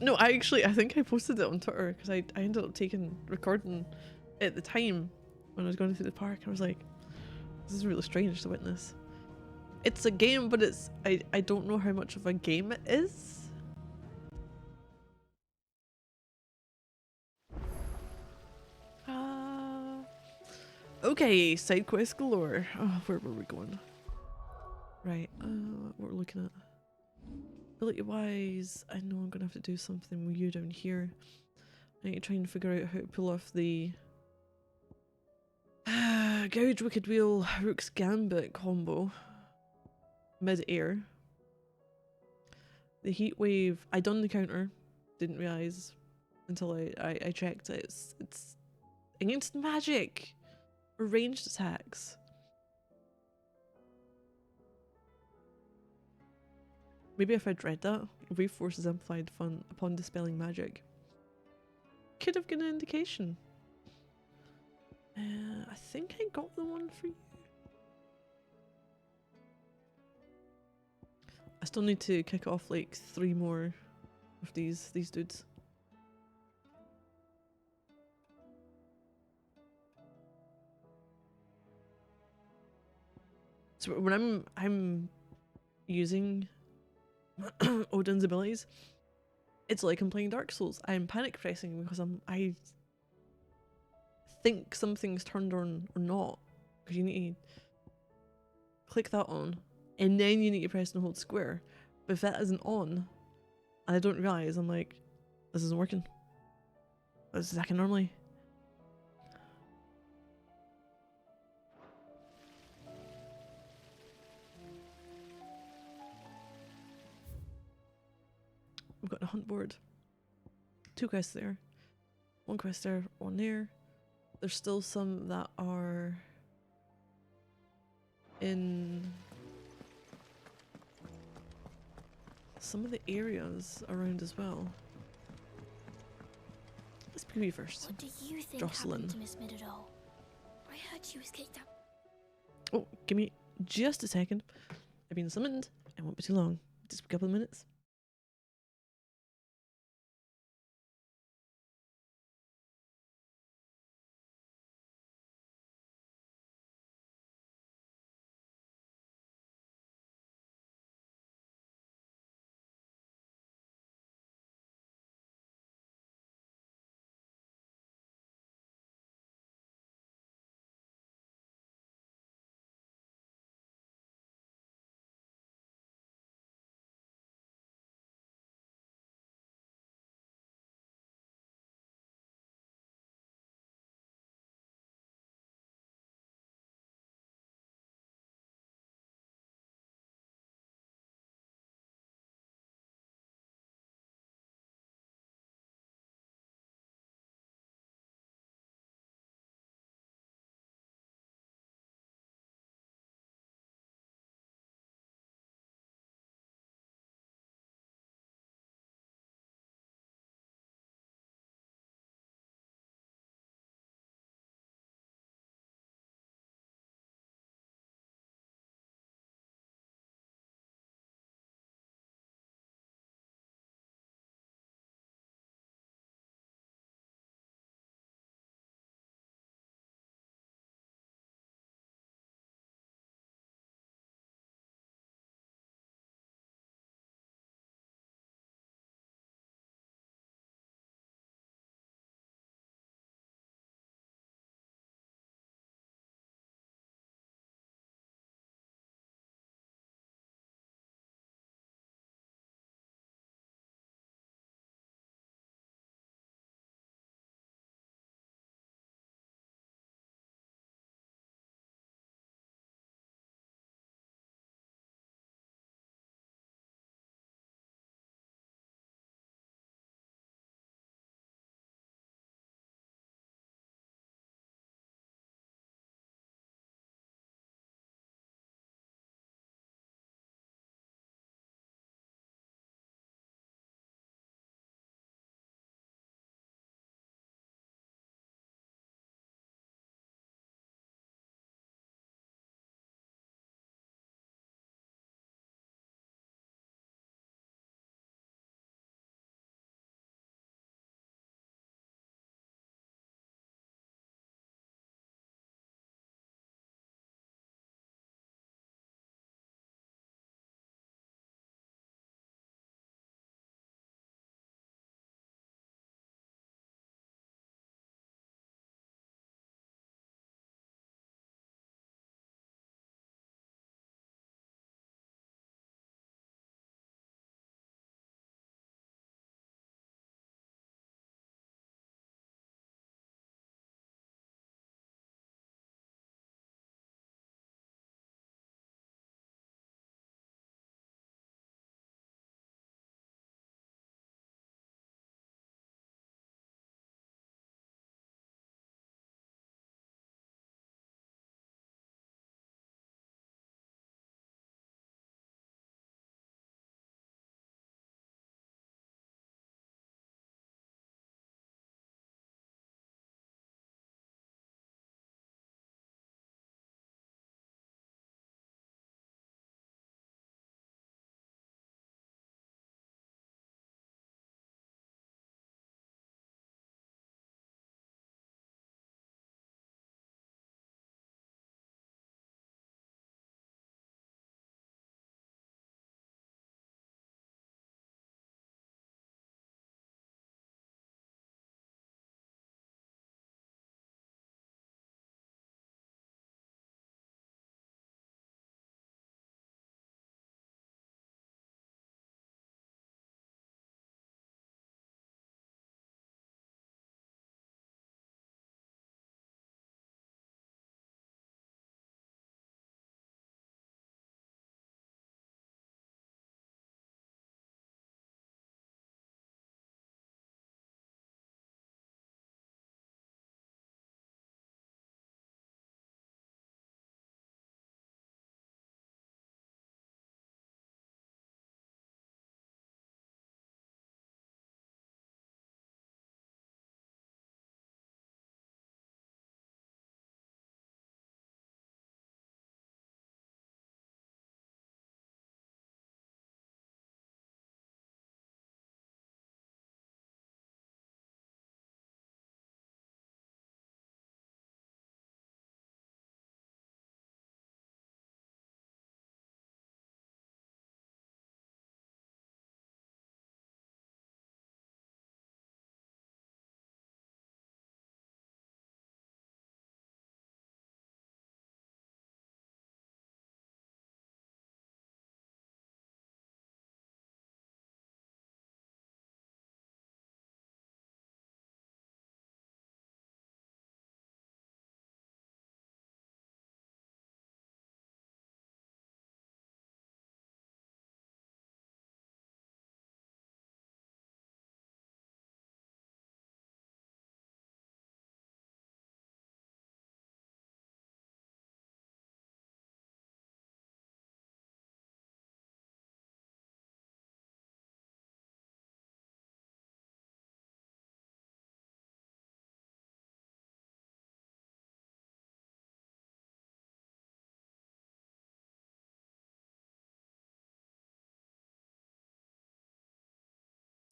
No, I think I posted it on Twitter because I ended up recording at the time when I was going through the park. I was like, this is really strange to witness. It's a game, but I don't know how much of a game it is. Okay, side quest galore. Oh, where were we going? Right, what we're looking at. Ability wise, I know I'm gonna have to do something with you down here. I need to try and figure out how to pull off the Gouge Wicked Wheel Rook's Gambit combo mid-air. The heat wave, I done the counter, didn't realise until I checked it. It's against magic or ranged attacks. Maybe if I'd read that, wave force is amplified upon dispelling magic. Could have given an indication. I think I got the one for you. I still need to kick off like 3 more of these dudes. So when I'm using Odin's abilities, it's like I'm playing Dark Souls. I'm panic pressing because I think something's turned on or not. Because you need to click that on, and then you need to press and hold square. But if that isn't on, and I don't realise, I'm like, this isn't working. This is acting normally. We've got a hunt board. 2 quests there. 1 quest there, 1 there. There's still some that are in some of the areas around as well. Let's PB first. What do you think Jocelyn. happened to Miss Middledore? I heard she was kicked out. Oh, give me just a second. I've been summoned. It won't be too long. Just a couple of minutes.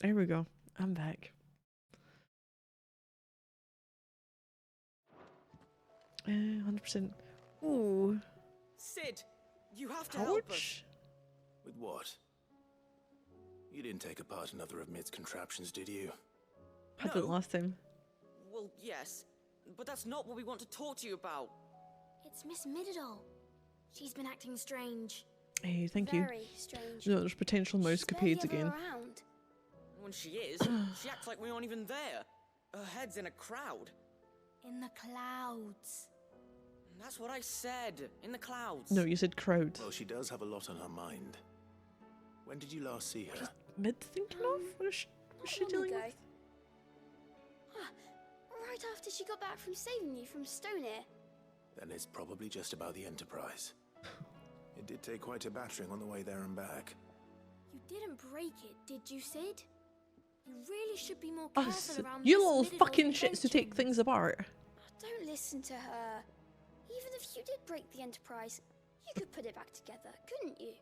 There we go. I'm back. 100%. Ooh. Sid, you have to help us. Ouch. With what? You didn't take apart another of Mid's contraptions, did you? I did No. last time. Well, yes, but that's not what we want to talk to you about. It's Miss Mididol. She's been acting strange. Hey, thank you. Very strange. No, there's potential She's barely mousecapades ever again. around. When she is, she acts like we aren't even there. Her head's in a crowd. In the clouds. That's what I said. In the clouds. No, you said crowd. Well, she does have a lot on her mind. When did you last see her? Mid thinking of? What is she Not long dealing ago. with? Right after she got back from saving you from Stoneir. Then it's probably just about the Enterprise. It did take quite a battering on the way there and back. You didn't break it, did you, Sid? You really should be more careful Us, around you Miss little Mididol's fucking shits who take inventions. things apart. Don't listen to her. Even if you did break the Enterprise, you could put it back together, couldn't you?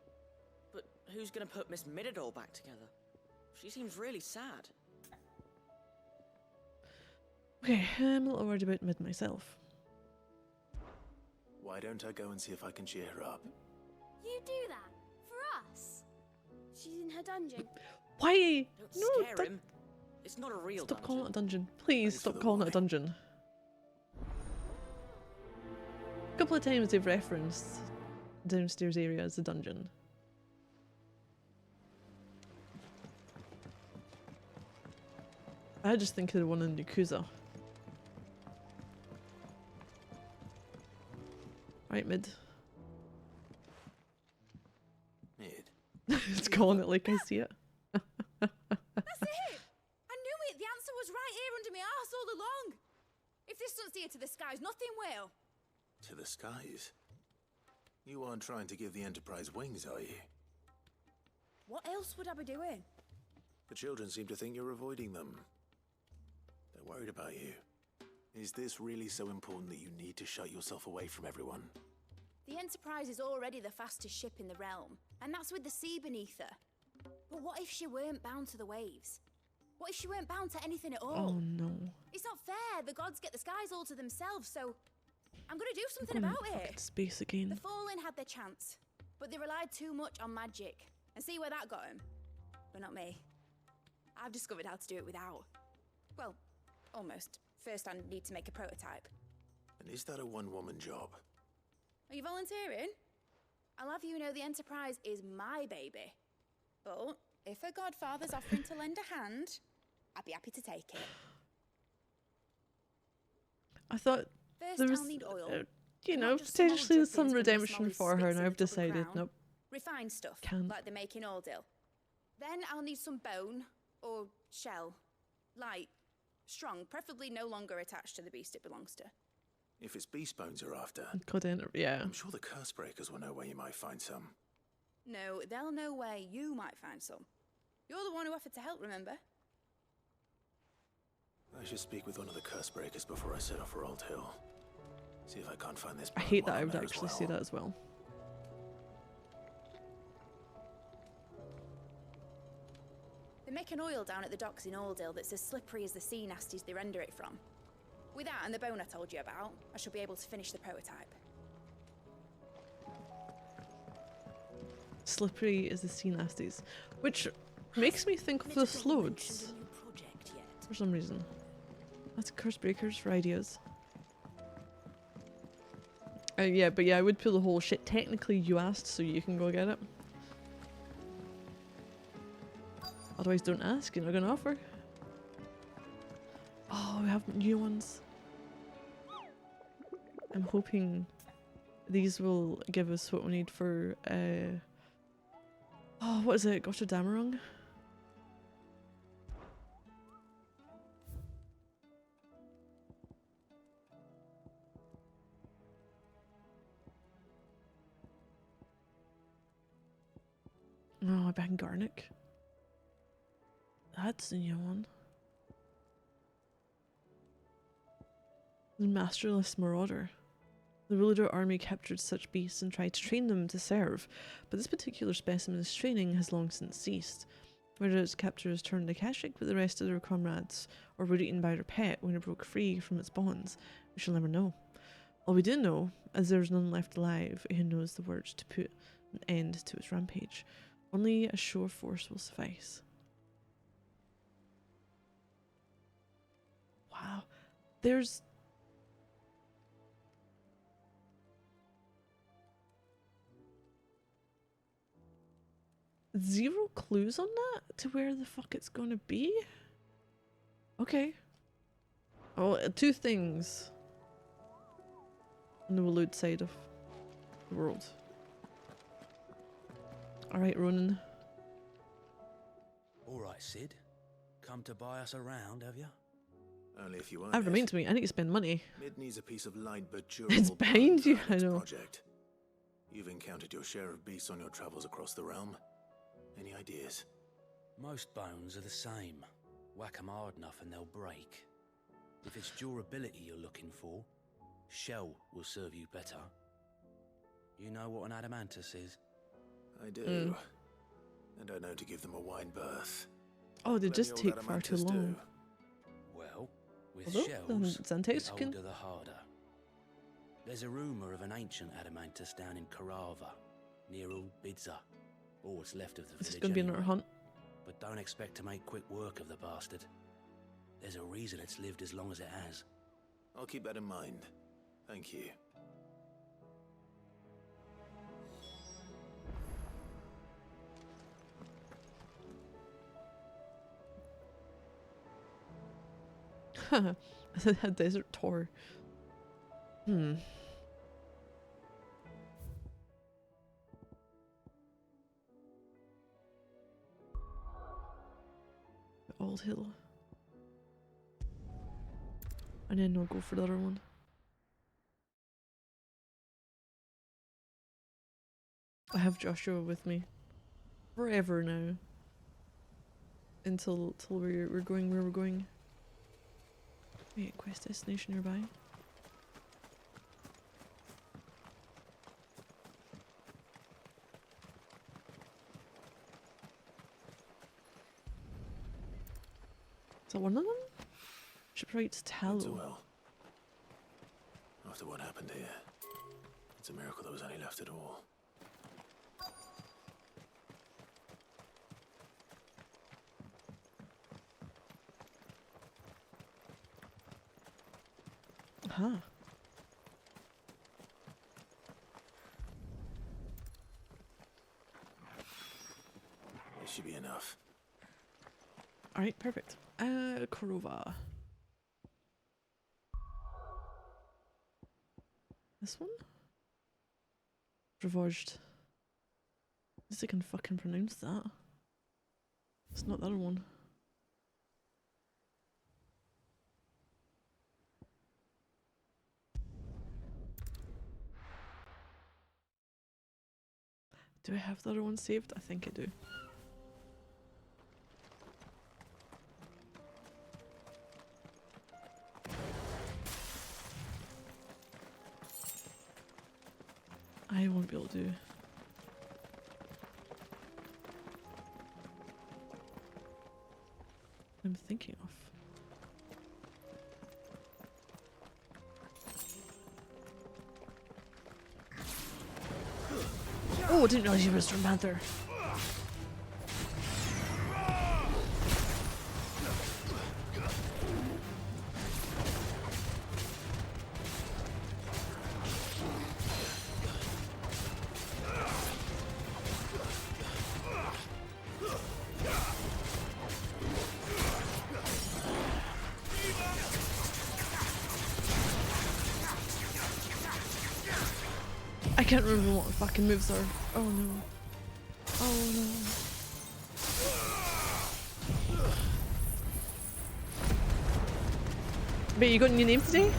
But who's gonna put Miss Mididol back together? She seems really sad. Okay, I'm a little worried about Mid myself. Why don't I go and see if I can cheer her up? You do that? For us? She's in her dungeon. Why? Don't No, scare that- him. It's not a real stop dungeon. calling it a dungeon. Please Thanks for stop the calling it a warning. dungeon. A couple of times they've referenced downstairs area as a dungeon. I just think of the one in Yakuza. Right, Mid. Mid. It's calling it like I see it. That's it! I knew it! The answer was right here under my arse all along! If this doesn't steer to the skies, nothing will! To the skies. You aren't trying to give the Enterprise wings, are you? What else would I be doing? The children seem to think you're avoiding them. They're worried about you. Is this really so important that you need to shut yourself away from everyone? The Enterprise is already the fastest ship in the realm, and that's with the sea beneath her. But what if she weren't bound to the waves? What if she weren't bound to anything at all? Oh no. It's not fair. The gods get the skies all to themselves, so I'm gonna do something Going about fucking it. space The again. Fallen had their chance, but they relied too much on magic. And see where that got them? But not me. I've discovered how to do it without. Well, almost. First, I need to make a prototype. And is that a one-woman job? Are you volunteering? I'll have you know the Enterprise is my baby. But if her godfather's offering to lend a hand, I'd be happy to take it. I thought First, there was, I'll need oil. you Not know, just some old potentially some drippings from Miss redemption Molly's for her, spits and in I've the tub of decided, ground. nope. Refined stuff, Can't. like they make in Ordil. Then I'll need some bone, or shell. Light, strong, preferably no longer attached to the beast it belongs to. If it's beast bones you're after, Yeah. I'm sure the curse breakers will know where you might find some. No, they'll know where you might find some. You're the one who offered to help, remember? I should speak with one of the curse breakers before I set off for Old Hill. See if I can't find this. I bone hate that while I I'm would there as actually say well. that as well. They make an oil down at the docks in Aldil that's as slippery as the sea nasties they render it from. With that and the bone I told you about, I shall be able to finish the prototype. Slippery is the sea nasties, which makes me think of the Slodes for some reason. That's curse breakers for ideas. Yeah, but yeah, I would pull the whole shit. Technically, you asked, so you can go get it. Otherwise, don't ask. You're not gonna offer. Oh, we have new ones. I'm hoping these will give us what we need for. Oh, what is it? Gosha Damarung? Oh, back in Garnick. That's the new one. The Masterless Marauder. The Ruler army captured such beasts and tried to train them to serve, but this particular specimen's training has long since ceased. Whether its captors turned Akashic with the rest of their comrades, or were eaten by their pet when it broke free from its bonds, we shall never know. All we do know is there's none left alive who knows the words to put an end to its rampage. Only a show of force will suffice. Wow. There's... zero clues on that to where the fuck it's gonna be? Okay. Oh, two things on the Waloed side of the world. Alright, Ronan. Alright, Sid. Come to buy us around, have you? Only if you want. That reminds me, I need to spend money. Mid needs a piece of light but durable. It's behind bone you, for I its know. Project. You've encountered your share of beasts on your travels across the realm. Any ideas? Most bones are the same. Whack 'em hard enough and they'll break. If it's durability you're looking for, shell will serve you better. You know what an adamantus is? I do. And I know to give them a wide berth. Oh, they Plenty just old take far too adamantus long. do. Well, with Although, shells, Xantex the can... older the harder. There's a rumour of an ancient adamantus down in Karava, near Old Bidza. All what's left of the This is village going to be another anyway. hunt. But don't expect to make quick work of the bastard. There's a reason it's lived as long as it has. I'll keep that in mind. Thank you. A desert tour. Old Hill. And then I'll go for the other one. I have Joshua with me. Forever now. Until we're going where we're going. Wait, quest destination nearby. Is that one of them? Shipwright's Not so Tallow. well. After what happened here, it's a miracle there was any left at all. Aha. This should be enough. Alright, perfect. Korova. This one? Ravaged. At least I can fucking pronounce that. It's not the other one. Do I have the other one saved? I think I do. I won't be able to. I'm thinking of. Oh, I didn't realize you were a Storm Panther. I can't remember what the fucking moves are. Oh no. Oh no. But you got new names today?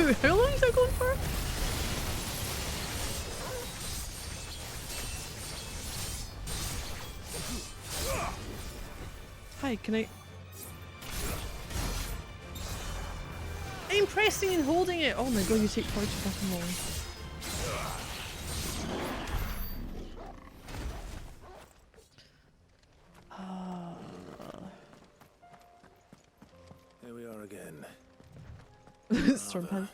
How long is that going for? Hi, can I? I'm pressing and holding it! Oh my god, you take far too fucking long. Here we are again. Storm Panther.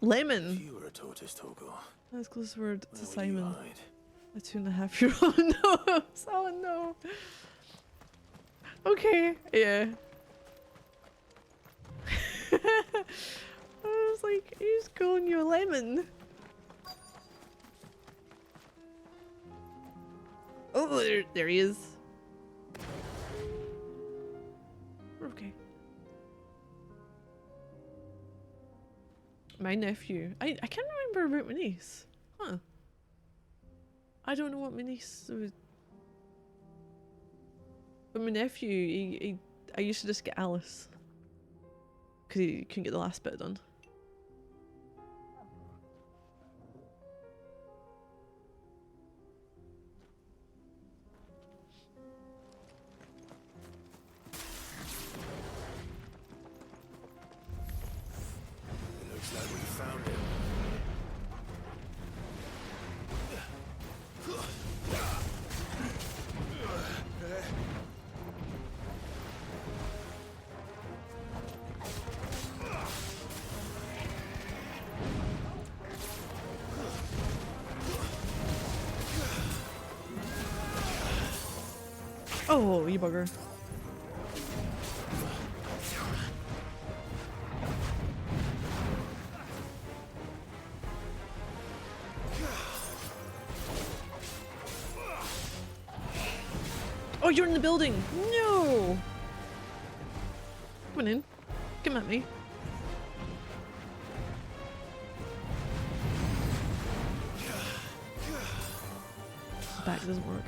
Lemon! You were a tortoise, Torgal. That's close word to Where will you Simon. hide? A 2.5-year-old. No! Oh no! Okay, yeah. I was like, who's calling you a lemon? Oh, there he is. We're okay. My nephew. I can't remember about my niece. Huh. I don't know what my niece was. But my nephew, I used to just get Alice. Because he couldn't get the last bit done. It looks like we found it. Oh, you bugger. Oh, you're in the building! No! Come on in. Come at me. Back doesn't work.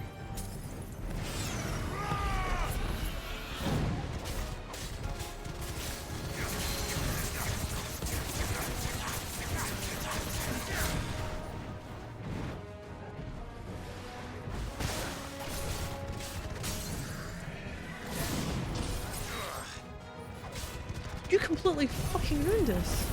You completely fucking ruined us.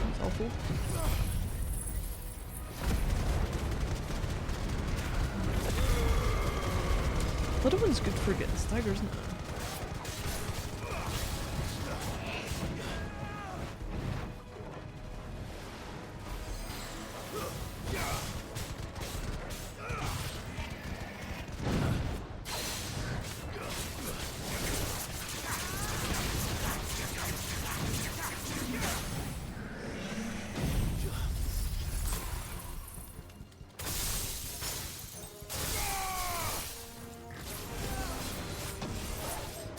That's awful. Little one's good for getting staggered, isn't it?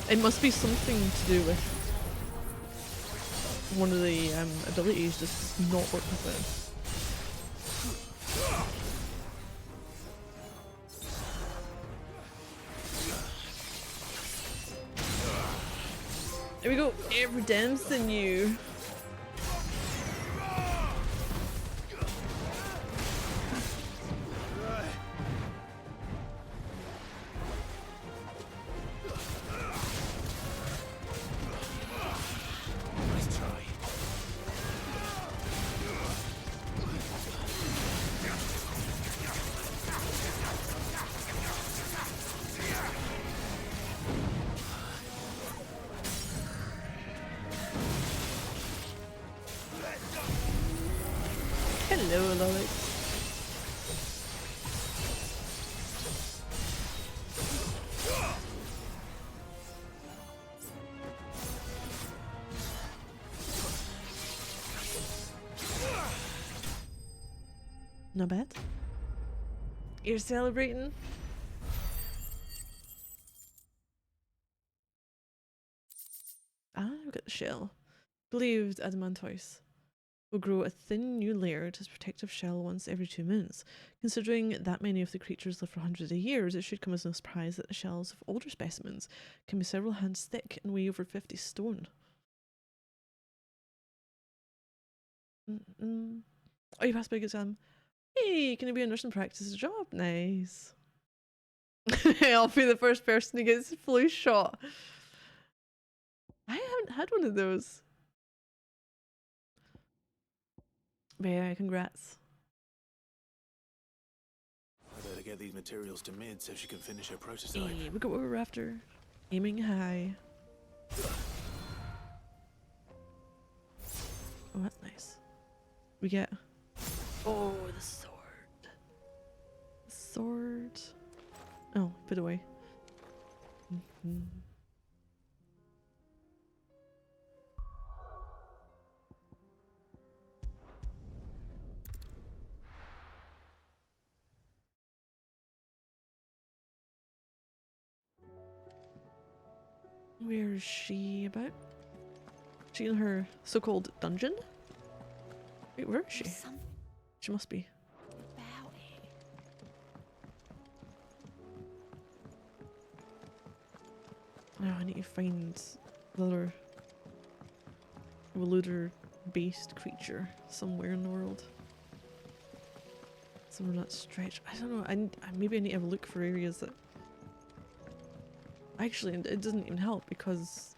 It must be something to do with one of the abilities just not work with it. There we go. Every damn's than you. Hello, Alex. Not bad. You're celebrating? Ah, we got the shell. believed adamantoise will grow a thin new layer to its protective shell once every 2 minutes. Considering that many of the creatures live for hundreds of years, it should come as no surprise that the shells of older specimens can be several hands thick and weigh over 50 stone. Oh, you passed a big exam. Hey, can you be a nurse and practice a job? Nice. I'll be the first person who gets a flu shot. I haven't had one of those. But yeah, congrats. I better get these materials to Mid so she can finish her prototype. Hey, we got what we're after. Aiming high. Oh, that's nice. We get... Oh, the sword. The sword. Oh, put it away. Where is she about? She in her so-called dungeon? Wait, where is she? She must be. About it. Now I need to find the other Waluder-based creature somewhere in the world. Somewhere not stretched. I don't know. Maybe I need to have a look for areas that... Actually, it doesn't even help because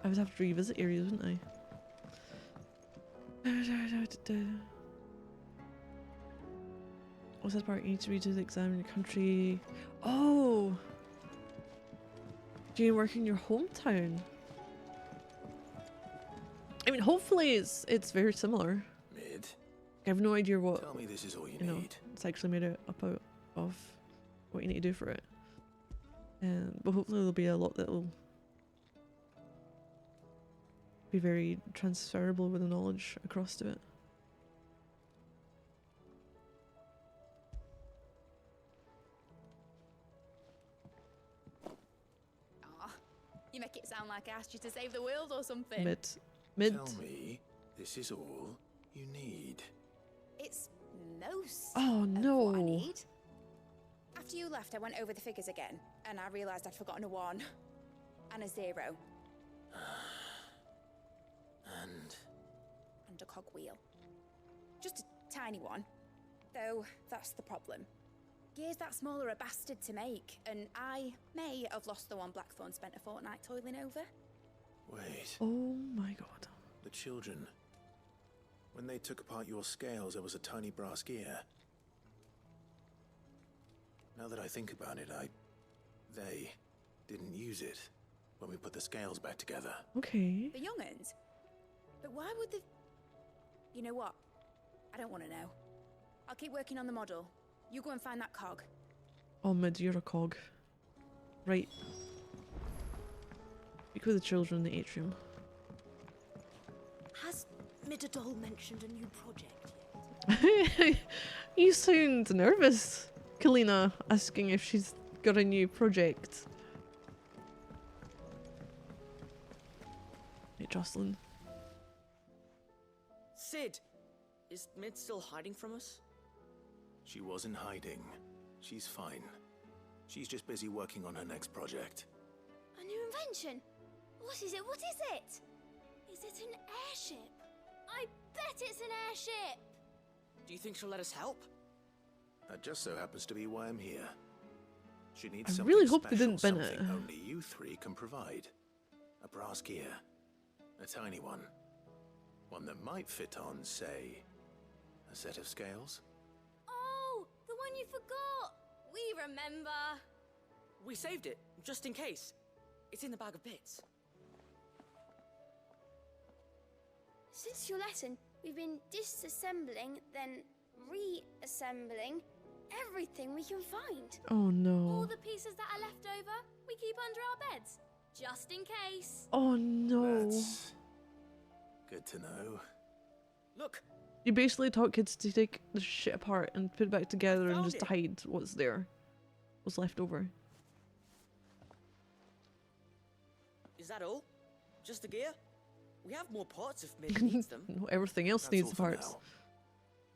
I would have to revisit areas, wouldn't I? What's that part? You need to redo the exam in your country. Oh! Do you work in your hometown? I mean, hopefully it's very similar. Mid, I have no idea what, tell me this is all you know, need. it's actually made up out of what you need to do for it. But hopefully there'll be a lot that will be very transferable with the knowledge across to it. Aw, you make it sound like I asked you to save the world or something. Mid. Tell me this is all you need. It's most Oh of no. what I need. After you left, I went over the figures again, and I realised I'd forgotten a 1 and a 0 And a cogwheel. Just a tiny one, though that's the problem. Gears that small are a bastard to make, and I may have lost the one Blackthorn spent a fortnight toiling over. wait, Oh my god. the children. When they took apart your scales, there was a tiny brass gear. Now that I think about it, they didn't use it when we put the scales back together. Okay. The young'uns? But why would the... You know what? I don't want to know. I'll keep working on the model. You go and find that cog. Oh, Mid, you're a cog. Right. Speak with the children in the atrium. Has Midadol mentioned a new project yet? You sound nervous, Kalina, asking if she's got a new project. Hey, Jocelyn. Sid! Is Mid still hiding from us? She wasn't hiding. She's fine. She's just busy working on her next project. A new invention? What is it? What is it? Is it an airship? I bet it's an airship! Do you think she'll let us help? That just so happens to be why I'm here. She needs I something really hope they special, didn't bin it. something only you three can provide. A brass gear. A tiny one. One that might fit on, say, a set of scales. Oh, the one you forgot! We remember! We saved it, just in case. It's in the bag of bits. Since your lesson, we've been disassembling, then reassembling everything we can find. Oh All no. the pieces that are left over, we keep under our beds, just in case. Oh no. That's good to know. Look, You basically taught kids to take the shit apart and put it back together and Found just it. hide what's there. What's left over. is that all? Just the gear? We have more parts if Mid needs them. No, everything else That's needs all the for parts. now.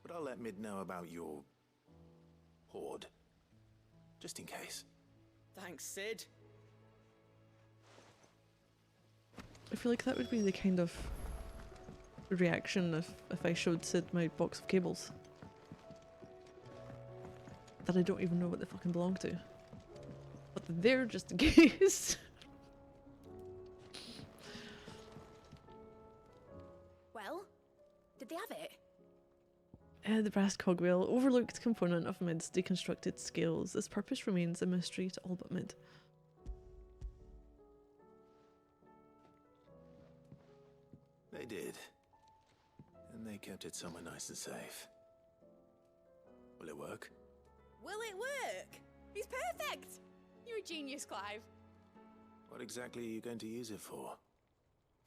But I'll let Mid know about your hoard. Just in case. Thanks, Sid. I feel like that would be the kind of reaction if I showed Sid my box of cables. That I don't even know what they fucking belong to. But they're there just in case. Well, did they have it? The brass cogwheel, overlooked component of Mid's deconstructed scales. Its purpose remains a mystery to all but Mid. They did. And they kept it somewhere nice and safe. Will it work? Will it work? He's perfect! You're a genius, Clive. What exactly are you going to use it for?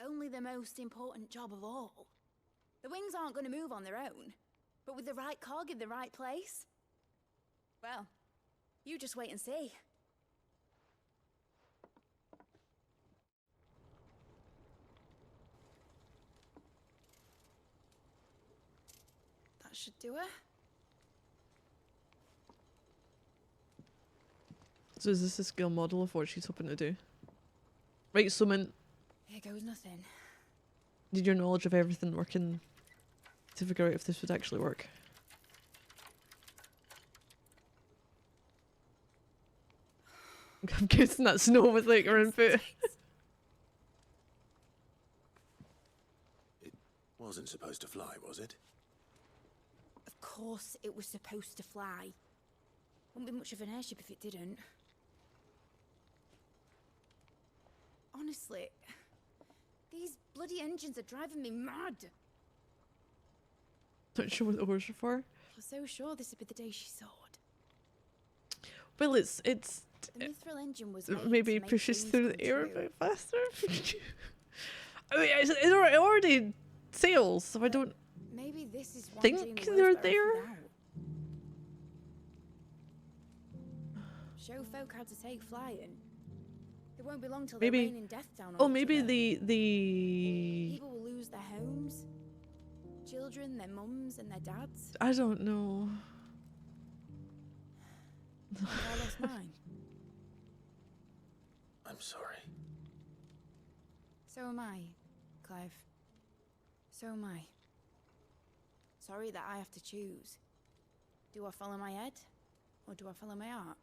Only the most important job of all. The wings aren't going to move on their own, but with the right cog in the right place. Well, you just wait and see. That should do it. So is this a scale model of what she's hoping to do? Right, so Mint, Here goes nothing. did your knowledge of everything working to figure out if this would actually work? I'm guessing that's snow with like her input. It wasn't supposed to fly, was it? Of course it was supposed to fly. Wouldn't be much of an airship if it didn't. Honestly, these bloody engines are driving me mad. Not sure what the oars are for. I was so sure this would be the day she soared. Well, it's The mithril engine was made maybe to make pushes dreams through come the air a true. bit faster. I mean, it already sails, so I don't. Maybe this is one think dream the they're world's better there. without. Show folk how to take flying. It won't be long till Maybe- they're raining death down on Oh, each maybe other. the People will lose their homes. Children, their mums and their dads. I don't know. I lost mine. I'm sorry. So am I, Clive. So am I. Sorry that I have to choose. Do I follow my head? Or do I follow my heart?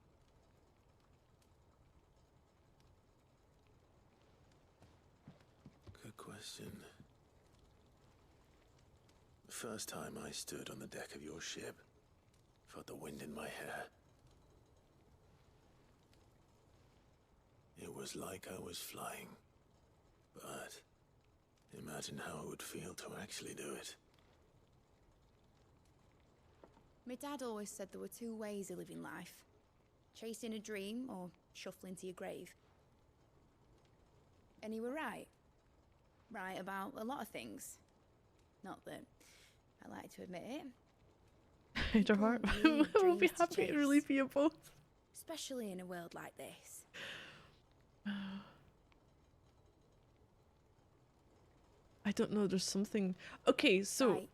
Good question. The first time I stood on the deck of your ship, felt the wind in my hair. It was like I was flying. But imagine how it would feel to actually do it. My dad always said there were two ways of living life. Chasing a dream or shuffling to your grave. And he were right. Right about a lot of things. Not that I like to admit it. Hide your heart. need We'll be dreams to happy to chase. relieve you both. Especially in a world like this. I don't know. There's something. Okay, so Right.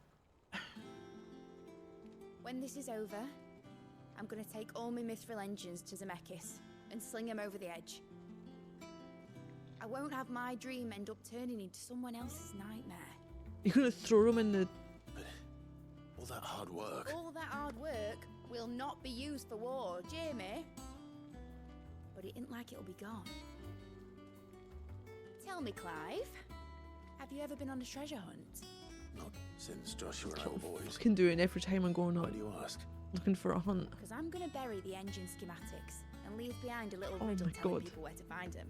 When this is over, I'm gonna take all my mithril engines to Zemeckis and sling them over the edge. I won't have my dream end up turning into someone else's nightmare. you're gonna throw them in the. All that hard work. All that hard work will not be used for war, Jamie. But it ain't like it'll be gone. Tell me, Clive, have you ever been on a treasure hunt? Not since Joshua and our boys. Fucking do it every time I'm going Why on do you ask? looking for a hunt. Because I'm gonna bury the engine schematics and leave behind a little Oh riddle my telling God. people where to find them.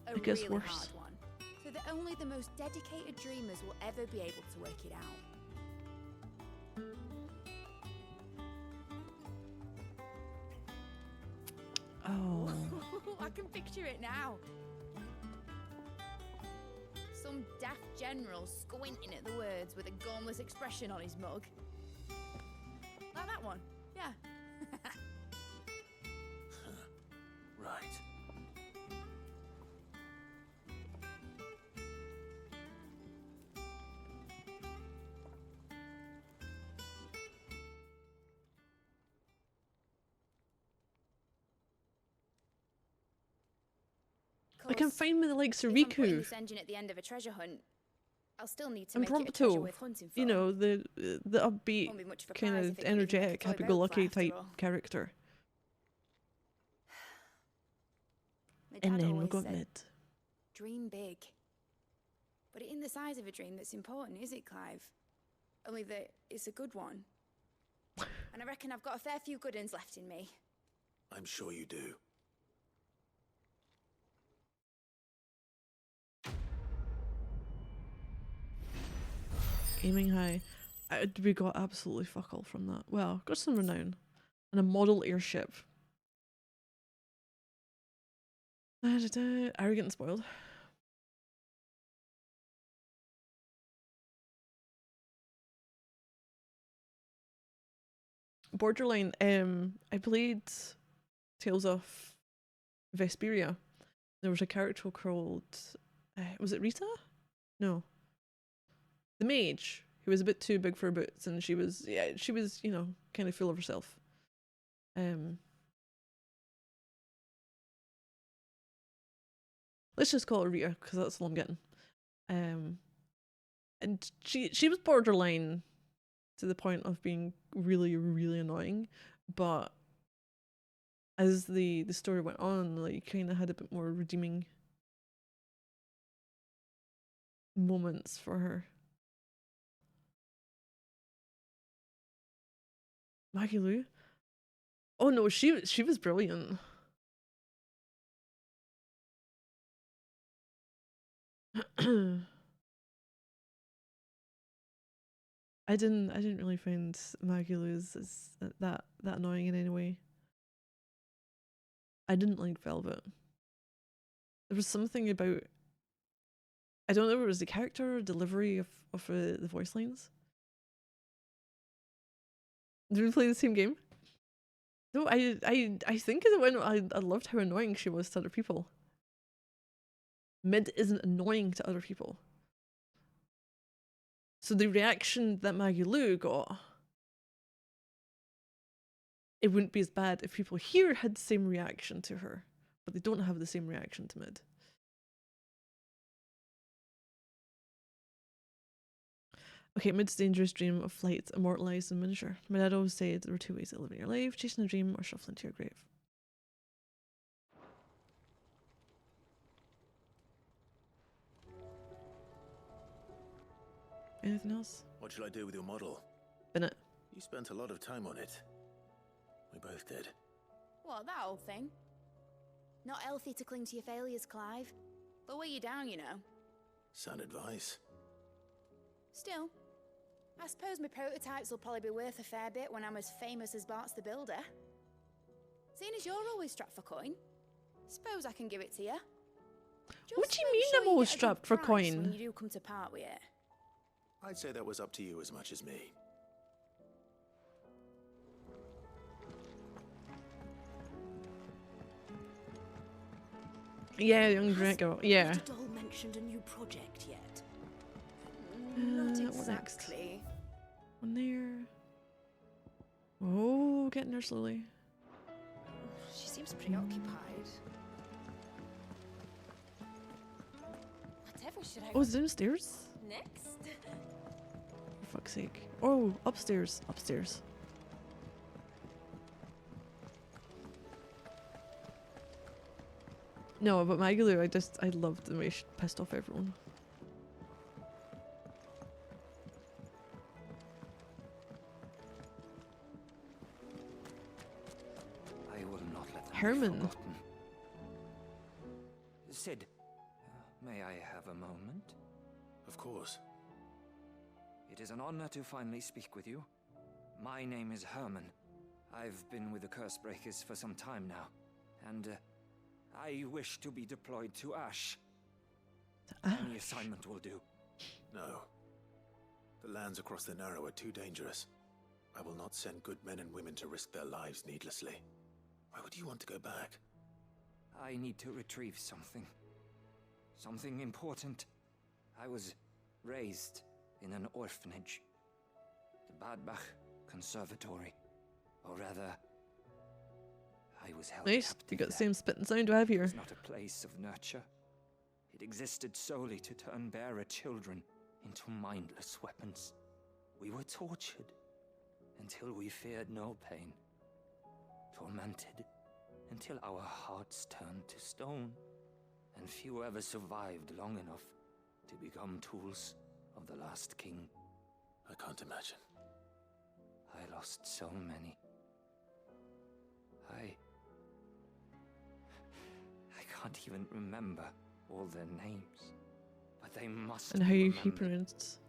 A It gets really worse. hard one, so that only the most dedicated dreamers will ever be able to work it out. Oh. I can picture it now. Some daft general squinting at the words with a gormless expression on his mug. Like that one, yeah. Right. Like, I'm fine with the likes of If I'm putting Riku this engine at the end of a treasure hunt, I'll still need to and make it a treasure Prompto. worth hunting for. You know, the upbeat, Won't be much of a kind prize of if it couldn't even make a energetic, toy boat happy-go-lucky after type all. character. My And dad then we'll always go said, mid. dream big. But it ain't the size of a dream that's important, is it, Clive? Only that it's a good one. And I reckon I've got a fair few good uns left in me. I'm sure you do. Aiming high. We got absolutely fuck all from that. Well, got some renown. And a model airship. Arrogant and spoiled. Borderline, I played Tales of Vesperia. There was a character called, was it Rita? No. The mage, who was a bit too big for her boots, and she was, you know, kind of full of herself. Let's just call her Rita, because that's all I'm getting. And she was borderline to the point of being really, really annoying, but as the story went on, like, you kind of had a bit more redeeming moments for her. Maggie Lou? Oh no, she was brilliant. I didn't really find Maggie Lou's as that annoying in any way. I didn't like Velvet. There was something about, I don't know if it was the character or delivery of the voice lines. Did we play the same game? No, I think I loved how annoying she was to other people. Mid isn't annoying to other people. So the reaction that Maggie Lou got, it wouldn't be as bad if people here had the same reaction to her, but they don't have the same reaction to Mid. Okay, Mid's dangerous dream of flight immortalized in miniature. My dad always said there were two ways of living your life: chasing a dream or shuffling to your grave. Anything else? What shall I do with your model? Bennett. You spent a lot of time on it. We both did. What, that old thing? Not healthy to cling to your failures, Clive. They'll weigh you down, you know. Sound advice. Still, I suppose my prototypes will probably be worth a fair bit when I'm as famous as Bart's the Builder. Seeing as you're always strapped for coin, suppose I can give it to you. What do you make mean sure I'm you always get a good strapped for price coin? when you do come to part with it. I'd say that was up to you as much as me. Yeah, young Draco. Yeah. Little Doll mentioned a new project yet? Not what next? exactly. One there. Oh, getting there slowly. She seems preoccupied. Whatever should I Oh, it's downstairs? next? For fuck's sake. Oh, upstairs. Upstairs. No, but Maggie Lou, I loved the way she pissed off everyone. I will not let them Herman. be forgotten. Sid, may I have a moment? Of course. It is an honor to finally speak with you. My name is Herman. I've been with the Cursebreakers for some time now, and I wish to be deployed to Ash. Any assignment will do. No. The lands across the Narrow are too dangerous. I will not send good men and women to risk their lives needlessly. Why would you want to go back? I need to retrieve something. Something important. I was raised in an orphanage. The Badbach Conservatory. Or rather, I I was held Nice. captive You got the there. same spitting sound I have It here. was not a place of nurture. It existed solely to turn bearer children into mindless weapons. We were tortured until we feared no pain. Tormented until our hearts turned to stone. And few ever survived long enough to become tools of the last king. I can't imagine. I lost so many. I can't even remember all their names, but they must And how be he remembered. pronounced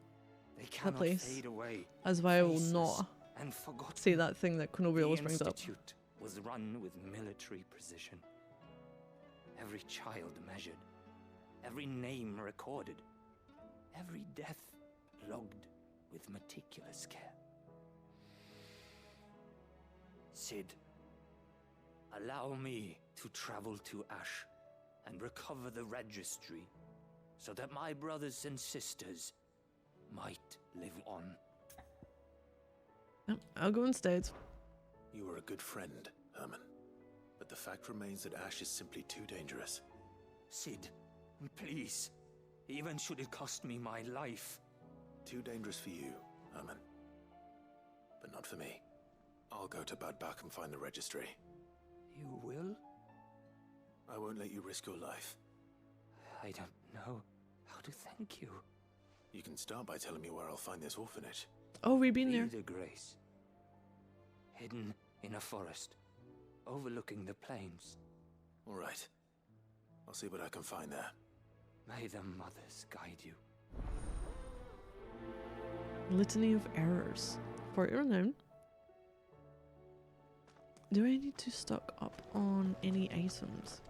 They that cannot place. fade away. As why I will Faceless not and forgotten. say that thing that Kenobi always The brings up. institute was run with military precision. Every child measured, every name recorded, every death logged with meticulous care. Sid, allow me to travel to Ash and recover the registry so that my brothers and sisters might live on. Yep, I'll go instead. You were a good friend, Herman. But the fact remains that Ash is simply too dangerous. Sid, please, even should it cost me my life. Too dangerous for you, Herman. But not for me. I'll go to Bad Bach and find the registry. You will? I won't let you risk your life. I don't know how to thank you. You can start by telling me where I'll find this orphanage. Oh, we've been there. Ida Grace. Hidden in a forest, overlooking the plains. All right. I'll see what I can find there. May the mothers guide you. Litany of errors. For your renown. Do I need to stock up on any items?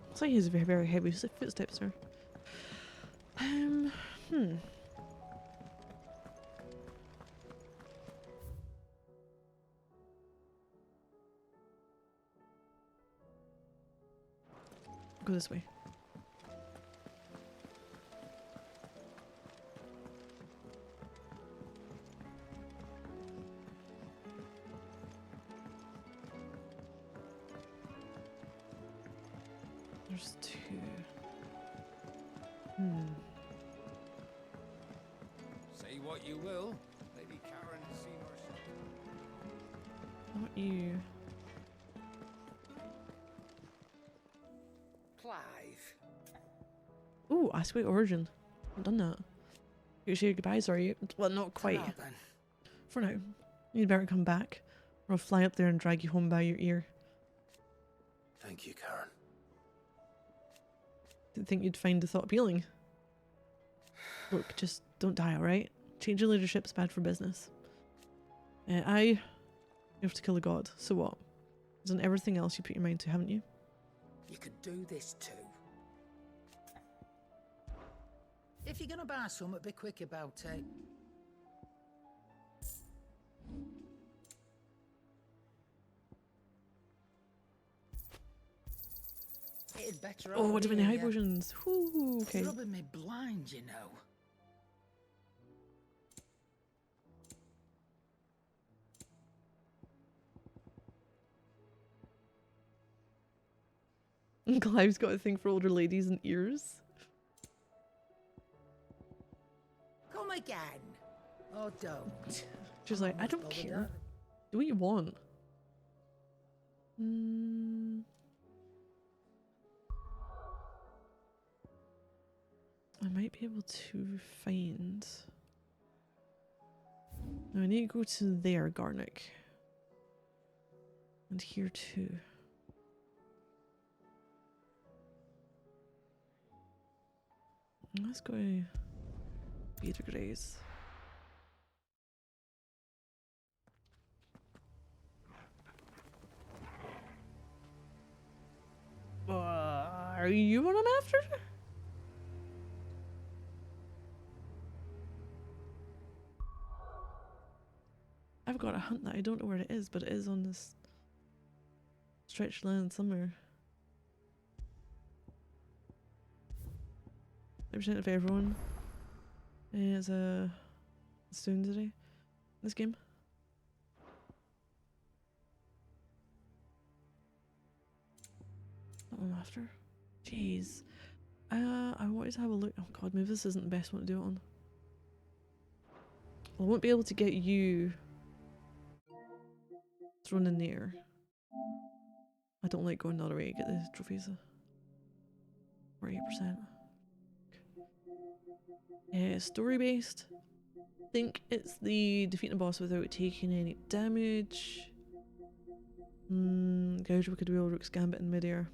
Looks like he's very, very heavy footsteps there. Go this way. There's two. Say what you will, Lady Karen has seen herself. Not you. Clive. Ooh, ask about origin. I've done that. You say your goodbyes, are you? Well, not quite. Now then. For now. You'd better come back, or I'll fly up there and drag you home by your ear. Thank you, Karen. Didn't think you'd find the thought appealing. Look, just don't die, alright? Change of leadership's bad for business. You have to kill a god, so what? You've done everything else you put your mind to, haven't you? You could do this too. If you're gonna buy something, be quick about it. It'd better Oh, what do we need? High yeah. potions. Whoo, okay. Rubbing me blind, you know. Clive's got a thing for older ladies and ears. Come again. Oh, don't. She's like, I don't care. Do what you want. I might be able to find... No, I need to go to there, Garnick. And here too. Let's go Peter Grace. Are you what I'm after? I've got a hunt that I don't know where it is, but it is on this stretched land somewhere. 100% of everyone. It's a soon today. This game. Not one after. Jeez. I wanted to have a look. Oh god, maybe this isn't the best one to do it on. Well, I won't be able to get you thrown in there. I don't like going the other way to get the trophies. 48%. Story based. Think it's the defeating a boss without taking any damage. Gouge, Wicked Wheel, Rook's Gambit in midair.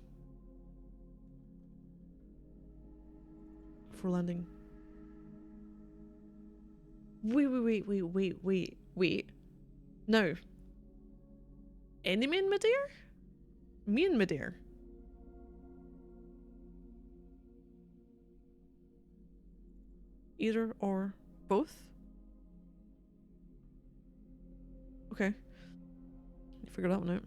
For landing. Wait. No. Enemy in midair? Me in midair? Either or both? Okay. Figure that one out.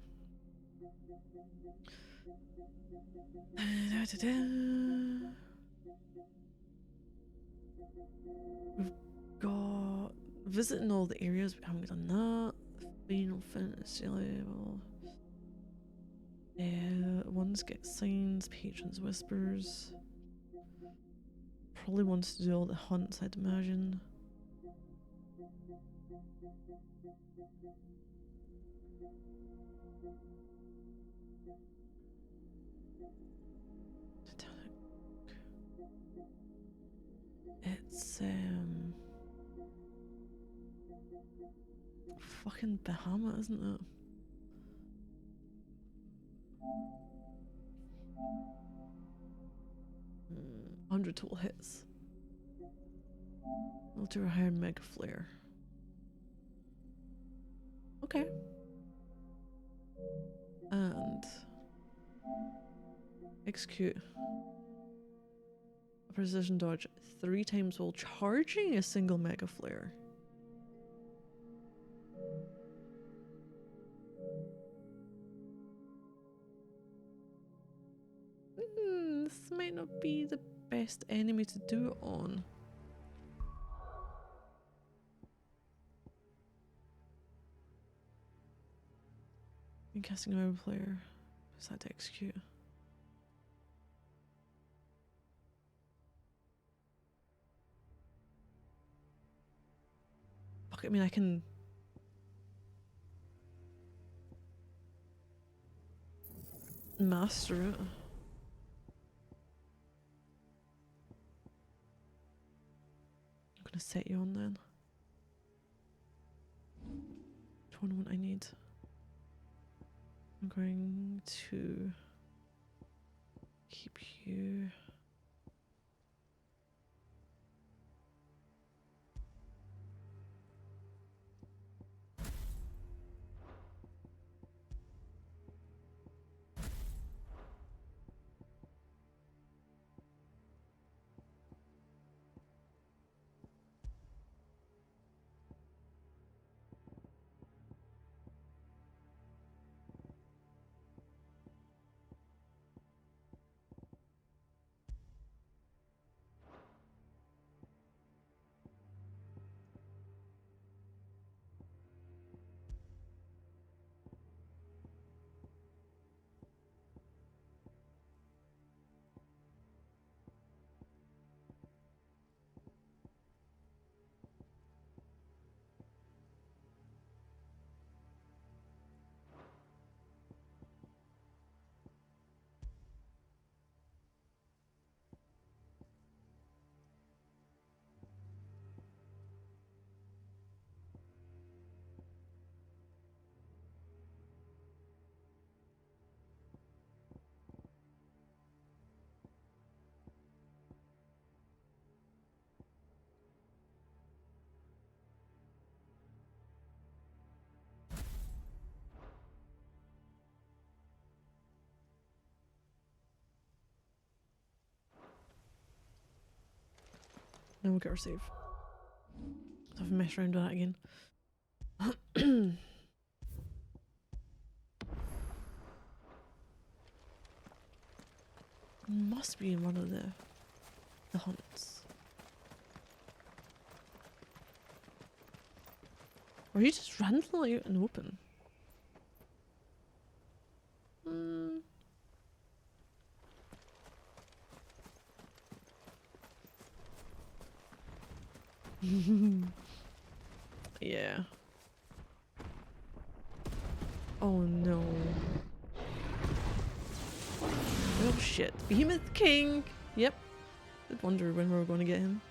We've got visiting all the areas. We haven't done that. Final fantasy level. Ones get signs, patrons whispers. Probably wants to do all the hunts, I'd imagine. It's fucking Bahamut, isn't it? Hmm, 100 total hits. We'll do a higher mega flare. Okay. And execute a precision dodge 3 times while charging a single mega flare. This might not be the best enemy to do it on. I'm casting a mega flare. Is that to execute? Fuck, I mean, I can... master it. I'm gonna set you on then. Which one would I need? I'm going to keep you. Now we'll get our save. Let's have a mess around with that again. Must be in one of the hunts. Or he just randomly out in the open? Hmm. Yeah. Oh no. Oh shit. Behemoth King! Yep. I'd wonder when we were going to get him.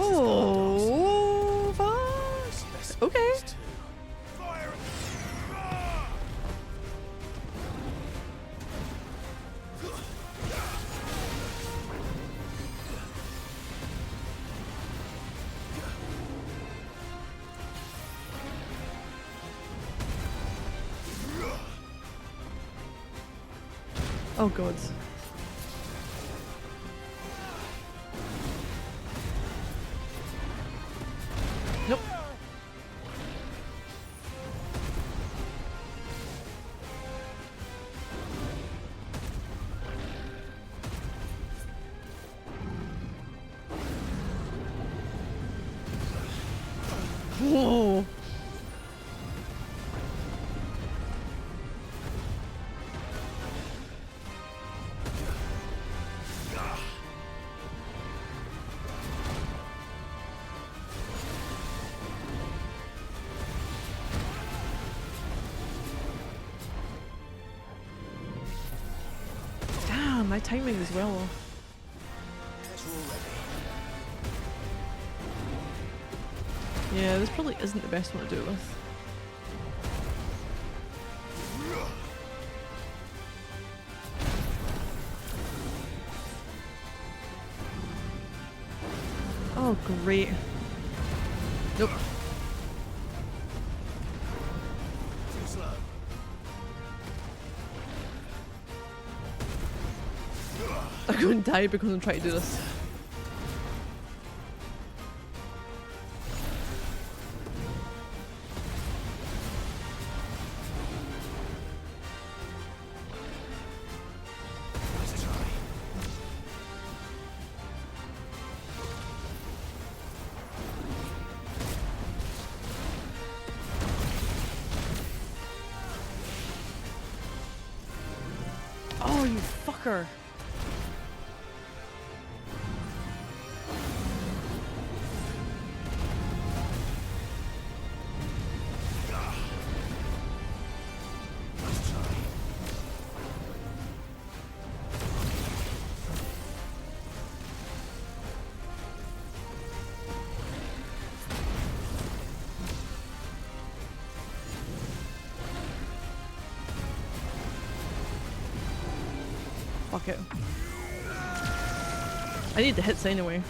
Oh, fuck. Okay. Oh god. Nope. Whoa. Damn, my timing is well off. Yeah, this probably isn't the best one to do it with. Oh, great. Nope. Too slow. I'm going to die because I'm trying to do this. Oh, you fucker. Fuck it. I need the hits anyway.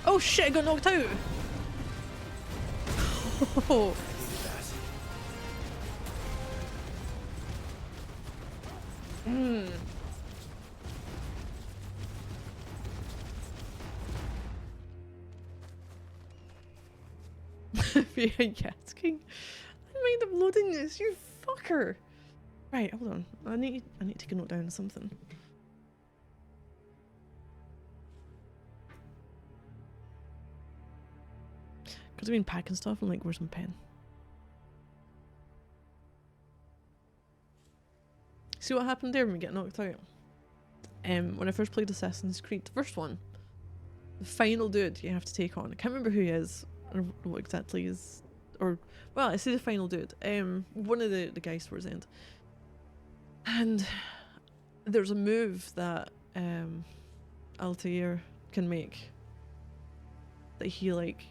Oh shit, I got knocked out! Oh. Hmm. Yes, King. I mind uploading this, you fucker! Right, hold on. I need to take a note down of something. Cause I've been packing stuff and like, where's my pen? See what happened there when we get knocked out? When I first played Assassin's Creed, the first one, the final dude you have to take on. I can't remember who he is or what exactly is, or well, I say the final dude. One of the guys towards the end. And there's a move that Altair can make that he like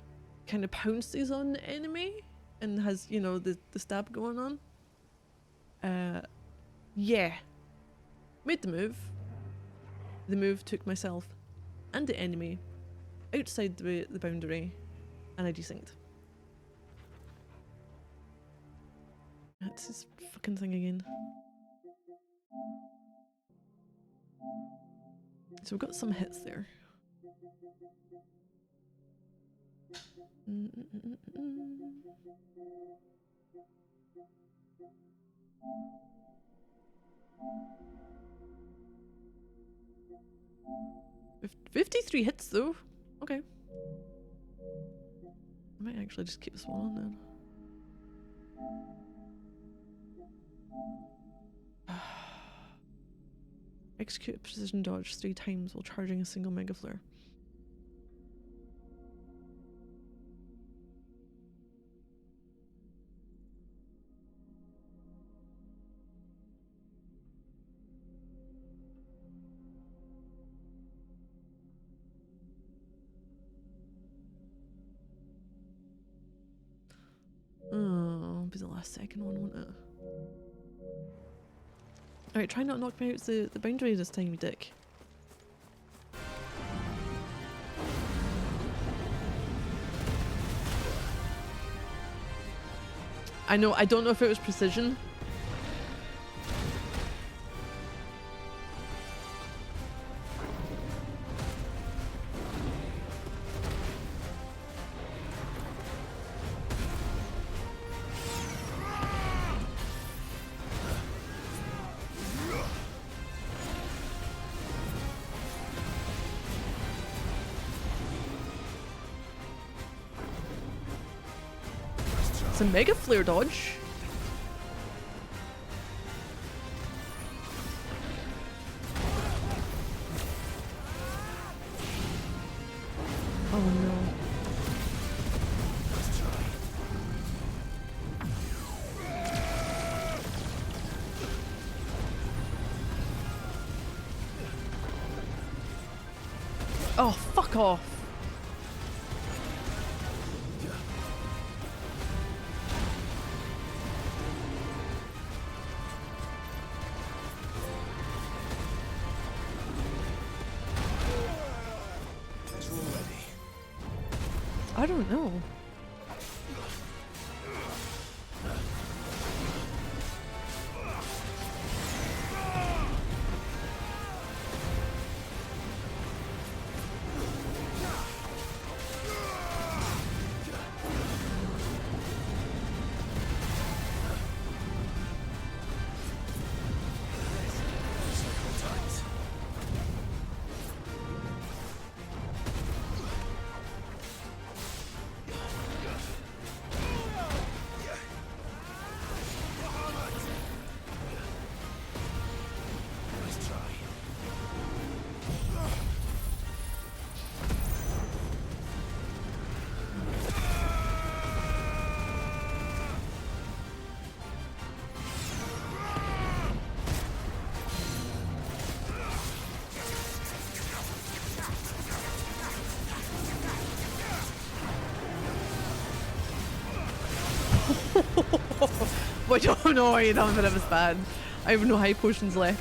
kind of pounces on the enemy and has, you know, the stab going on. Yeah. Made the move. The move took myself and the enemy outside the boundary and I desynced. That's this fucking thing again. So we've got some hits there. Fif 53 hits though. Okay. I might actually just keep this one on then. Execute a precision dodge 3 times while charging a single mega flare. Oh, it'll be the last second one, won't it? Alright, try not to knock me out the boundary this time, you dick. I know, I don't know if it was precision. It's a mega flare dodge. Oh no. Oh, fuck off. I don't know. Which, oh no, I don't think it was bad. I have no high potions left.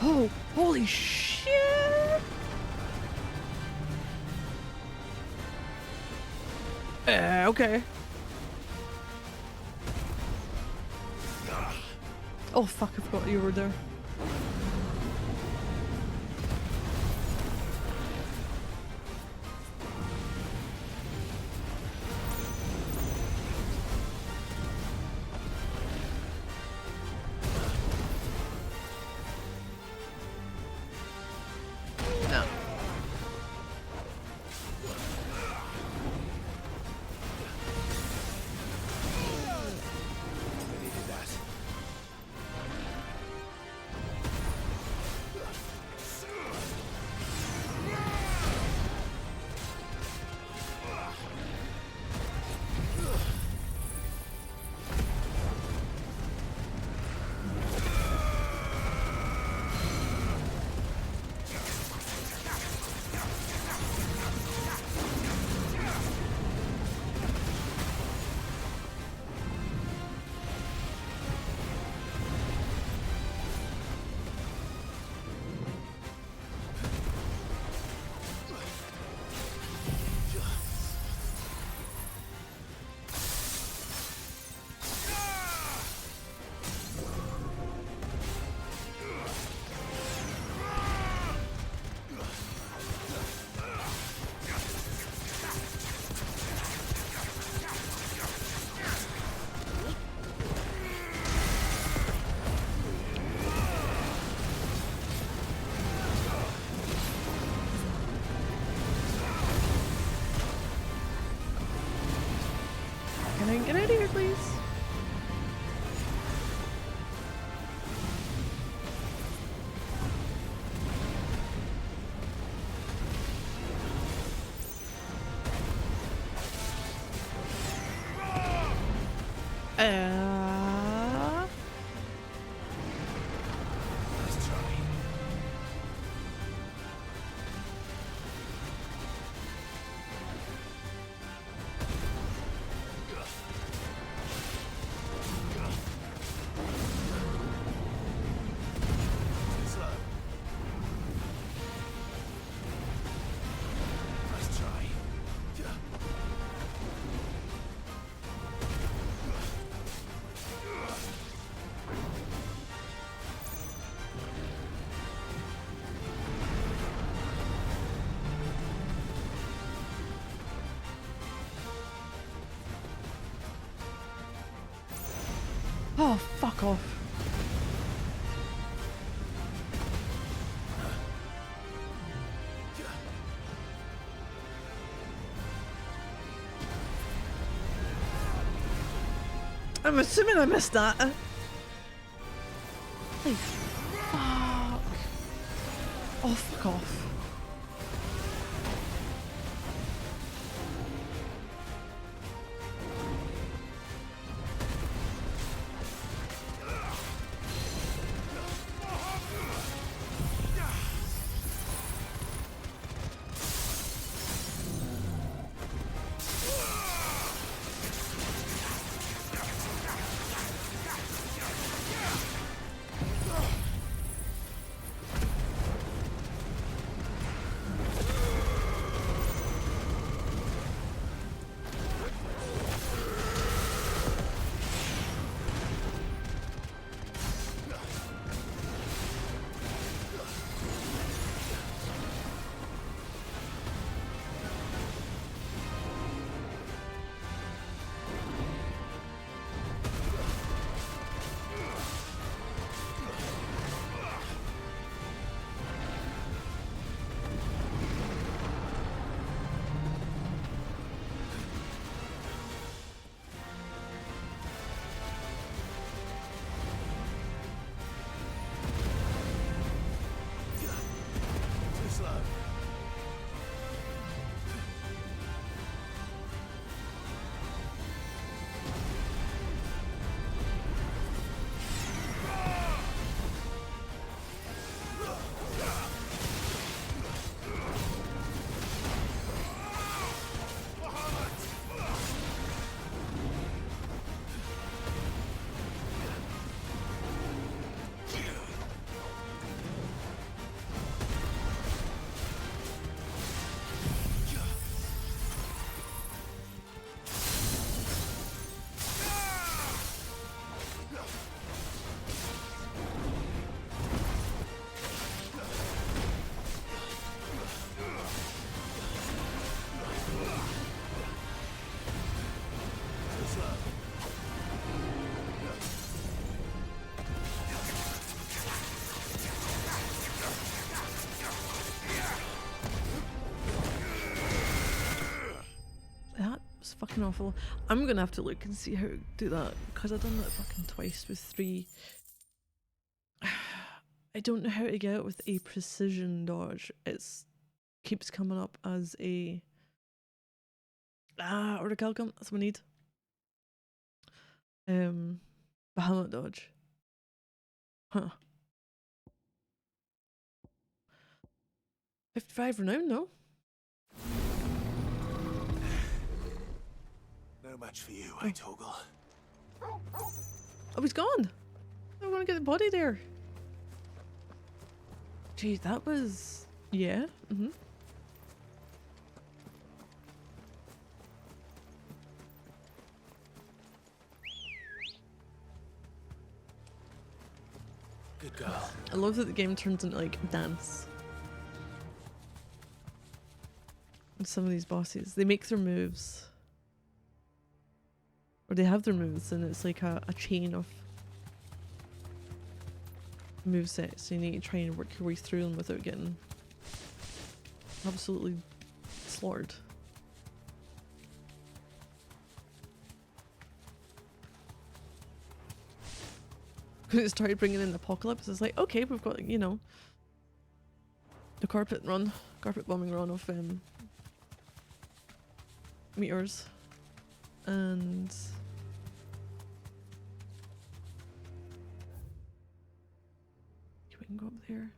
Oh, holy shit! Okay. Oh fuck, I forgot you were there. Let's try. Too slow. Let's try. Oh, fuck off. I'm assuming I missed that. Like, fuck. Oh, fuck off. Fucking awful. I'm gonna have to look and see how to do that because I've done that fucking twice with 3. I don't know how to get it with a precision dodge. It's keeps coming up as a orichalcum. That's what we need. Bahamut dodge. Huh. 55 renown, no? No match for you, eh, Torgal? Oh, he's gone. I want to get the body there. Gee, that was... Yeah. Good girl. I love that the game turns into like dance. And some of these bosses, they make their moves. Or they have their moves and it's like a chain of movesets. So you need to try and work your way through them without getting absolutely slaughtered. When it started bringing in Apocalypse, it's like, okay, we've got, you know, the carpet bombing run of meteors. And here.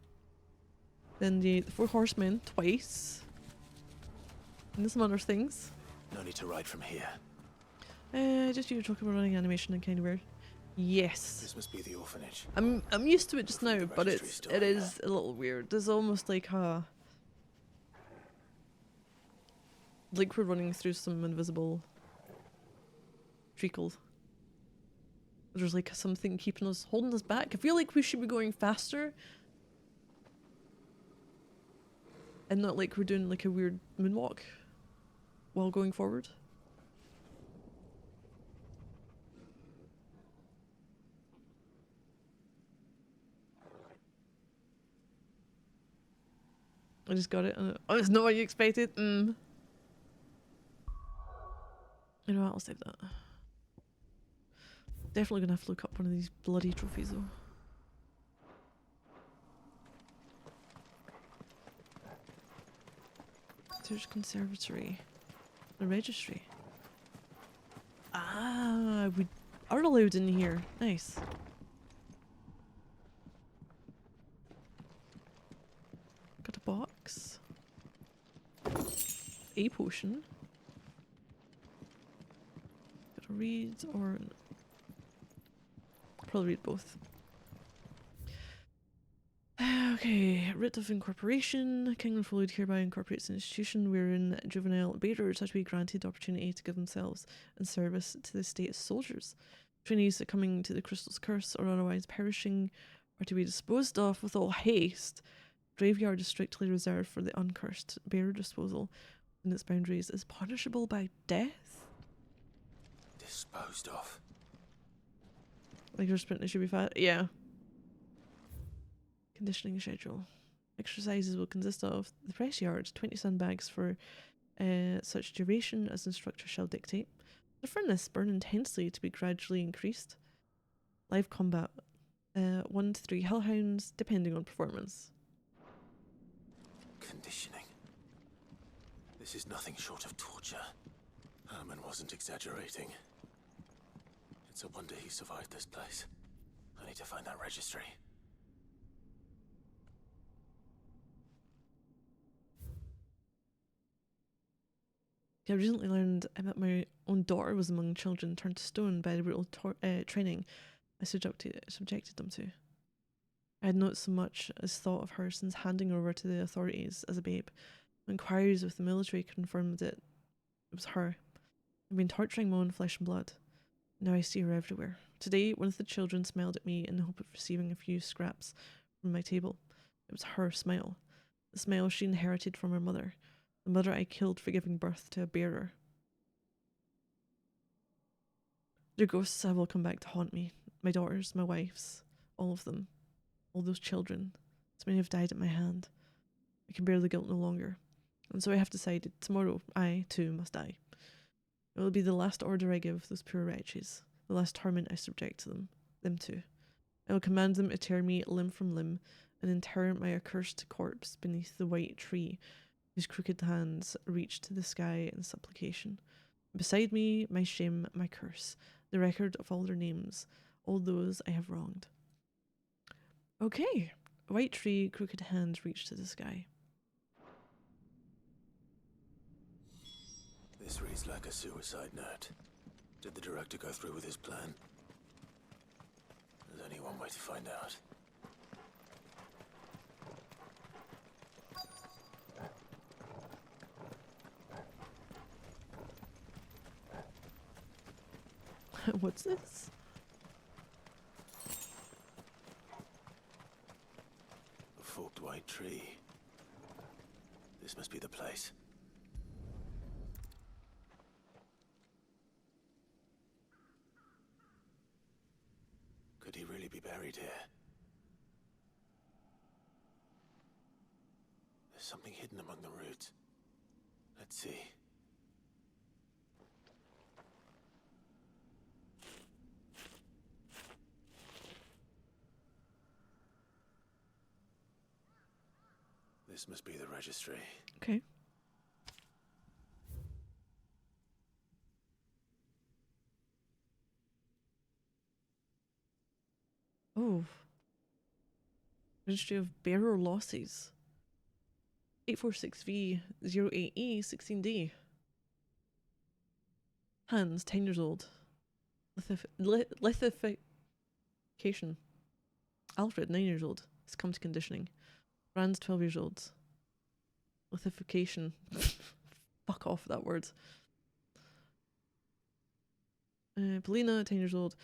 Then the Four Horsemen twice. And some other things. No need to ride from here. Just you talking about running animation and kind of weird. Yes. This must be the orphanage. I'm used to it just Hopefully now, the but registry's still it here. is a little weird. There's almost like a like we're running through some invisible treacle. There's like something keeping us, holding us back. I feel like we should be going faster. And not like we're doing like a weird moonwalk while going forward. I just got it. Oh, it's not what you expected. You know what? I'll save that. Definitely gonna have to look up one of these bloody trophies though. There's conservatory. The registry. Ah, we are allowed in here. Nice. Got a box. A potion. Gotta read or... Probably read both. Okay, writ of incorporation. Kingdom followed hereby incorporates an institution wherein juvenile bearers are to be granted the opportunity to give themselves in service to the state as soldiers. Trainees succumbing to the crystal's curse or otherwise perishing are to be disposed of with all haste. Graveyard is strictly reserved for the uncursed. Bearer disposal in its boundaries is punishable by death. Disposed of. Like your sprint should be fat. Yeah. Conditioning schedule. Exercises will consist of the press yard, 20 sandbags for such duration as instructor shall dictate. The furnace burn intensely to be gradually increased. Live combat. 1 to 3 hellhounds, depending on performance. Conditioning. This is nothing short of torture. Herman wasn't exaggerating. It's a wonder he survived this place. I need to find that registry. I recently learned that my own daughter was among children turned to stone by the brutal training I subjected them to. I had not so much as thought of her since handing her over to the authorities as a babe. Inquiries with the military confirmed that it was her. I'd been torturing my own flesh and blood. Now I see her everywhere. Today, one of the children smiled at me in the hope of receiving a few scraps from my table. It was her smile. The smile she inherited from her mother. The mother I killed for giving birth to a bearer. Their ghosts will come back to haunt me. My daughters, my wives, all of them. All those children. So many have died at my hand. I can bear the guilt no longer. And so I have decided tomorrow I, too, must die. It will be the last order I give those poor wretches. The last torment I subject to them to. I will command them to tear me limb from limb and inter my accursed corpse beneath the white tree whose crooked hands reach to the sky in supplication. Beside me, my shame, my curse, the record of all their names, all those I have wronged. Okay. White tree, crooked hands reach to the sky. This reads like a suicide note. Did the director go through with his plan? There's only one way to find out. What's this? A forked white tree. This must be the place. Could he really be buried here? There's something hidden among the roots. Let's see. This must be the registry. Okay. Oh. Registry of bearer losses. 846V 08E 16D. Hans, 10 years old. Lithification. Alfred, 9 years old. Has come to conditioning. Franz, 12 years old. Lithification. Fuck off that word. Polina, 10 years old.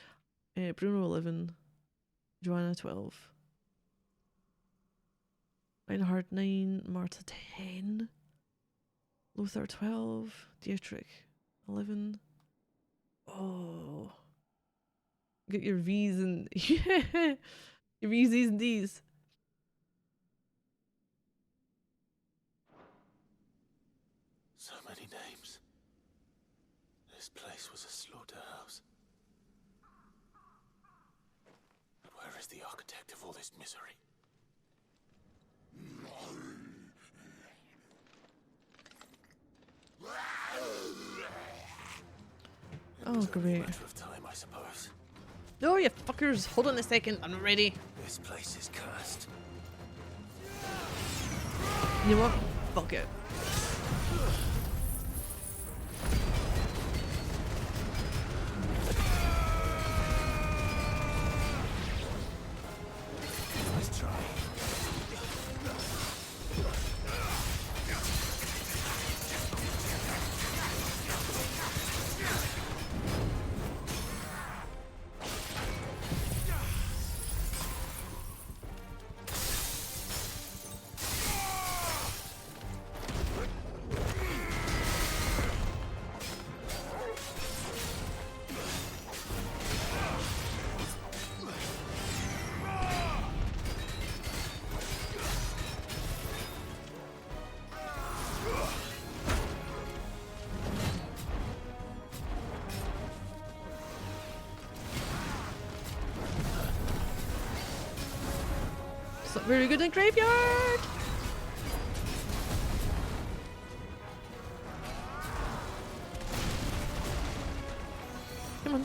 Bruno, 11. Joanna, 12. Reinhard, 9. Marta, 10. Lothar, 12. Dietrich, 11. Oh. Get your V's and... yeah! Your V's, Z's, and D's. So many names. This place was a slaughterhouse. But where is the architect of all this misery? Oh, great. Matter of time, I suppose. No, you fuckers. Hold on a second. I'm ready. This place is cursed. You know what? Fuck it. Let's try. It's not very good in graveyard. Come on.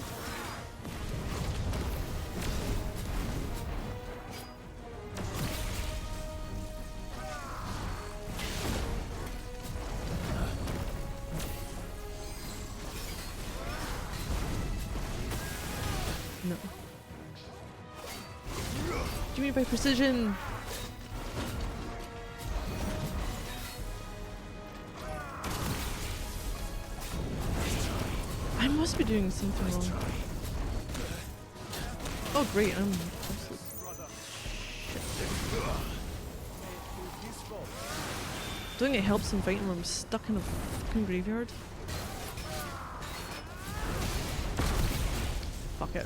No. Do you mean by precision? I must be doing something wrong. Oh great, I'm absolutely don't think it helps in fighting when I'm stuck in a fucking graveyard. Fuck it.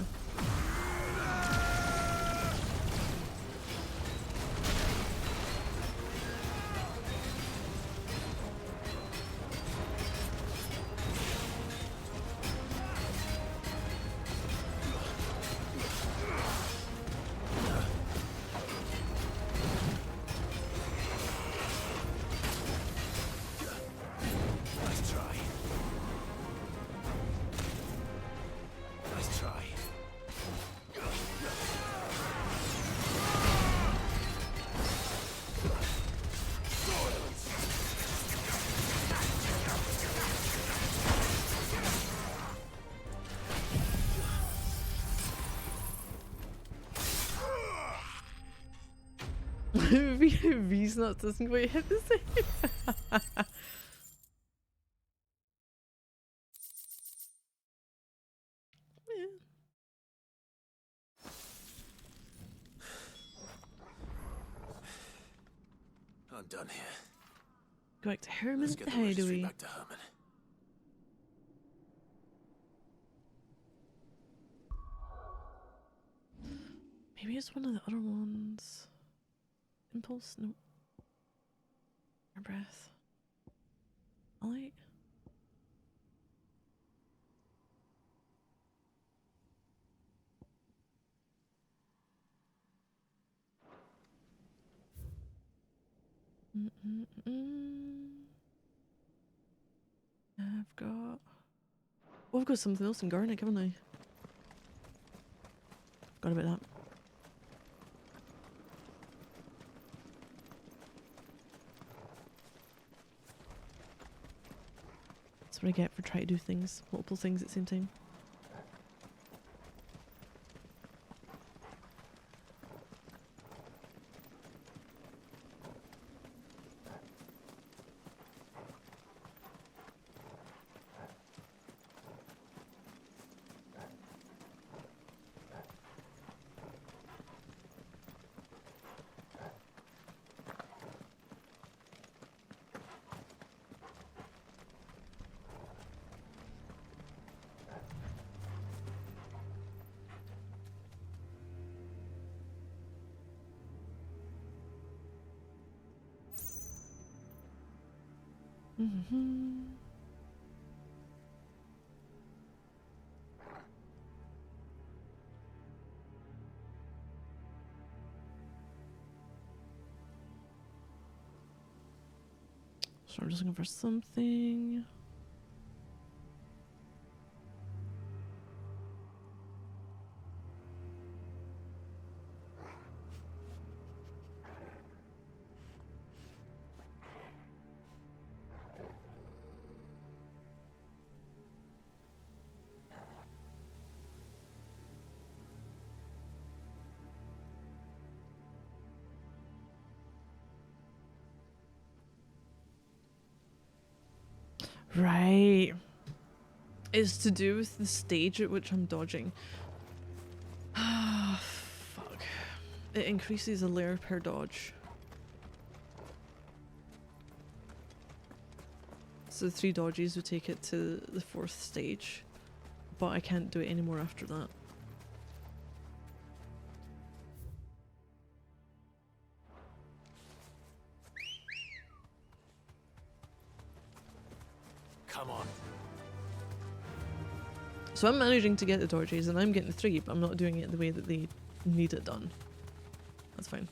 V's not doesn't quite hit the same. Yeah. I'm done here. Go back to Herman Let's the get the registry hideaway. back to Herman. Maybe it's one of the other ones. Impulse? No. Our breath. Light. I've got. Oh, I've got something else in Garnet, haven't I? Forgot about that. That's what I get for trying to do things, multiple things at the same time. Mm-hmm. So I'm just looking for something. Right. It's to do with the stage at which I'm dodging. Ah, fuck. It increases a layer per dodge. So 3 dodges would take it to the 4th stage. But I can't do it anymore after that. Come on. So I'm managing to get the dodges and I'm getting 3, but I'm not doing it the way that they need it done. That's fine.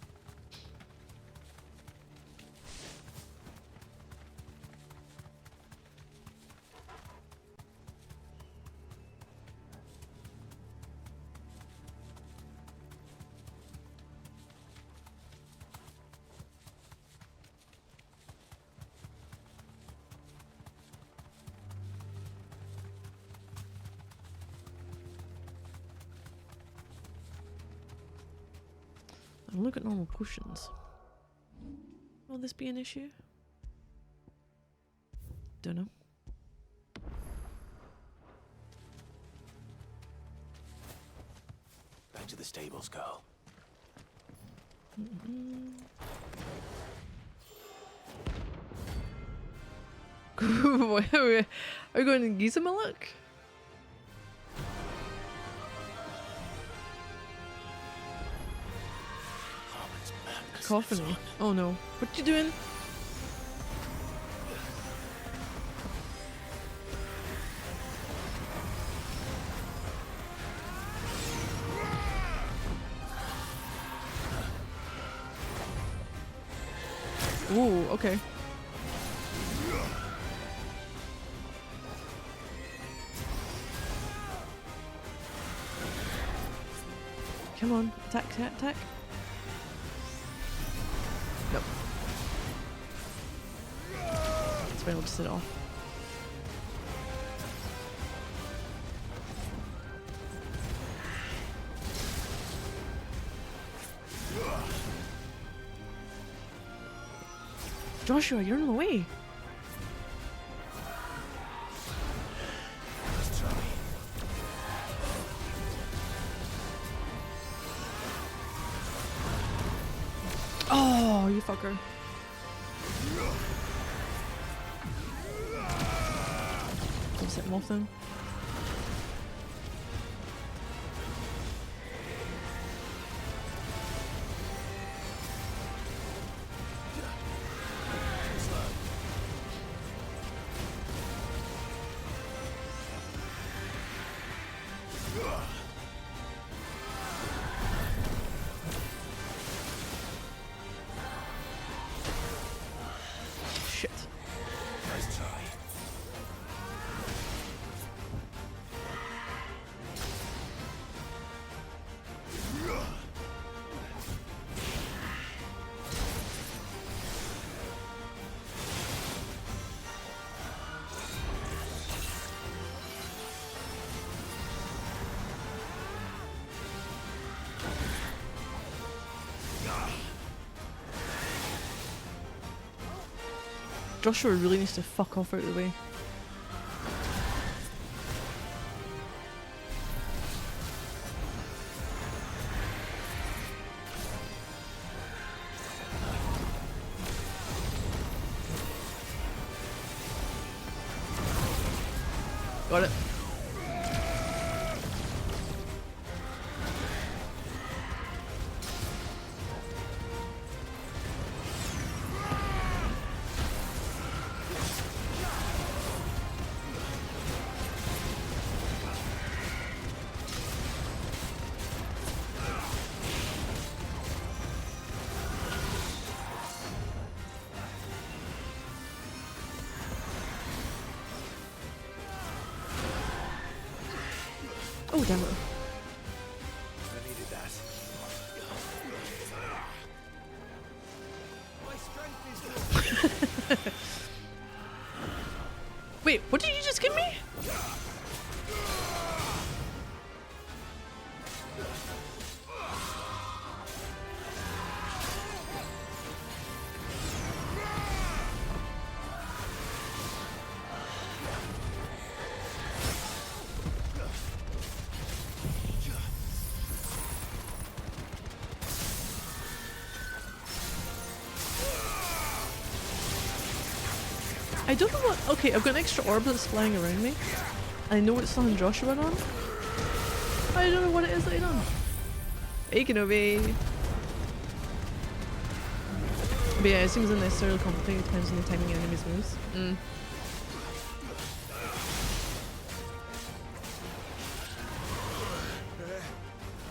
And look at normal potions. Will this be an issue? Don't know. Back to the stables, girl. Are we going to Giza Malak? Cacophony. Oh no. What you doing? Ooh, okay. Come on, attack, attack, attack. Nope. That's fine, we'll just sit off. Joshua, you're in the way. Oh, you fucker. I'll set him off then. Joshua really needs to fuck off out of the way. Got it. Oh, damn it. I needed that. My strength is Wait, what did you just give me? I don't know what. Okay, I've got an extra orb that's flying around me. I know it's something Joshua went on. I don't know what it is that he done. Taken away. But yeah, it seems unnecessarily complicated, depends on the timing of enemies' moves.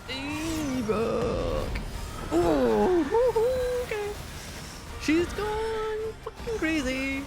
Ebook. Oh, okay. She's gone fucking crazy.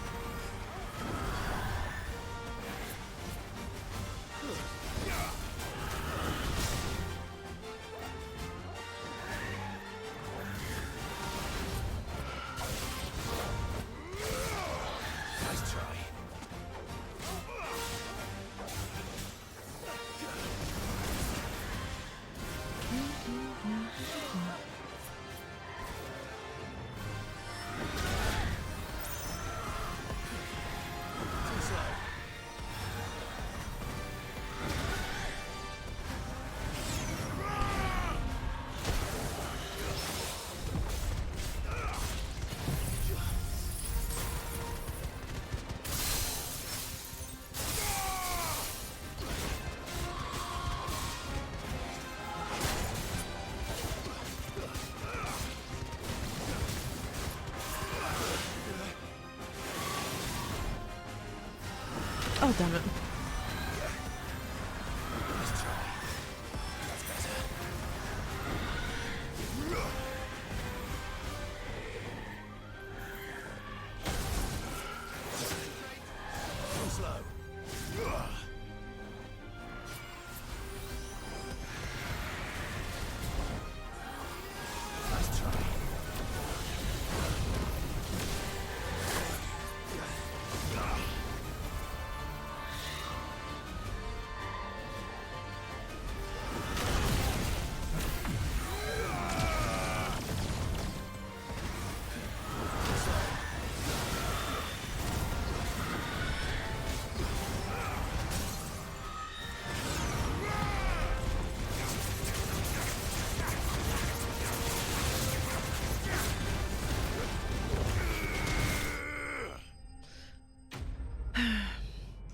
Oh, damn it.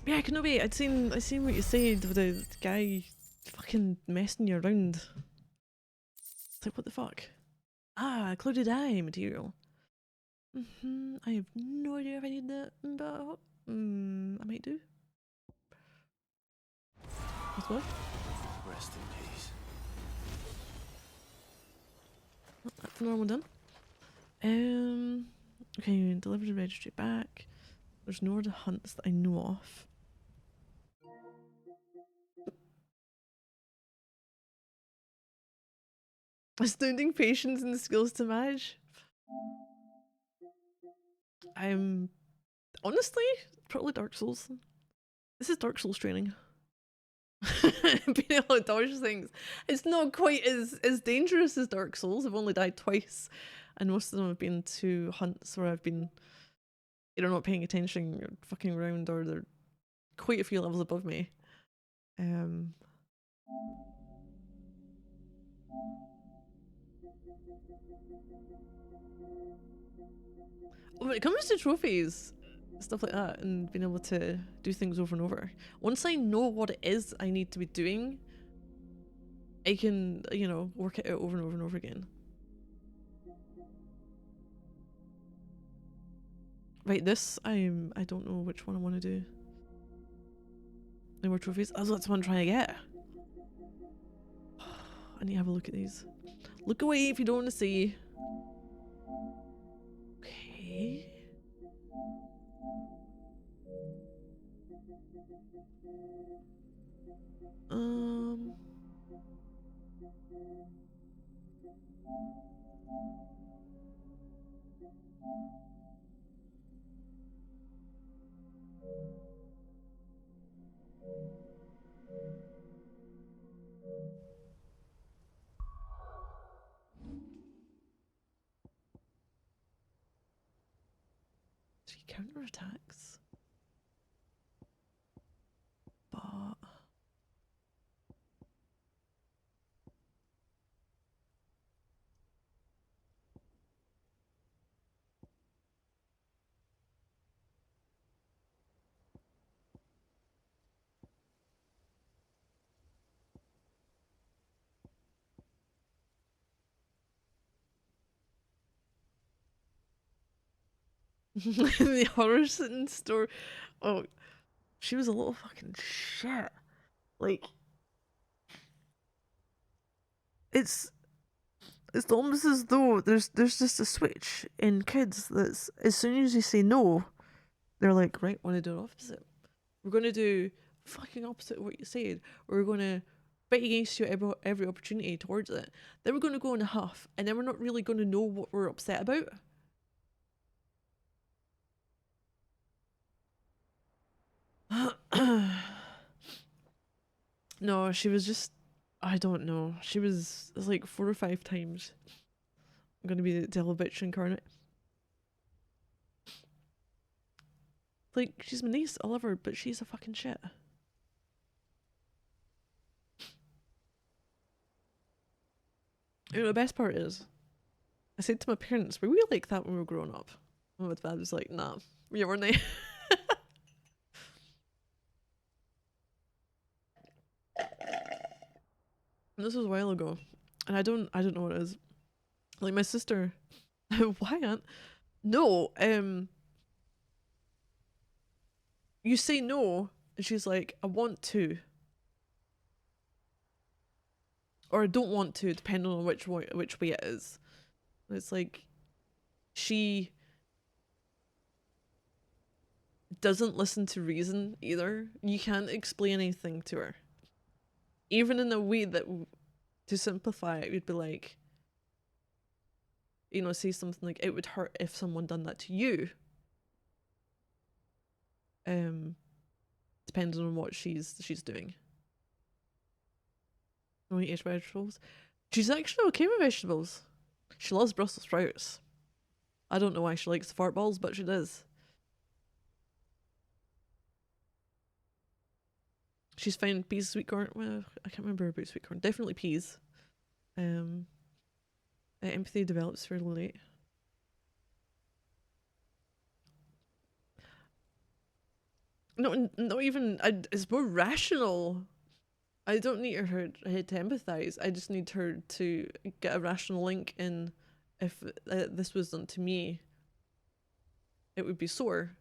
Yeah, Kenobi, I seen what you said with the guy fucking messing you around. It's like, what the fuck? Ah, clouded eye material. I have no idea if I need that, but I might do. That's what? Rest in peace. Oh, that's another one done. Okay, deliver the registry back. There's no other hunts that I know of. Astounding patience and the skills to manage. I'm honestly probably Dark Souls. This is Dark Souls training. Being able to dodge things. It's not quite as dangerous as Dark Souls. I've only died twice, and most of them have been to hunts where I've been either not paying attention or fucking around, or they're quite a few levels above me. When it comes to trophies, stuff like that, and being able to do things over and over, once I know what it is I need to be doing, I can, you know, work it out over and over and over again. Right, this, I don't know which one I want to do. No more trophies? That's what I'm trying to get. I need to have a look at these. Look away if you don't want to see. Okay. Three counterattacks. But the horror sitting store. Oh, she was a little fucking shit. Like, it's almost as though there's just a switch in kids that's, as soon as you say no, they're like, right, want to do the opposite. We're going to do fucking opposite of what you said. We're going to bet against you every opportunity towards it. Then we're going to go in a huff, and then we're not really going to know what we're upset about. No, she was just, I don't know. She was like 4 or 5 times. I'm going to be the devil bitch incarnate. Like, she's my niece, I love her, but she's a fucking shit. You know, the best part is, I said to my parents, were we like that when we were growing up? And my dad was like, nah, you weren't they? And this was a while ago, and I don't know what it is. Like, my sister, why aunt? No, you say no, and she's like, I want to. Or I don't want to, depending on which way it is. And it's like, she doesn't listen to reason either. You can't explain anything to her. Even in a way that, to simplify it, would be like, you know, say something like, it would hurt if someone done that to you. Depending on what she's doing. Don't eat vegetables. She's actually okay with vegetables. She loves Brussels sprouts. I don't know why she likes the fart balls, but she does. She's fine peas, sweet corn. Well, I can't remember about sweet corn. Definitely peas. Empathy develops fairly late. No, not even. It's more rational. I don't need her to empathize. I just need her to get a rational link in. If this was done to me, it would be sore.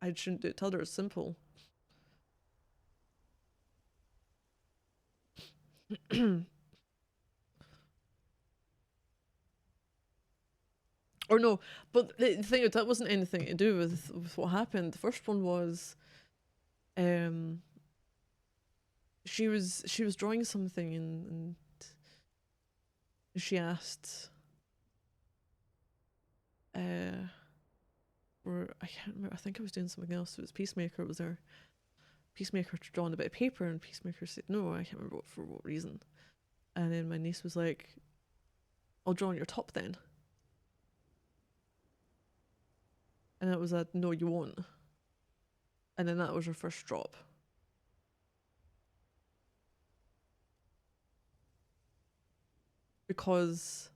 I shouldn't do it to others. Simple. Or no, but the thing is, that wasn't anything to do with what happened. The first one was, she was drawing something, and she asked, or I can't remember. I think I was doing something else. It was Peacemaker was there. Peacemaker drawing a bit of paper, and Peacemaker said no. I can't remember for what reason. And then my niece was like, "I'll draw on your top then." And it was a no, you won't. And then that was her first drop. Because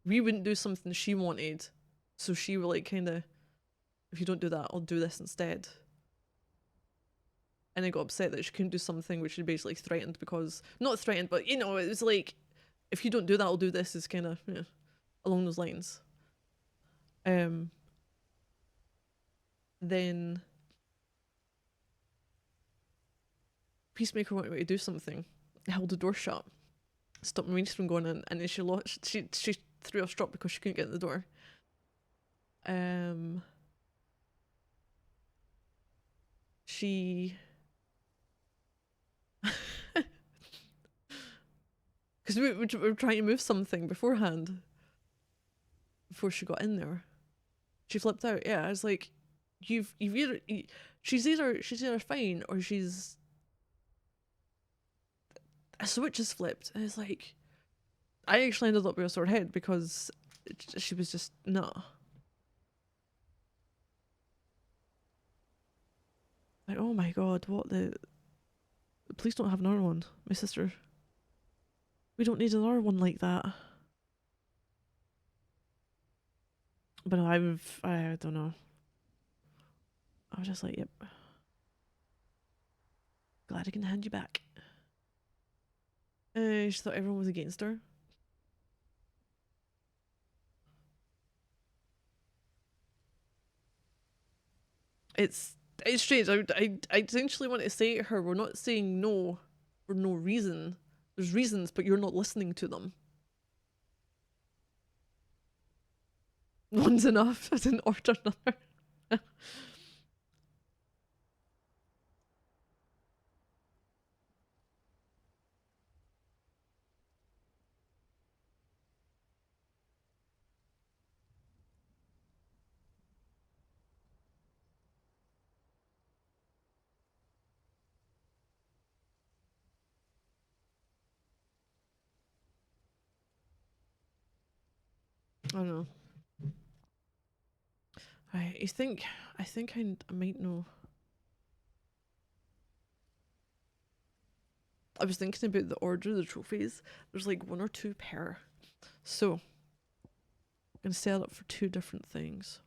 we wouldn't do something she wanted. So she would like kind of, if you don't do that, I'll do this instead. And I got upset that she couldn't do something which she basically threatened because, not threatened, but you know, it was like, if you don't do that, I'll do this, is kind of, you know, along those lines. Then Peacemaker wanted me to do something, held the door shut, stopped Maurice from going in, and then she lost. She threw a strop because she couldn't get in the door. She because we were trying to move something beforehand before she got in there. She flipped out. Yeah, I was like, you've either she's either fine or she's a switch is flipped. And it's like, I actually ended up with a sore head because she was just not. Like, oh my god, what the... Please don't have another one, my sister. We don't need another one like that. But I don't know. I was just like, yep. Glad I can hand you back. She thought everyone was against her. It's strange. I essentially want to say to her, we're not saying no for no reason. There's reasons, but you're not listening to them. One's enough. I didn't order another. I don't know. I think I might know. I was thinking about the order of the trophies. There's like 1 or 2 per. So I'm gonna set it up for 2 different things.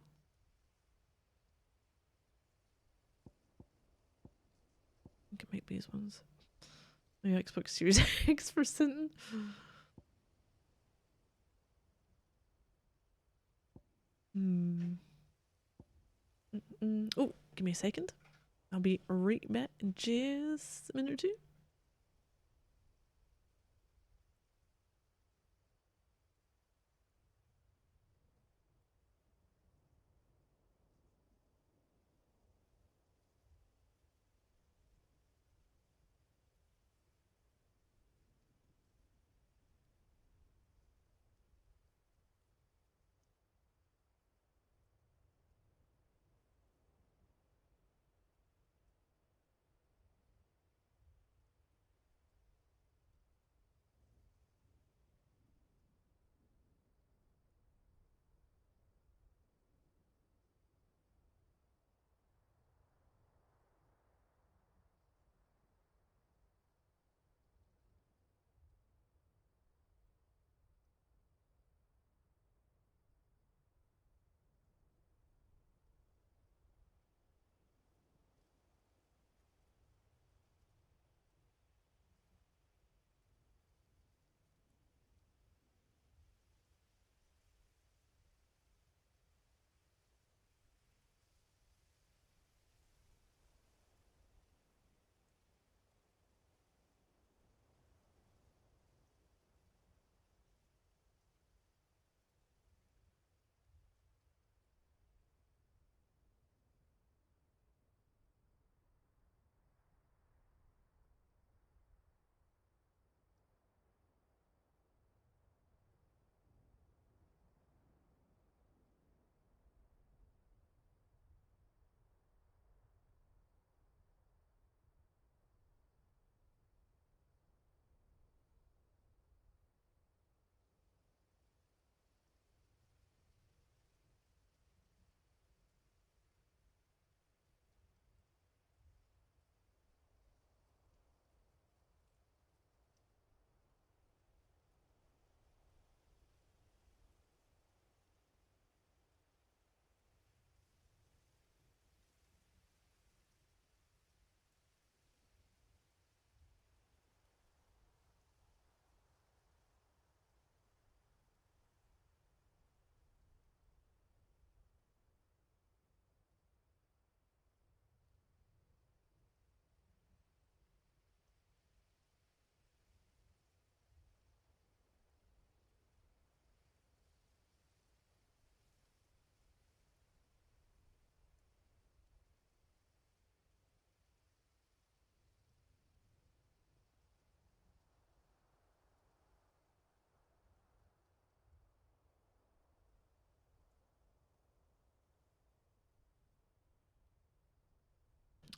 I think it might be these ones. The Xbox Series X for Sinton. Oh, give me a second. I'll be right back in just a minute or 2.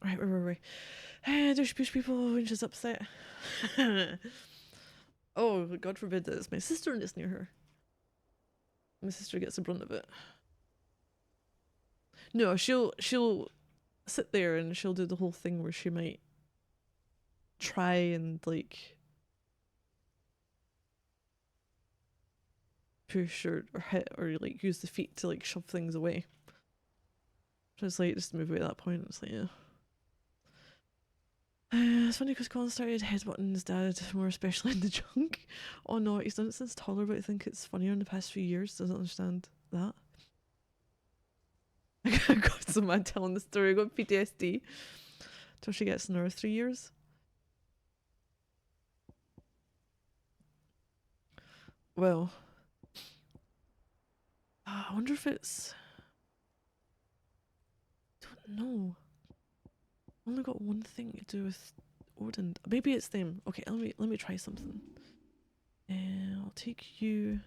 Right, where were we? There's push people when she's upset. Oh, God forbid that it's my sister and it's near her. My sister gets the brunt of it. No, she'll sit there and she'll do the whole thing where she might try and like push or hit or like use the feet to like shove things away. So it's like just move away at that point. It's like, yeah. It's funny because Colin started headbutting his dad, more especially in the junk. Oh no, he's done it since toddler, but I think it's funnier in the past few years. Doesn't understand that. I got so mad telling the story. I got PTSD till she gets another 3 years. Well, I wonder if it's. I don't know. I've only got one thing to do with Odin. Maybe it's them. Okay, let me try something. I'll take you.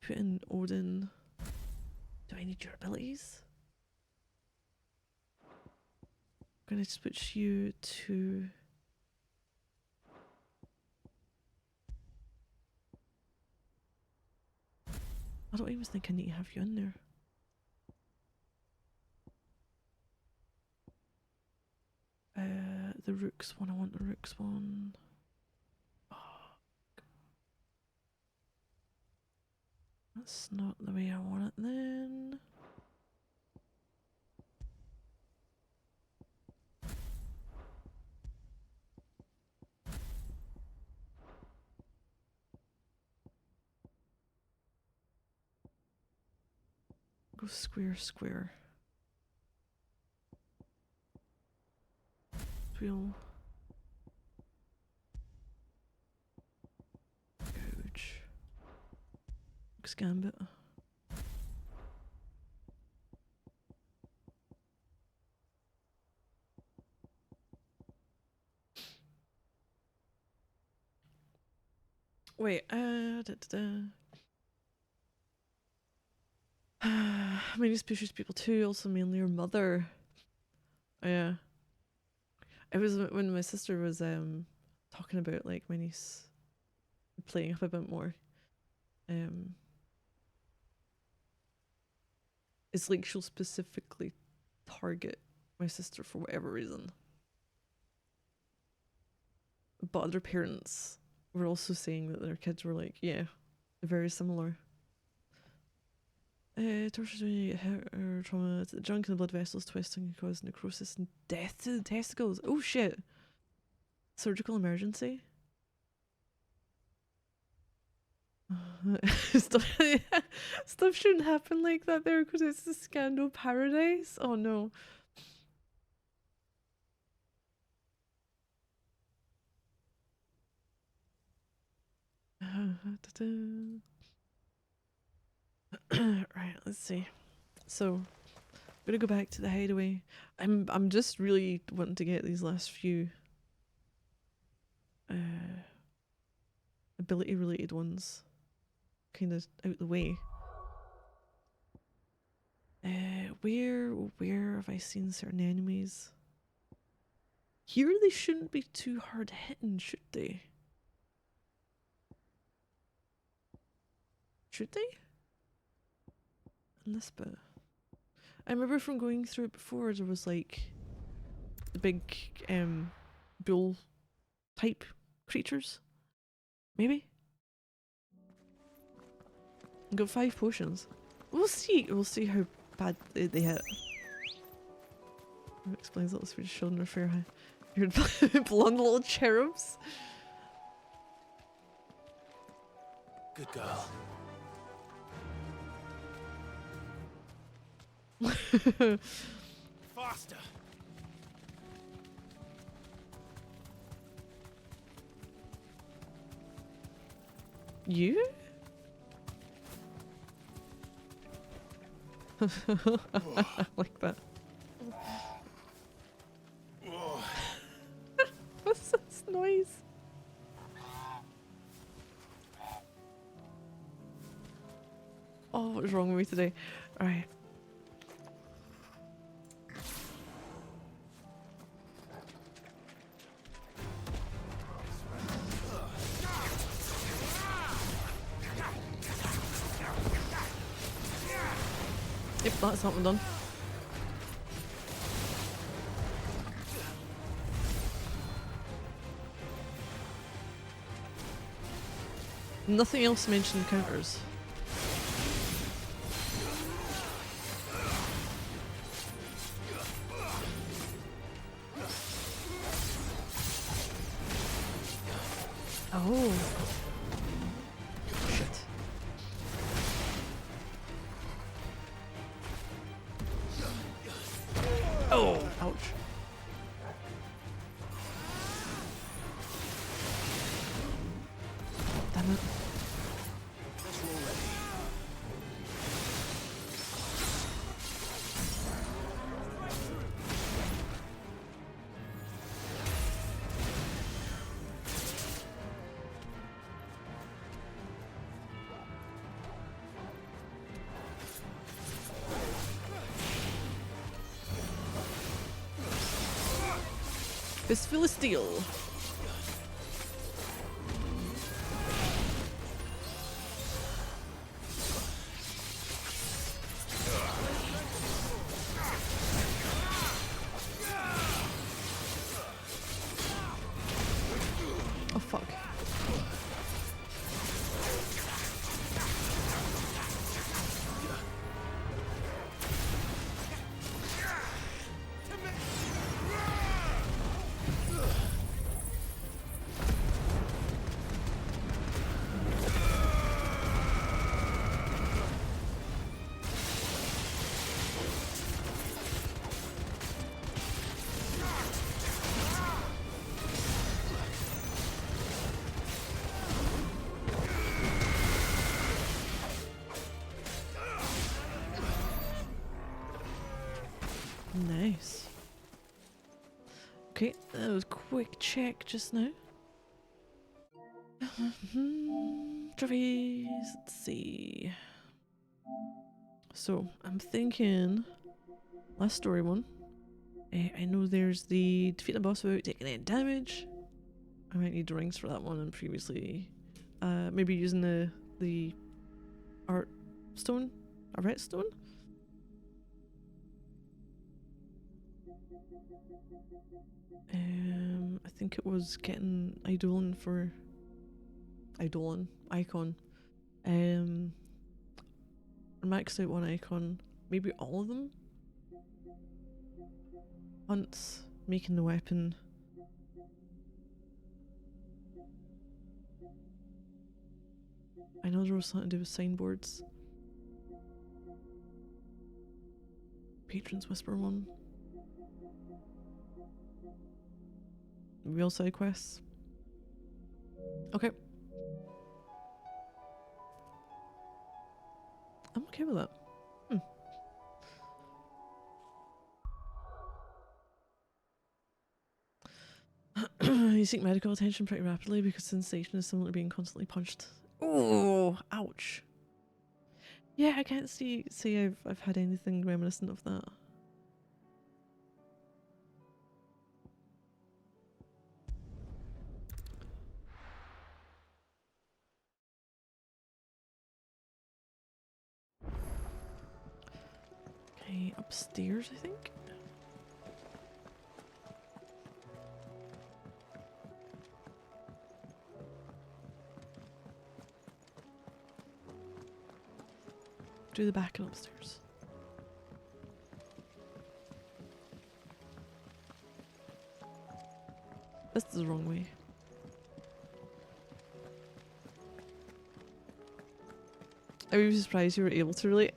Put in Odin. Do I need your abilities? I'm gonna switch you to. I don't even think I need to have you in there. The Rooks one. I want the Rooks one. Oh, that's not the way I want it then. Go square, square. Wheel. Gouge. Gambit. Wait, I mean, this pushes people too, also mainly her mother. Oh, yeah. It was when my sister was talking about like my niece playing up a bit more. It's like she'll specifically target my sister for whatever reason. But other parents were also saying that their kids were like, yeah, very similar. Tortures when you get hit or trauma. The junk in the blood vessels twisting can cause necrosis and death to the testicles. Oh shit. Surgical emergency. Stuff shouldn't happen like that there because it's the scandal paradise. Oh no. Right, let's see. So, I'm gonna go back to the hideaway. I'm just really wanting to get these last few ability related ones kind of out the way. Where have I seen certain enemies? Here they shouldn't be too hard hitting, should they? Should they? In this bit. I remember from going through it before, there was like the big bull type creatures. Maybe? I've got 5 potions. We'll see how bad they hit. That explains little Swedish children are fair haired blonde little cherubs. Good girl. Faster! You? Like that. What's this noise? Oh, what is wrong with me today? Alright. that's something done. Nothing else mentioned counters. Oh. Shit. Oh, ouch. Damn it. Fistful of steel. Oh fuck. Nice. Okay, that was a quick check just now. Trophies, let's see. So, I'm thinking last story one. I know there's the defeat the boss without taking any damage. I might need rings for that one, and previously maybe using the art stone, a red stone. I think it was getting Eidolon for icon. Maxed out one icon, maybe all of them. Once making the weapon. I know there was something to do with signboards. Patron's Whisper one. Real side quests. Okay. I'm okay with that. You seek medical attention pretty rapidly because sensation is similar to being constantly punched. Oh, ouch. Yeah, I can't say I've had anything reminiscent of that. Okay, upstairs, I think. Do the back and upstairs. This is the wrong way. I was surprised you were able to relate.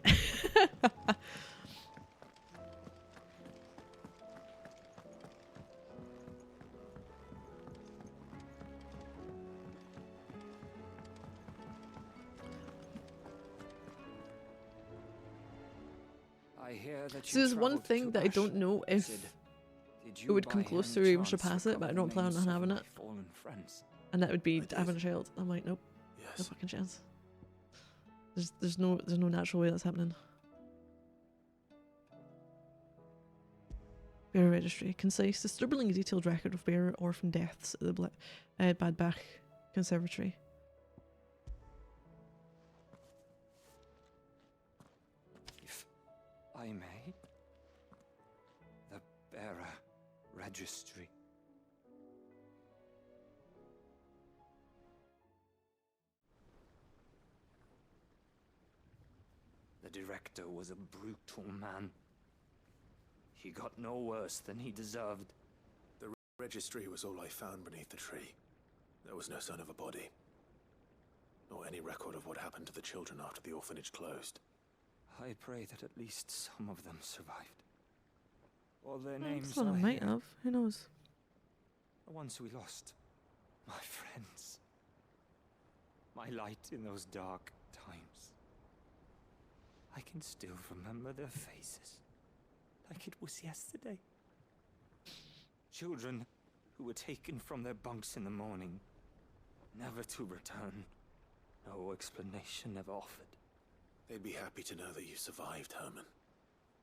So there's one thing that I don't know if it would come close to able to pass it, but I don't plan on having it. And that would be having a child. I'm like, nope, no fucking chance. There's no natural way that's happening. Bearer registry, concise, disturbingly detailed record of bearer orphan deaths at the Bad Bach Conservatory. If I I may. The bearer registry. The director was a brutal man. He got no worse than he deserved. The registry was all I found beneath the tree. There was no sign of a body. Nor any record of what happened to the children after the orphanage closed. I pray that at least some of them survived. All their Well, names this one I are might here. have. Who knows? The ones we lost. My friends. My light in those dark times. I can still remember their faces. Like it was yesterday. Children who were taken from their bunks in the morning. Never to return. No explanation ever offered. They'd be happy to know that you survived, Herman.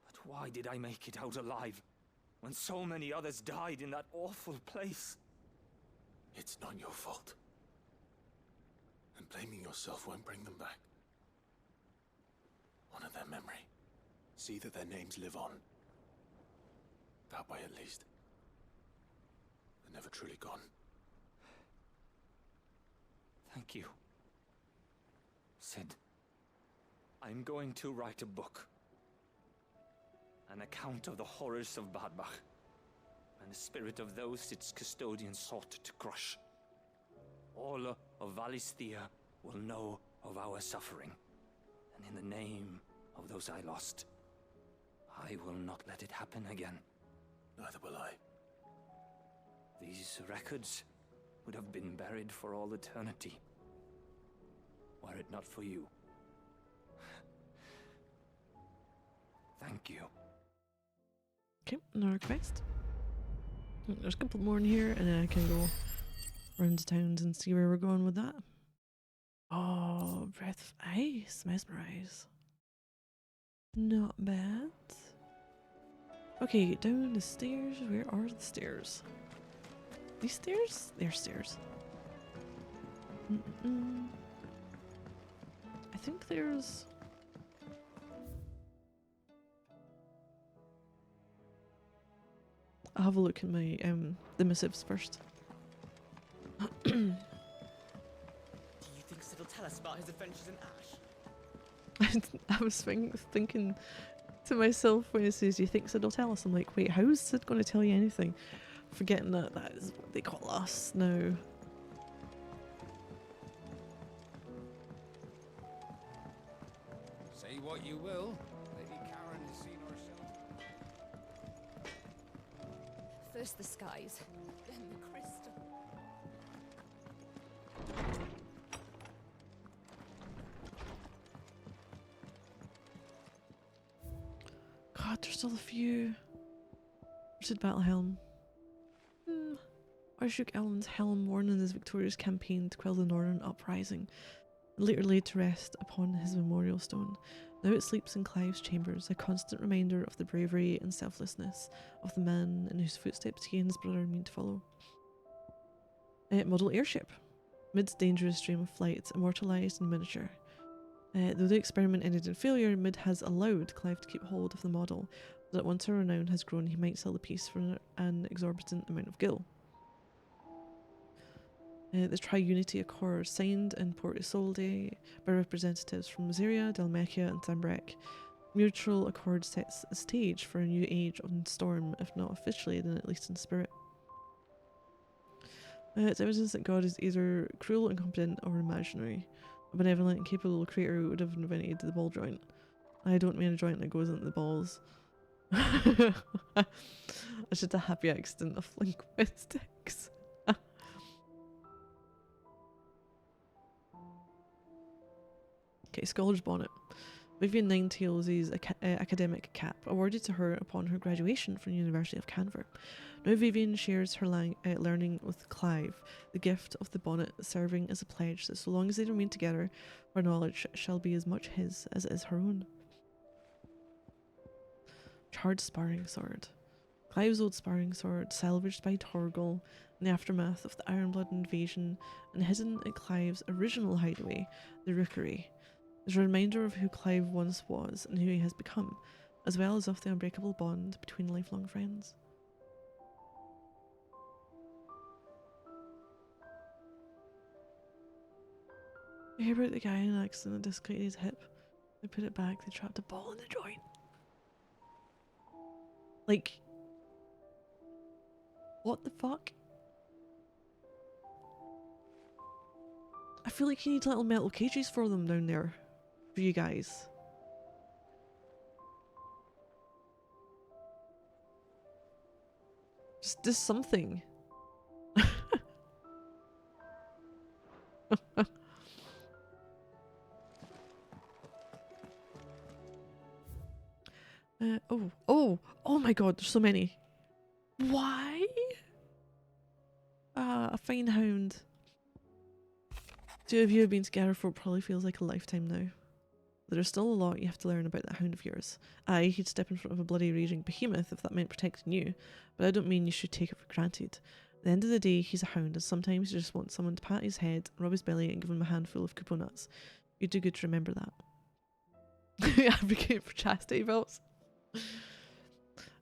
But why did I make it out alive? When so many others died in that awful place? It's not your fault. And blaming yourself won't bring them back. Honor their memory. See that their names live on. That way, at least. They're never truly gone. Thank you. Sid, I'm going to write a book. An account of the horrors of Badbach, and the spirit of those its custodians sought to crush. All of Valisthea will know of our suffering, and in the name of those I lost, I will not let it happen again. Neither will I. These records would have been buried for all eternity, were it not for you. Thank you. Okay, another quest. There's a couple more in here, and then I can go around the towns and see where we're going with that. Oh, Breath of Ice, Mesmerize. Not bad. Okay, down the stairs. Where are the stairs? These stairs? They're stairs. I think there's... I'll have a look at my the missives first. Do you think Sid will tell us about his adventures in Ash? I was thinking to myself when it says, "Do you think Sid will tell us?" I'm like, wait, how is Sid going to tell you anything? Forgetting that that is what they call us now. Say what you will, Lady Karen has seen herself. First the skies, then the crystal. God, there's still a few. Sid Battlehelm. Archduke Ellen's helm worn in his victorious campaign to quell the Northern Uprising, later laid to rest upon his memorial stone. Now it sleeps in Clive's chambers, a constant reminder of the bravery and selflessness of the man in whose footsteps he and his brother mean to follow. Model airship. Mid's dangerous dream of flight, immortalised in miniature. Though the experiment ended in failure, Mid has allowed Clive to keep hold of the model, so that once her renown has grown, he might sell the piece for an exorbitant amount of gil. The Triunity Accord, signed in Port Isolde by representatives from Miseria, Dalmatia and Sambrek. Mutual accord sets a stage for a new age on Storm, if not officially, then at least in spirit. It's evidence that God is either cruel, incompetent, or imaginary. A benevolent and capable creator would have invented the ball joint. I don't mean a joint that goes into the balls. It's just a happy accident of linguistics. Okay, Scholar's Bonnet. Vivian Ninetails' academic cap, awarded to her upon her graduation from the University of Canver. Now Vivian shares her learning with Clive, the gift of the bonnet serving as a pledge that so long as they remain together, her knowledge shall be as much his as it is her own. Charred Sparring Sword. Clive's old sparring sword, salvaged by Torgal in the aftermath of the Ironblood invasion and hidden at Clive's original hideaway, the Rookery, is a reminder of who Clive once was and who he has become. as well as of the unbreakable bond between lifelong friends. I hear about the guy in an accident that dislocated his hip. They put it back, they trapped a ball in the joint. Like, what the fuck? I feel like you need little metal cages for them down there. For you guys. Just something. Oh my god, there's so many. Why? A fine hound. 2 of you have been together for what probably feels like a lifetime now. There's still a lot you have to learn about that hound of yours. Aye, he'd step in front of a bloody raging behemoth if that meant protecting you, but I don't mean you should take it for granted. At the end of the day, he's a hound, and sometimes you just want someone to pat his head, rub his belly, and give him a handful of coupo nuts. You'd do good to remember that. Advocate for chastity belts.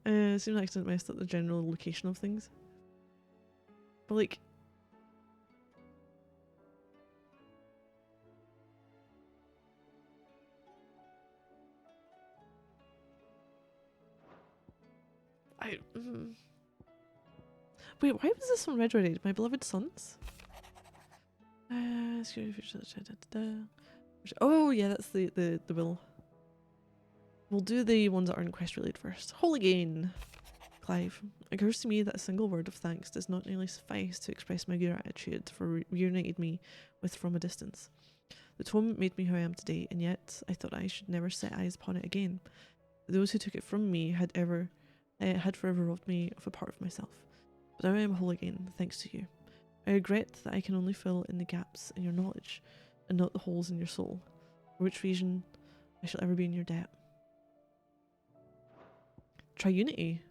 Seems like accident messed up the general location of things. But like, wait, why was this one red? My beloved sons? Oh yeah, that's the will. We'll do the ones that aren't quest related first. Hooligan! Clive, it occurs to me that a single word of thanks does not nearly suffice to express my gratitude for reuniting me with from a distance. The tome made me who I am today, and yet I thought I should never set eyes upon it again. Those who took it from me had forever robbed me of a part of myself. But now I am whole again, thanks to you. I regret that I can only fill in the gaps in your knowledge, and not the holes in your soul, for which reason I shall ever be in your debt. Triunity.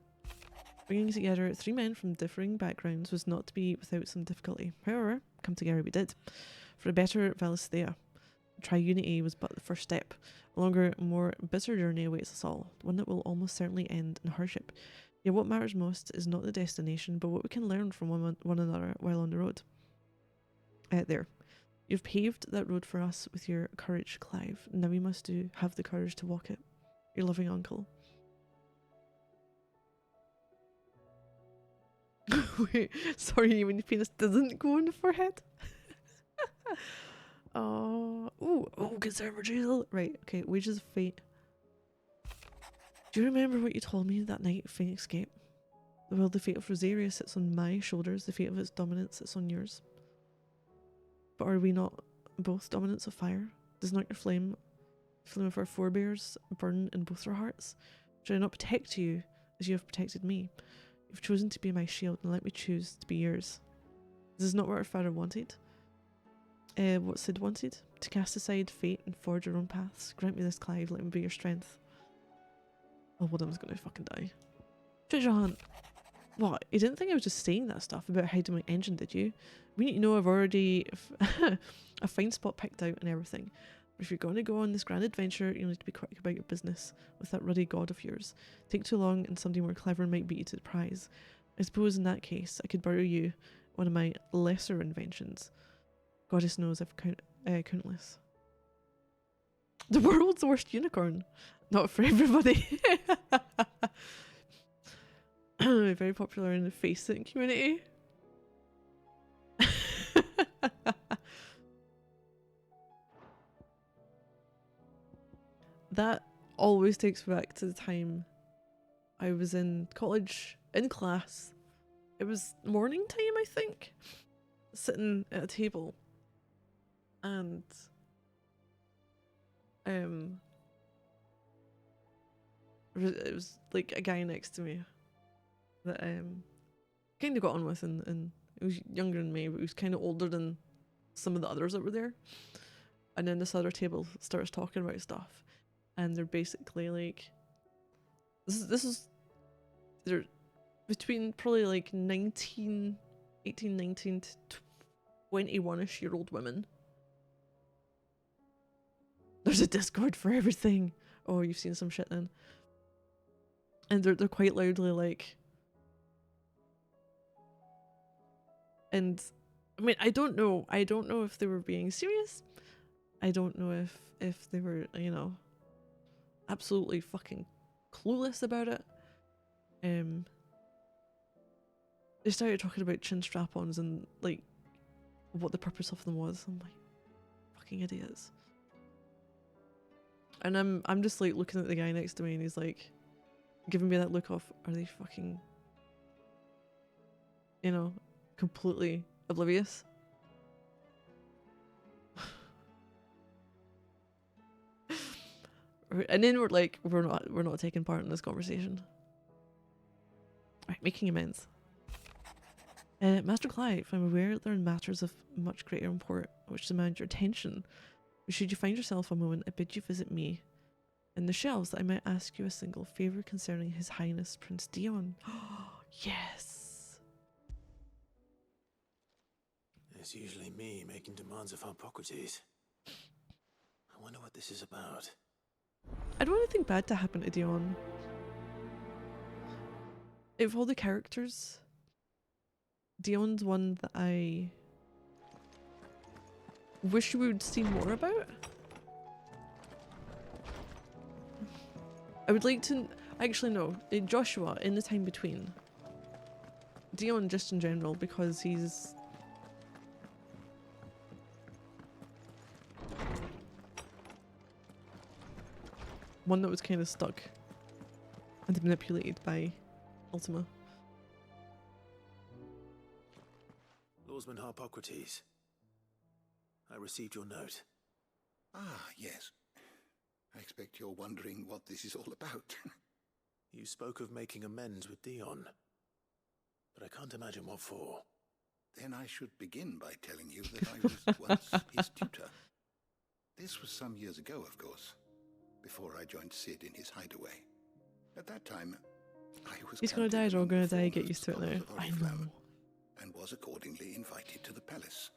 Bringing together 3 men from differing backgrounds was not to be without some difficulty. However, come together we did. For a better Valisthea. Triunity was but the first step. A longer, more bitter journey awaits us all, one that will almost certainly end in hardship. Yet what matters most is not the destination, but what we can learn from one another while on the road. There. You've paved that road for us with your courage, Clive. Now we must have the courage to walk it. Your loving uncle. Wait, sorry, when your penis doesn't go in the forehead. Oh, conservative jail. Right, okay, Wages of Fate. Do you remember what you told me that night of Phoenix Gate? Well, the fate of Rosaria sits on my shoulders, the fate of its dominance sits on yours. But are we not both dominants of fire? Does not your flame of our forebears, burn in both our hearts? Should I not protect you as you have protected me? You've chosen to be my shield, and let me choose to be yours. This is not what our father wanted. What Sid wanted? To cast aside fate and forge your own paths. Grant me this, Clive, let me be your strength. Oh, one of them's gonna fucking die. Treasure hunt! What? You didn't think I was just saying that stuff about hiding my engine, did you? We need to know I've already a fine spot picked out and everything. But if you're going to go on this grand adventure, you'll need to be quick about your business with that ruddy god of yours. Take too long and somebody more clever might beat you to the prize. I suppose in that case, I could borrow you one of my lesser inventions. Goddess knows I've countless. The world's worst unicorn. Not for everybody. Very popular in the face-sitting community. That always takes me back to the time I was in college, in class. It was morning time, I think. Sitting at a table. And it was like a guy next to me that kind of got on with, and he was younger than me, but he was kind of older than some of the others that were there. And then this other table starts talking about stuff, and they're basically like, they're between probably like 18, 19 to 21ish year old women. There's a Discord for everything. Oh, you've seen some shit then. And they're quite loudly like, and I mean, I don't know if they were being serious. I don't know if they were, you know, absolutely fucking clueless about it. They started talking about chin strap-ons and like what the purpose of them was. I'm like, fucking idiots. And I'm just like looking at the guy next to me, and he's like giving me that look of, are they fucking, you know, completely oblivious? And then we're like, we're not taking part in this conversation. Right, making amends. Master Clive, I'm aware there are matters of much greater import which demand your attention. Should you find yourself a moment, I bid you visit me in the shelves that I might ask you a single favour concerning His Highness Prince Dion. Yes! It's usually me making demands of Hippocrates. I wonder what this is about. I don't want anything bad to happen to Dion. Out of all the characters, Dion's one that I wish we would see more about. I would like to, actually no, Joshua in the time between. Dion just in general, because he's one that was kind of stuck and manipulated by Ultima. Lawsman Hippocrates. I received your note. Ah, yes. I expect you're wondering what this is all about. You spoke of making amends with Dion, but I can't imagine what for. Then I should begin by telling you that I was once his tutor. This was some years ago, of course, before I joined Sid in his hideaway. At that time, I was He's gonna die, or gonna die, get used to it now. I know. And was accordingly invited to the palace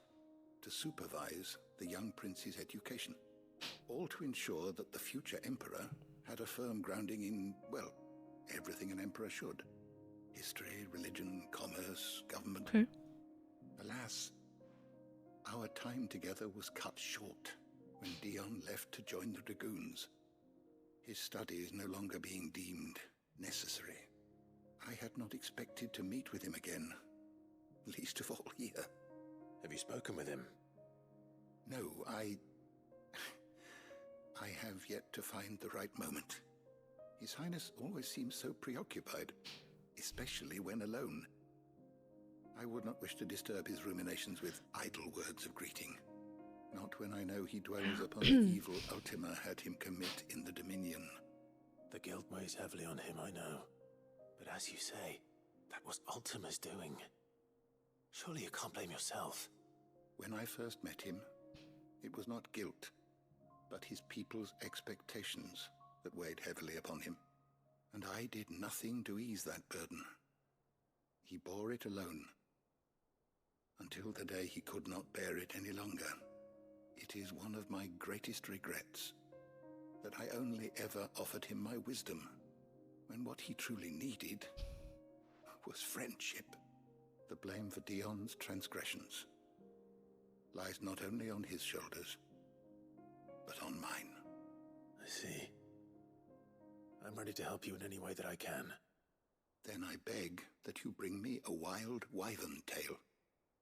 to supervise the young prince's education, all to ensure that the future emperor had a firm grounding in, well, everything an emperor should. History, religion, commerce, government. Okay. Alas, our time together was cut short when Dion left to join the dragoons, his studies no longer being deemed necessary. I had not expected to meet with him again, least of all here. Have you spoken with him? No, I have yet to find the right moment. His Highness always seems so preoccupied, especially when alone. I would not wish to disturb his ruminations with idle words of greeting, not when I know he dwells upon the evil Ultima had him commit in the Dominion. The guilt weighs heavily on him, I know. But as you say, that was Ultima's doing. Surely you can't blame yourself. When I first met him, it was not guilt, but his people's expectations that weighed heavily upon him. And I did nothing to ease that burden. He bore it alone, until the day he could not bear it any longer. It is one of my greatest regrets that I only ever offered him my wisdom, when what he truly needed was friendship. The blame for Dion's transgressions lies not only on his shoulders, but on mine. I see. I'm ready to help you in any way that I can. Then I beg that you bring me a wild wyvern tail.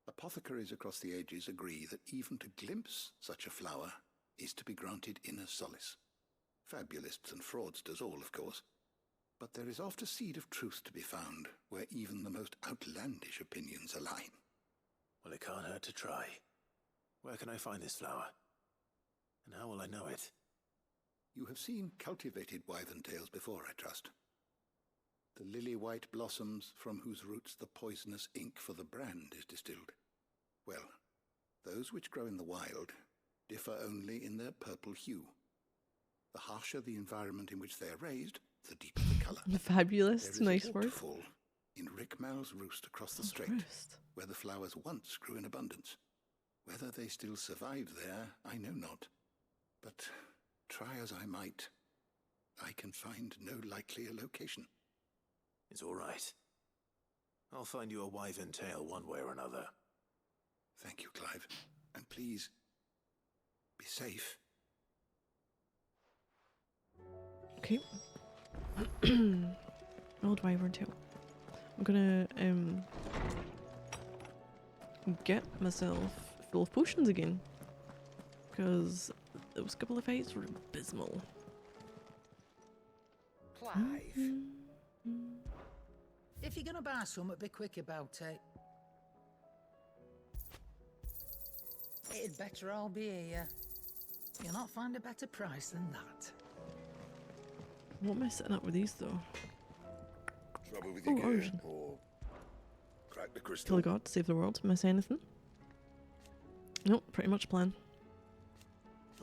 Apothecaries across the ages agree that even to glimpse such a flower is to be granted inner solace. Fabulists and fraudsters all, of course. But there is oft a seed of truth to be found where even the most outlandish opinions align. Well, it can't hurt to try. Where can I find this flower? And how will I know it? You have seen cultivated wyvern tails before, I trust. The lily-white blossoms from whose roots the poisonous ink for the brand is distilled. Well, those which grow in the wild differ only in their purple hue. The harsher the environment in which they are raised, the deeper the colour. Fabulous, nice word. Waterfall in Rickmal's roost across the strait, where the flowers once grew in abundance. Whether they still survive there, I know not. But try as I might, I can find no likelier location. It's all right. I'll find you a wyvern tail one way or another. Thank you, Clive. And please, be safe. Okay. Old wyvern tail. I'm gonna get myself full of potions again, because those couple of fights were abysmal. Clive. If you're gonna buy something, be quick about it. It'd better all be here. You'll not find a better price than that. What am I setting up with these though? Trouble with your gear, origin. or crack the Kill crystal. a god, save the world. Miss anything? Nope, pretty much plan.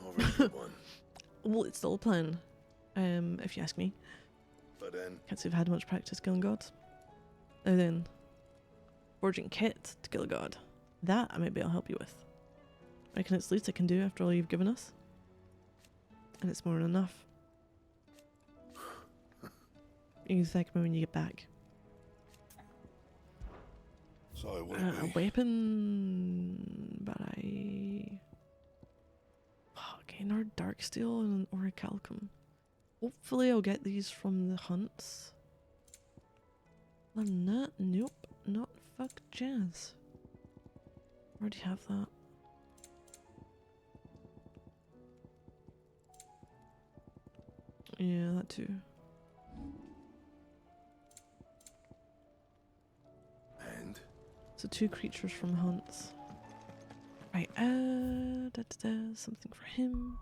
Not a very good one. Well, it's still a plan, if you ask me. But then, Can't say I've had much practice killing gods. And then, forging kit to kill a god. That I might be able to help you with. I reckon it's the least I can do after all you've given us. And it's more than enough. You can thank me when you get back. so will A it be? weapon, but I... Fucking, or dark steel and orichalcum. Hopefully I'll get these from the hunts. Other than that, nope, not fuck jazz. Already have that. Yeah, that too. And So 2 creatures from hunts. Right, something for him.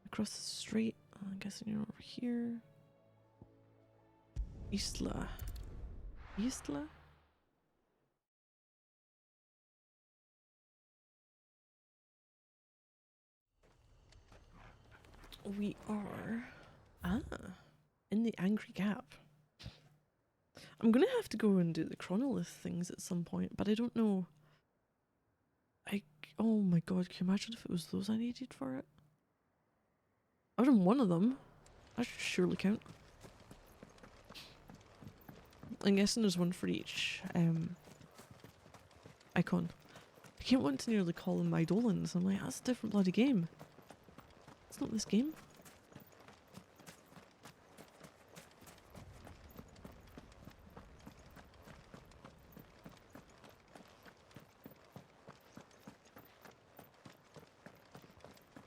Across the street. I'm guessing you're over here. Isla. Isla? We are... in the Angry Gap. I'm gonna have to go and do the chronolith things at some point, but I don't know. Oh my god, can you imagine if it was those I needed for it? I've done one of them. That should surely count. I'm guessing there's one for each icon. I can't want to nearly call them Eidolons. I'm like, that's a different bloody game. It's not this game.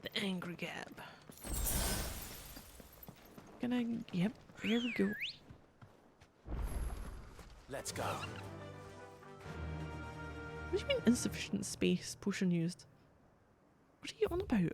The Angry Gap. Yep, here we go. Let's go. What do you mean insufficient space potion used? What are you on about?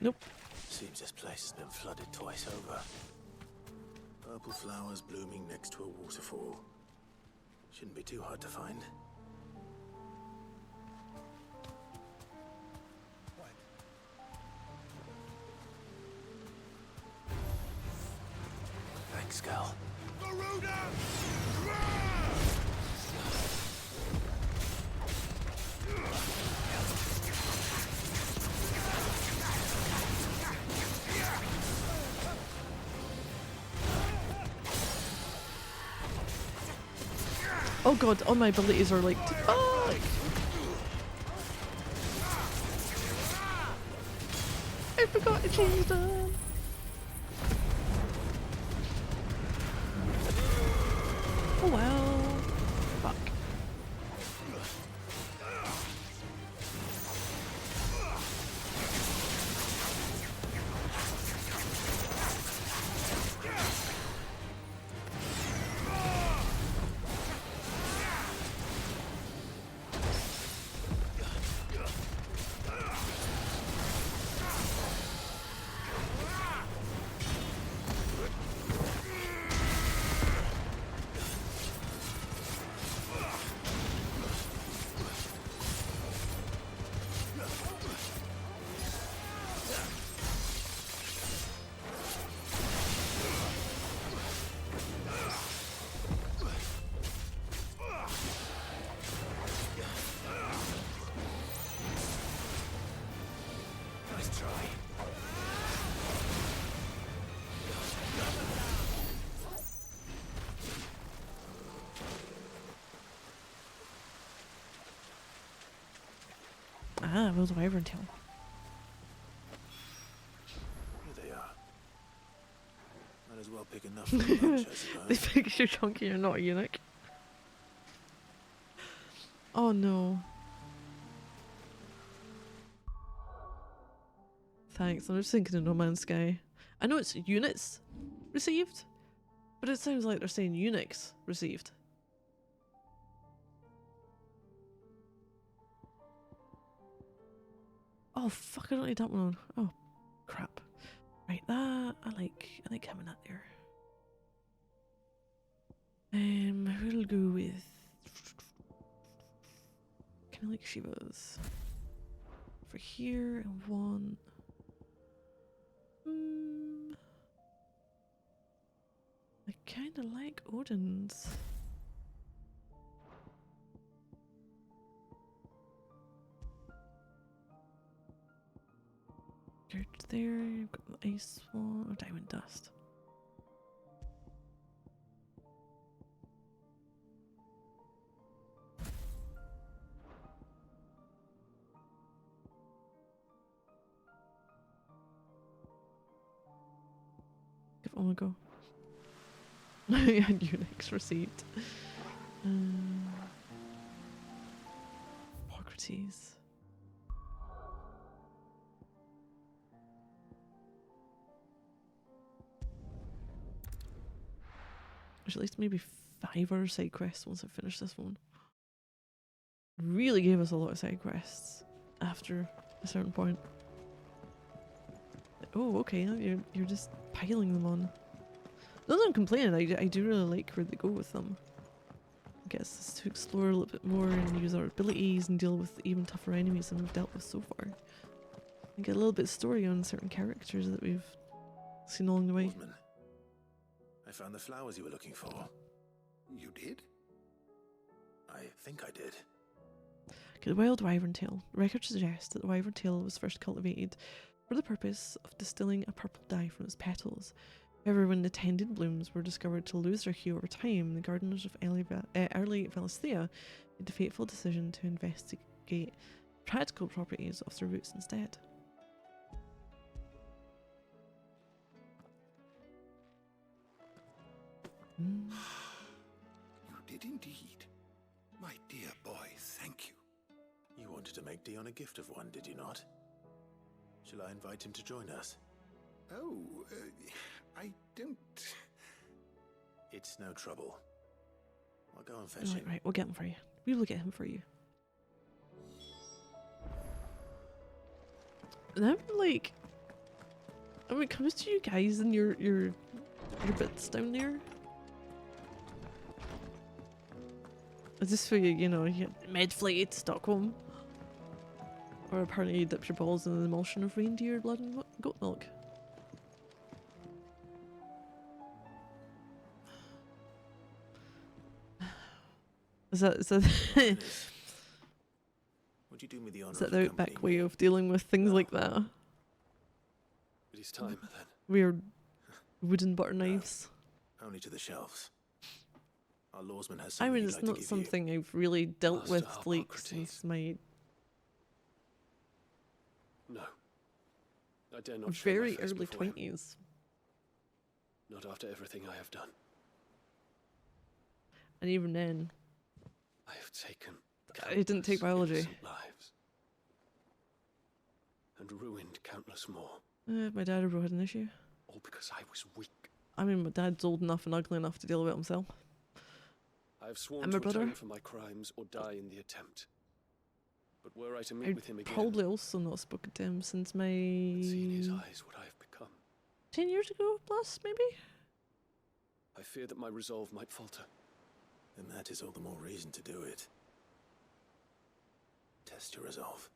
Nope. Seems this place has been flooded twice over. Purple flowers blooming next to a waterfall. Shouldn't be too hard to find. Thanks, Gal. Oh god, all my abilities are like, fuck! I forgot to change them! Oh well. Fuck. try. Ah, it was a wyvern tail. Here they are. Might as well pick enough for lunch, I suppose. They think you're chunky, you're not a eunuch. Oh no. Thanks, I'm just thinking of No Man's Sky. I know it's units received, but it sounds like they're saying eunuchs received. Oh fuck, I don't need that one on. Oh crap. Right, that I like having that there. We'll go with kinda like Shiva's. For here I want I kinda like Odin's. There, you've got the ice one or diamond dust. Give it a go. And eunuchs received. Hippocrates. There's at least maybe 5 other side quests once I finish this one. Really gave us a lot of side quests after a certain point. Oh, okay, you're just piling them on. Not that I'm complaining, I do really like where they go with them. I guess it's to explore a little bit more and use our abilities and deal with even tougher enemies than we've dealt with so far. And get a little bit of story on certain characters that we've seen along the way. Wolfman, I found the flowers you were looking for. You did? I think I did. Okay, the wild wyvern tail. Records suggest that the wyvern tail was first cultivated for the purpose of distilling a purple dye from its petals. However, when the tended blooms were discovered to lose their hue over time, the gardeners of early Valisthea made the fateful decision to investigate practical properties of the roots instead. You did indeed. My dear boy, thank you. You wanted to make Dion a gift of one, did you not? Shall I invite him to join us? Oh, I don't... It's no trouble. I'll go and fetch him. Right, we'll get him for you. We will get him for you. And I'm like, when it comes to you guys and your bits down there, is this for you know, you get med-flighted Stockholm? Or apparently you dip your balls in an emulsion of reindeer blood and goat milk? Is that Would you do me the honor is that of the outback accompanying way me? of dealing with things like that? It is time, then. Weird wooden butter knives. Only to the shelves. Our lawsman has I something mean, he'd it's like to not give something I've really dealt Master with like Hippocrates. since my No. I dare not show my very face early before him. 20s. Not after everything I have done. And even then, I have taken I didn't take countless biology. innocent lives. And ruined countless more. My dad had an issue. All because I was weak. I mean, my dad's old enough and ugly enough to deal with it himself. I have sworn And to my brother? atone for my crimes or die in the attempt. But were I to meet I've with him again, probably also not spoken to him since my and see in his eyes what I have become, 10 years ago plus, maybe? I fear that my resolve might falter. Then that is all the more reason to do it. Test your resolve.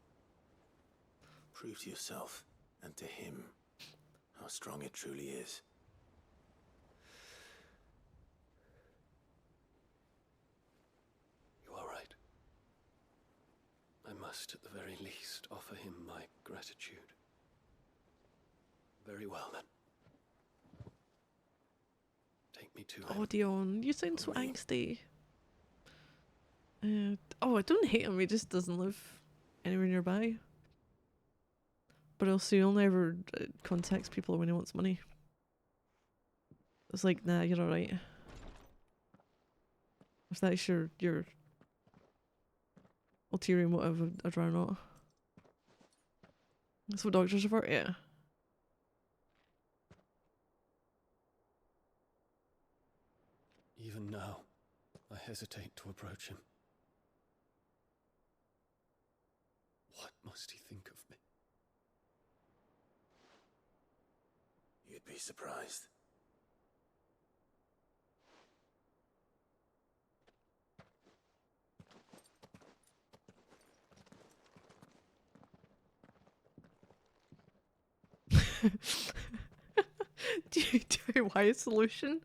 Prove to yourself and to him how strong it truly is. You are right. I must, at the very least, offer him my gratitude. Very well then. Take me to him. Oh, Dion, you sound so angsty. Oh, I don't hate him. He just doesn't live anywhere nearby. But also, he'll never contacts people when he wants money. It's like, nah, you're alright. If that's your ulterior motive, I'd rather not. That's what doctors are for, yeah. Even now, I hesitate to approach him. What must he think of me? You'd be surprised. DIY solution?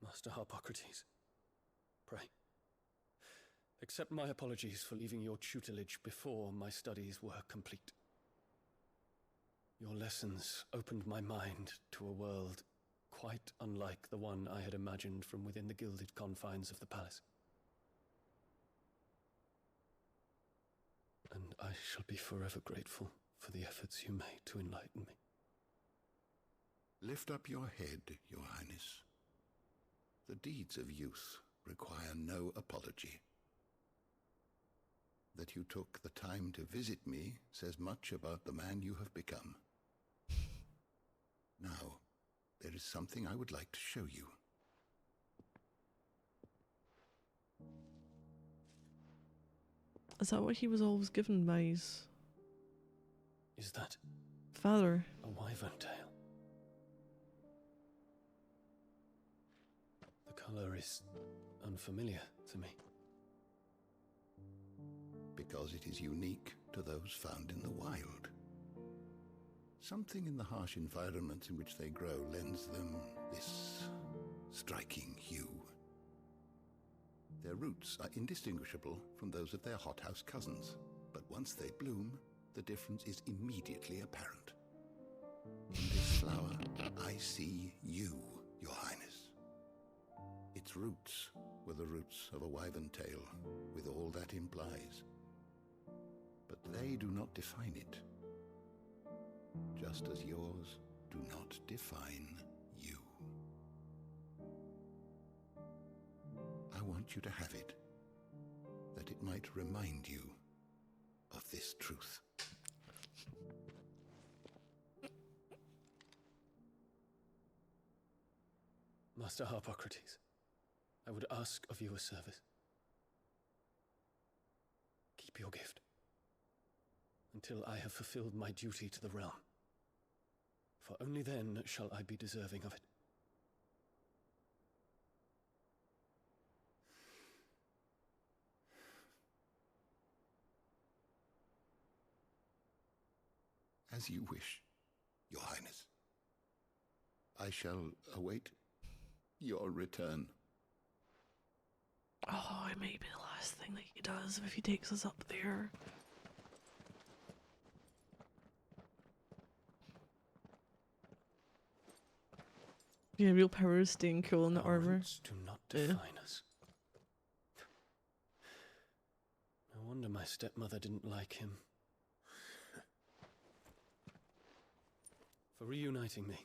Master Harpocrates, pray, accept my apologies for leaving your tutelage before my studies were complete. Your lessons opened my mind to a world quite unlike the one I had imagined from within the gilded confines of the palace. And I shall be forever grateful for the efforts you made to enlighten me. Lift up your head, Your Highness. The deeds of youth require no apology. That you took the time to visit me says much about the man you have become. Now, there is something I would like to show you. Is that what he was always given by his Is that father? a wyvern tail? The color is unfamiliar to me. Because it is unique to those found in the wild. Something in the harsh environments in which they grow lends them this striking hue. Their roots are indistinguishable from those of their hothouse cousins, but once they bloom, the difference is immediately apparent. In this flower, I see you, Your Highness. Its roots were the roots of a wyvern tail, with all that implies. But they do not define it, just as yours do not define you. I want you to have it, that it might remind you of this truth. Master Harpocrates, I would ask of you a service. Keep your gift until I have fulfilled my duty to the realm, for only then shall I be deserving of it. As you wish, Your Highness. I shall await your return. Oh, it may be the last thing that he does if he takes us up there. Yeah, real power is staying cool in the Our armor. roots do not define us. No wonder my stepmother didn't like him. For reuniting me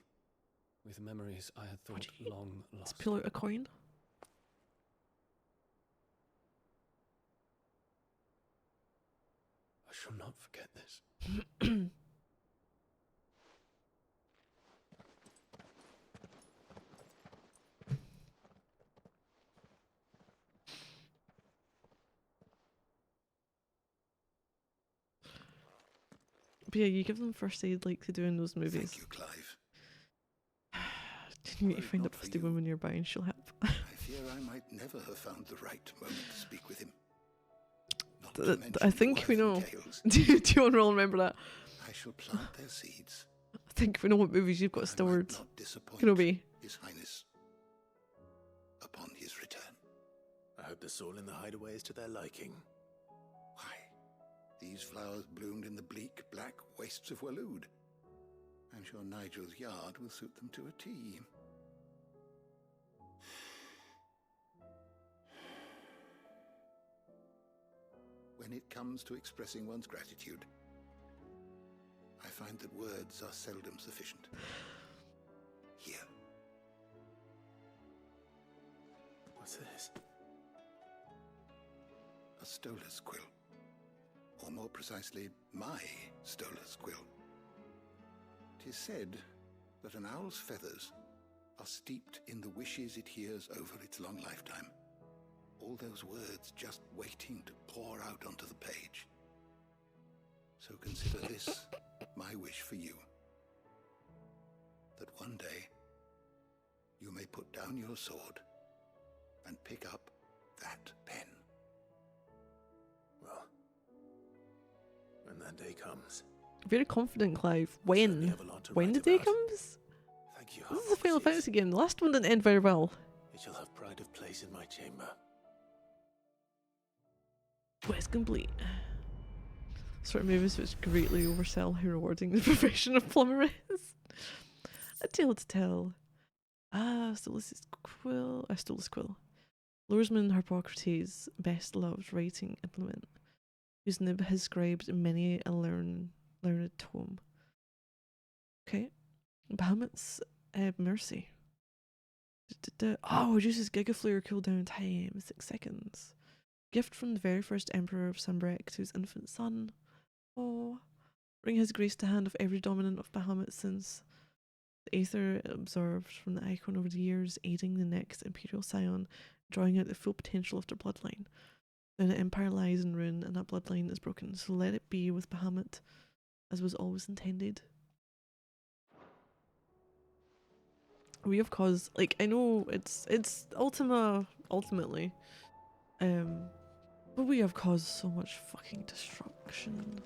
with memories I had thought long Let's lost. pull out a coin. I shall not forget this. But yeah, you give them first aid like they do in those movies. Thank you, Clive. You need to find a busty woman nearby and she'll help. I fear I might never have found the right moment to speak with him. Not to mention I think we wyvern know. tails. Do you all remember that? I shall plant their seeds. I think we know what movies you've got stored. Not disappoint Kenobi. His Highness upon his return. I hope the soil in the hideaway is to their liking. Why, these flowers bloomed in the bleak, black wastes of Waloed. I'm sure Nigel's yard will suit them to a T. When it comes to expressing one's gratitude, I find that words are seldom sufficient. Here. What's this? A stolas quill. Or more precisely, my stolas quill. 'Tis said that an owl's feathers are steeped in the wishes it hears over its long lifetime. All those words just waiting to pour out onto the page. So consider this my wish for you. That one day you may put down your sword and pick up that pen. Well, when that day comes. Very confident, Clive. When? When the day comes? Thank you. This is a Final Fantasy game. The last one didn't end very well. It shall have pride of place in my chamber. Quest complete. Sort of movies which greatly oversell how rewarding the profession of plumber is. A tale to tell. Stolas quill. Stolas quill. Lursman Harpocrates' best loved writing implement, whose nib has scribed in many a learned tome. Okay. Bahamut's Mercy. Oh, reduces Gigaflare cooldown time 6 seconds. Gift from the very first Emperor of Sanbreque to his infant son. Oh. Bring his grace to hand of every dominant of Bahamut since the Aether absorbed from the icon over the years, aiding the next Imperial Scion, drawing out the full potential of their bloodline. Now the Empire lies in ruin and that bloodline is broken, so let it be with Bahamut as was always intended. We have caused, like, I know it's ultimately, but we have caused so much fucking destruction.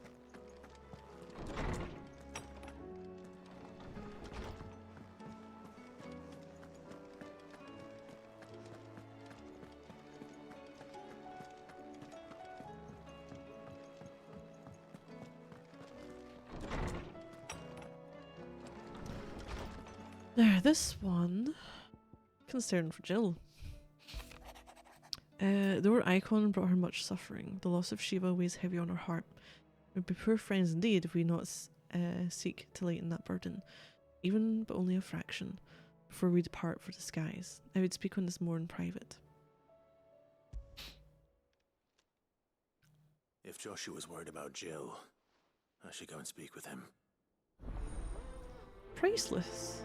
Now this one, concern for Jill. The word icon brought her much suffering. The loss of Shiva weighs heavy on her heart. We'd be poor friends indeed if we not seek to lighten that burden, even but only a fraction, before we depart for the skies. I would speak on this more in private. If Joshua's worried about Jill, I should go and speak with him. Priceless.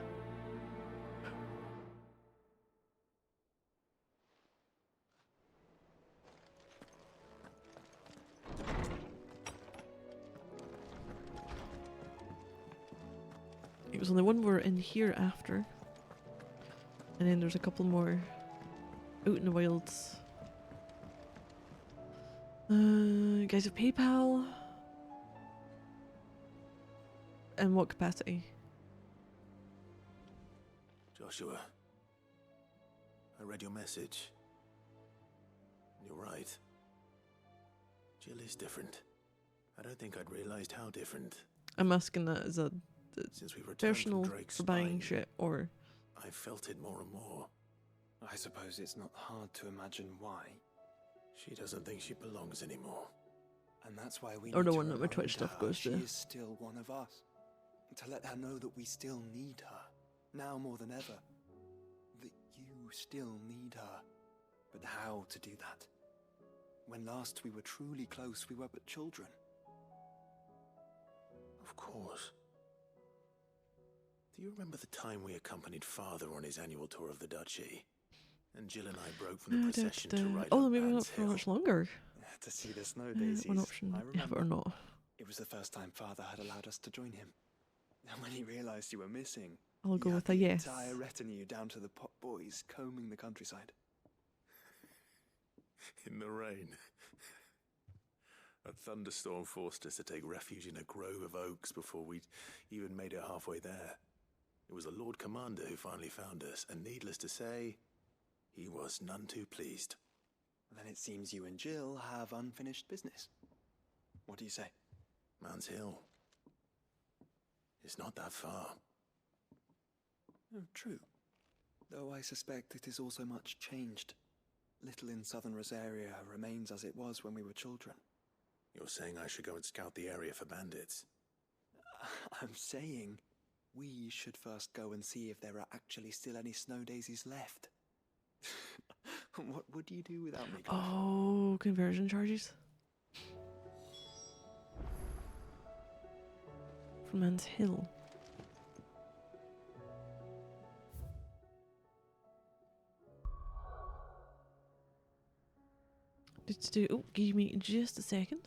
It was only one more in here after. And then there's a couple more out in the wilds. Guys of PayPal. In what capacity? Joshua, I read your message. You're right. Jill is different. I don't think I'd realized how different. I'm asking that as a Since we returned personal from Drake's for buying spine, shit, or I felt it more and more. I suppose it's not hard to imagine why. She doesn't think she belongs anymore. And that's why we or need the to one that my remind Twitch stuff her goes she to. is still one of us. To let her know that we still need her, now more than ever. That you still need her. But how to do that? When last we were truly close, we were but children. Of course. Do you remember the time we accompanied Father on his annual tour of the Duchy? And Jill and I broke from the procession to ride oh, up maybe not Anne's for Hill. much longer. To see the snow daisies. One option, I yeah, remember. or not. It was the first time Father had allowed us to join him. And when he realized you were missing, I'll go he with had a the yes. entire retinue down to the pot boys combing the countryside. In the rain. A thunderstorm forced us to take refuge in a grove of oaks before we'd even made it halfway there. It was the Lord Commander who finally found us, and needless to say, he was none too pleased. Then it seems you and Jill have unfinished business. What do you say? Man's Hill. It's not that far. Oh, true. Though I suspect it is also much changed. Little in southern Rosaria remains as it was when we were children. You're saying I should go and scout the area for bandits? I'm saying we should first go and see if there are actually still any snow daisies left. What would you do without me, Cliff? Oh, conversion charges. From Man's Hill. Let's do. Oh, give me just a second.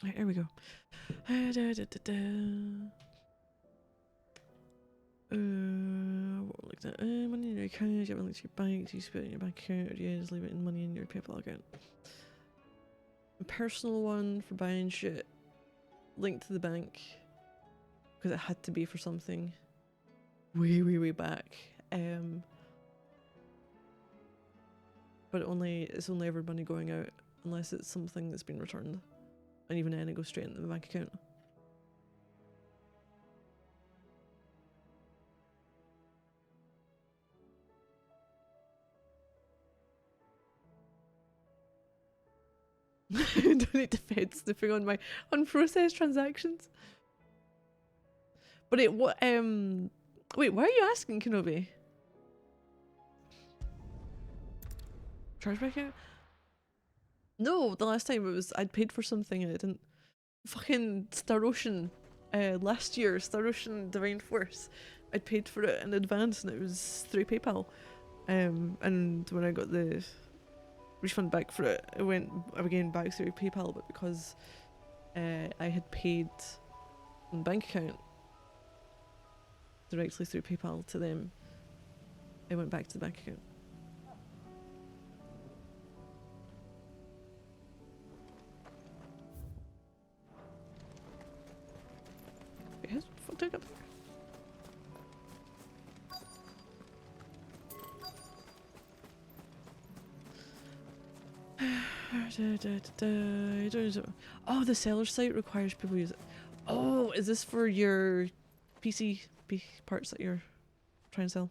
Right, here we go. What we're looking at? Money in your account, you have a link to your bank, do you spend it in your bank account, or do you just leave it in money in your PayPal account? A personal one for buying shit, linked to the bank, because it had to be for something way back. But it's only ever money going out unless it's something that's been returned, and even then it goes straight into the bank account. Don't need to fed sniffing on my unprocessed transactions. But wait, why are you asking, Kenobi? Chargeback account? No, the last time it was I'd paid for something and it didn't. Fucking Star Ocean, last year, Star Ocean Divine Force. I'd paid for it in advance and it was through PayPal. And when I got the refund back for it, it went again back through PayPal, but because I had paid on the bank account directly through PayPal to them, it went back to the bank account. Wait, how's the fuck did I get up there? Oh, the seller site requires people use it. Oh, is this for your PC parts that you're trying to sell?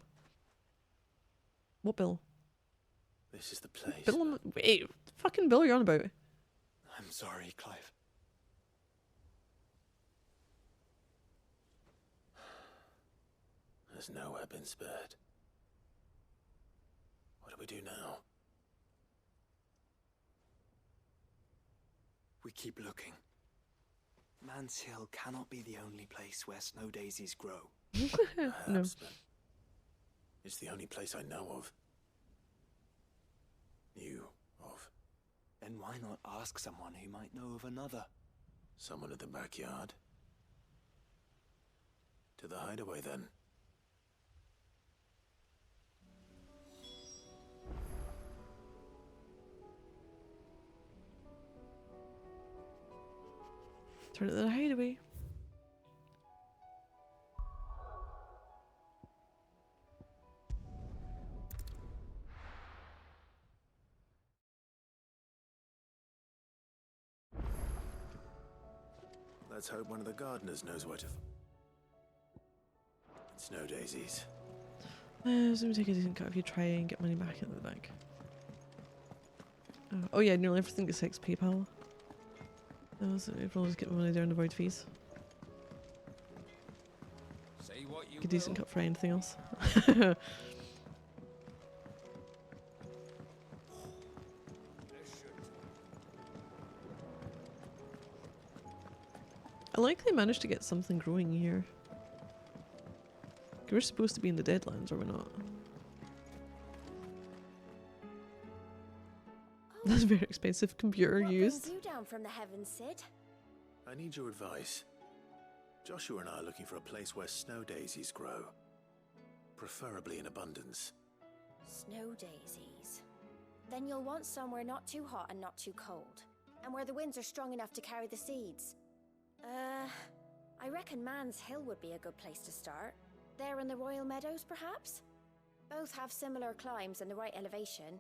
What bill? This is the place. Bill? Wait, fucking bill you're on about? I'm sorry, Clive. There's nowhere been spared. What do we do now? We keep looking. Man's Hill cannot be the only place where snow daisies grow. Perhaps, No. but it's the only place I know of. Knew of. Then why not ask someone who might know of another? Someone at the backyard. To the hideaway, then. Turn it to the hideaway. Let's hope one of the gardeners knows where to. Snow daisies. So we take a decent cut if you try and get money back into the bank. Oh yeah, nearly everything gets PayPal. So we'll just get the money there and avoid fees. Say what you Get a decent will. cut for anything else. I like they managed to get something growing here. We're supposed to be in the Deadlands, are we not? That's a very expensive computer What used. brings you down from the heavens, Sid? I need your advice. Joshua and I are looking for a place where snow daisies grow. Preferably in abundance. Snow daisies. Then you'll want somewhere not too hot and not too cold. And where the winds are strong enough to carry the seeds. I reckon Man's Hill would be a good place to start. There in the Royal Meadows, perhaps? Both have similar climbs and the right elevation.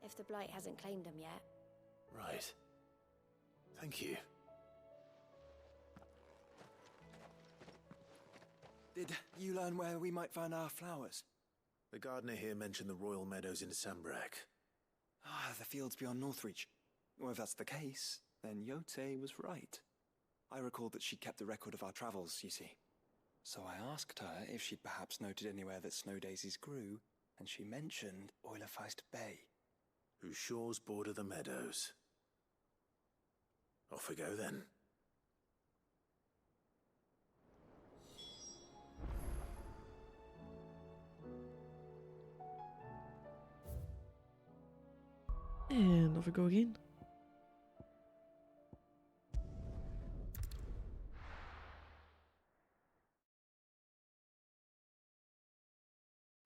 If the Blight hasn't claimed them yet. Right. Thank you. Did you learn where we might find our flowers? The gardener here mentioned the Royal Meadows in Sambrak. Ah, the fields beyond Northreach. Well, if that's the case, then Yote was right. I recalled that she kept the record of our travels, you see. So I asked her if she'd perhaps noted anywhere that snow daisies grew, and she mentioned Oilerfeist Bay. Whose shores border the meadows. Off we go then. And off we go again.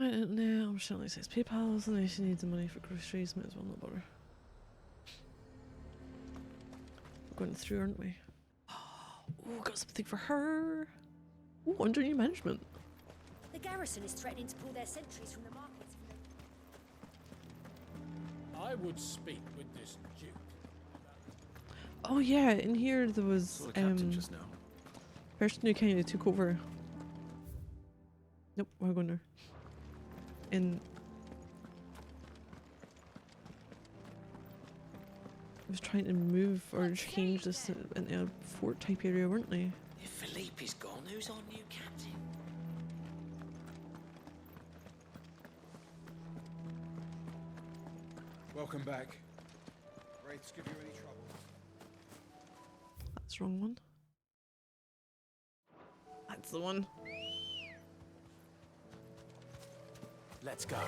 I don't know, I'm showing like 6 PayPals and she needs the money for groceries, might as well not bother. We're going through, aren't we? Oh, got something for her. Oh, under new management. The garrison is threatening to pull their sentries from the markets. I would speak with this duke. Oh yeah, in here there was Saw the captain just now. person who kind of took over. Nope, we're going there. In was trying to move or change this into a fort type area, weren't they? If Philippe is gone, who's our new captain? Welcome back. Wraiths give you any trouble? That's the wrong one. That's the one. Let's go.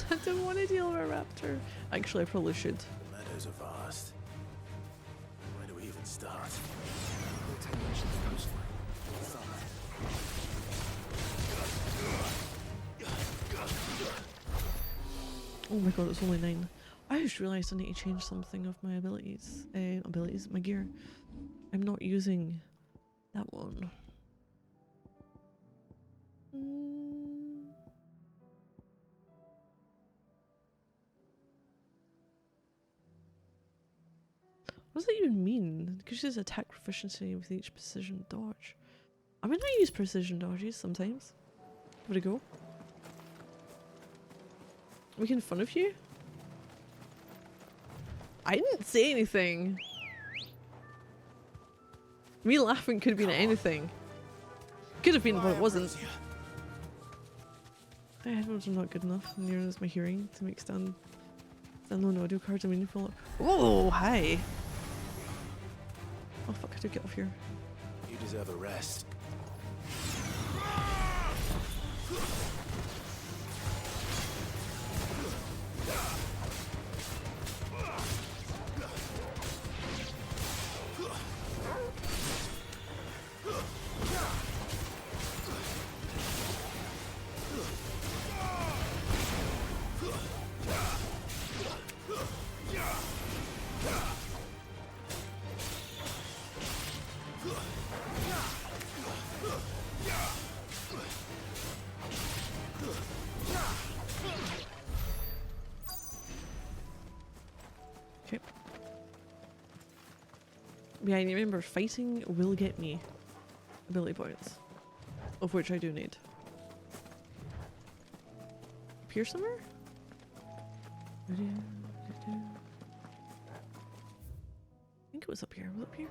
I don't want to deal with a raptor. Actually, I probably should. The meadows are vast. Where do we even start? We'll take much of the coastline. Oh my god, it's only 9. I just realised I need to change something of my abilities. My gear. I'm not using that one. What does that even mean? Because she says attack proficiency with each precision dodge. I mean, I use precision dodges sometimes. Give it a go. Making fun of you? I didn't say anything. Me laughing could have been anything. Could have been, but it wasn't. My headphones are not good enough. Neither is my hearing to make standalone audio cards a meaningful. Oh, hi. Oh fuck! I did get off here. You deserve a rest. Okay. Yeah, and remember, fighting will get me ability points, of which I do need. Up here somewhere? I think it was up here. Was it up here?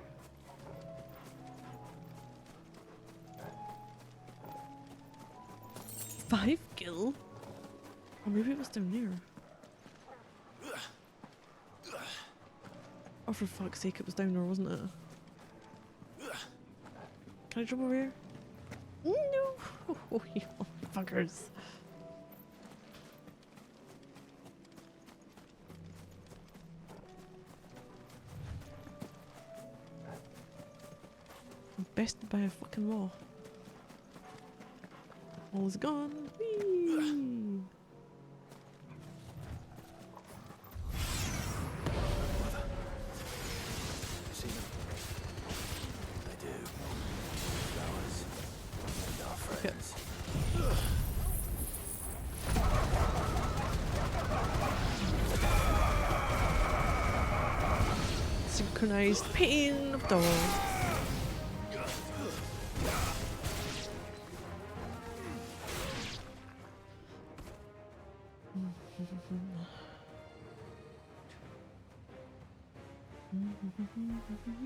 Five gil? Or maybe it was down there. Oh, for fuck's sake, it was down there, wasn't it? Can I jump over here? No! Oh, you fuckers. I'm bested by a fucking wall. Wall is gone. Whee! Synchronized pain of dogs.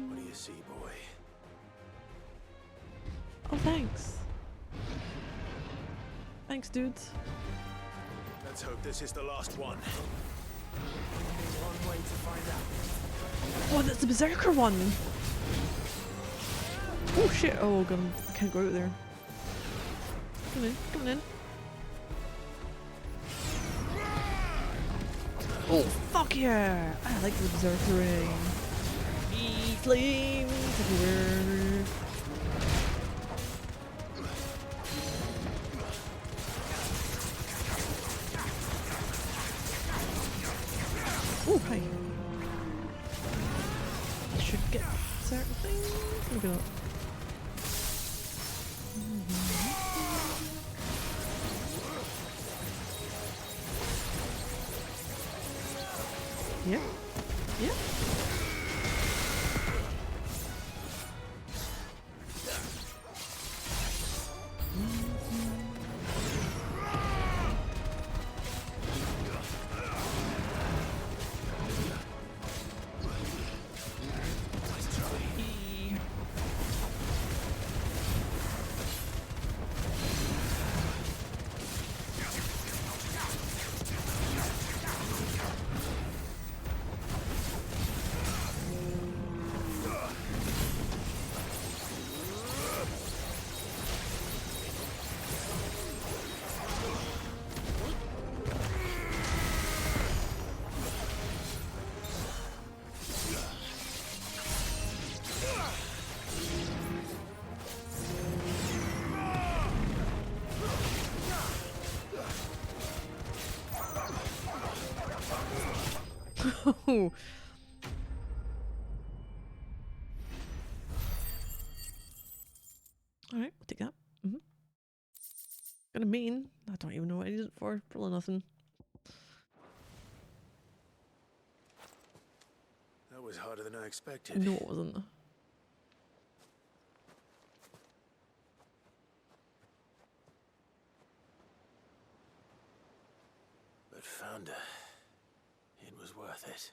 What do you see, boy? Oh, thanks. Thanks, dudes. Let's hope this is the last one. One way to find out. Oh, that's the Berserker one. Ooh. Oh shit! Oh god, I can't go out there. Come in, come in. Oh fuck yeah! I like the berserker ring. Flames everywhere. Oh hi. I should get certain things. Look at that. Yeah. Yeah. Oh. Alright, we'll take that. Got a main. I don't even know what I need it for. Probably nothing. That was harder than I expected. No, it wasn't. But found her. It was worth it.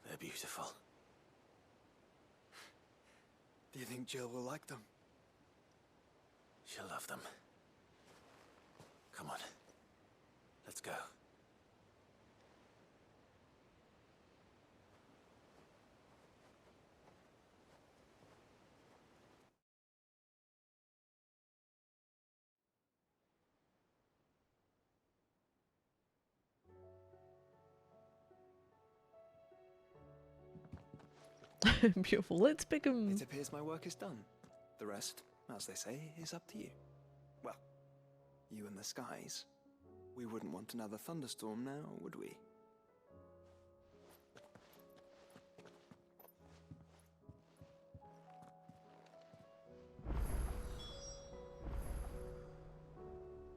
They're beautiful. Do you think Jill will like them? She'll love them. Come on. Let's go. Beautiful. Let's pick him. It appears my work is done. The rest, as they say, is up to you. Well, you and the skies. We wouldn't want another thunderstorm now, would we?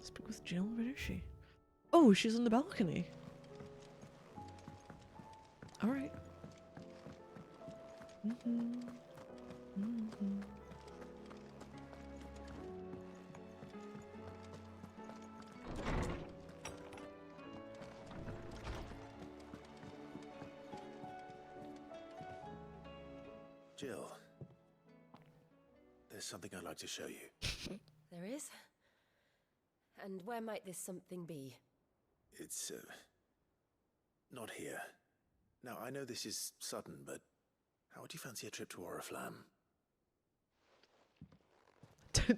Speak with Jill. Where is she? Oh, she's on the balcony. All right. Jill, there's something I'd like to show you. There is? And where might this something be? It's, not here. Now, I know this is sudden, but how would you fancy a trip to Oriflamme?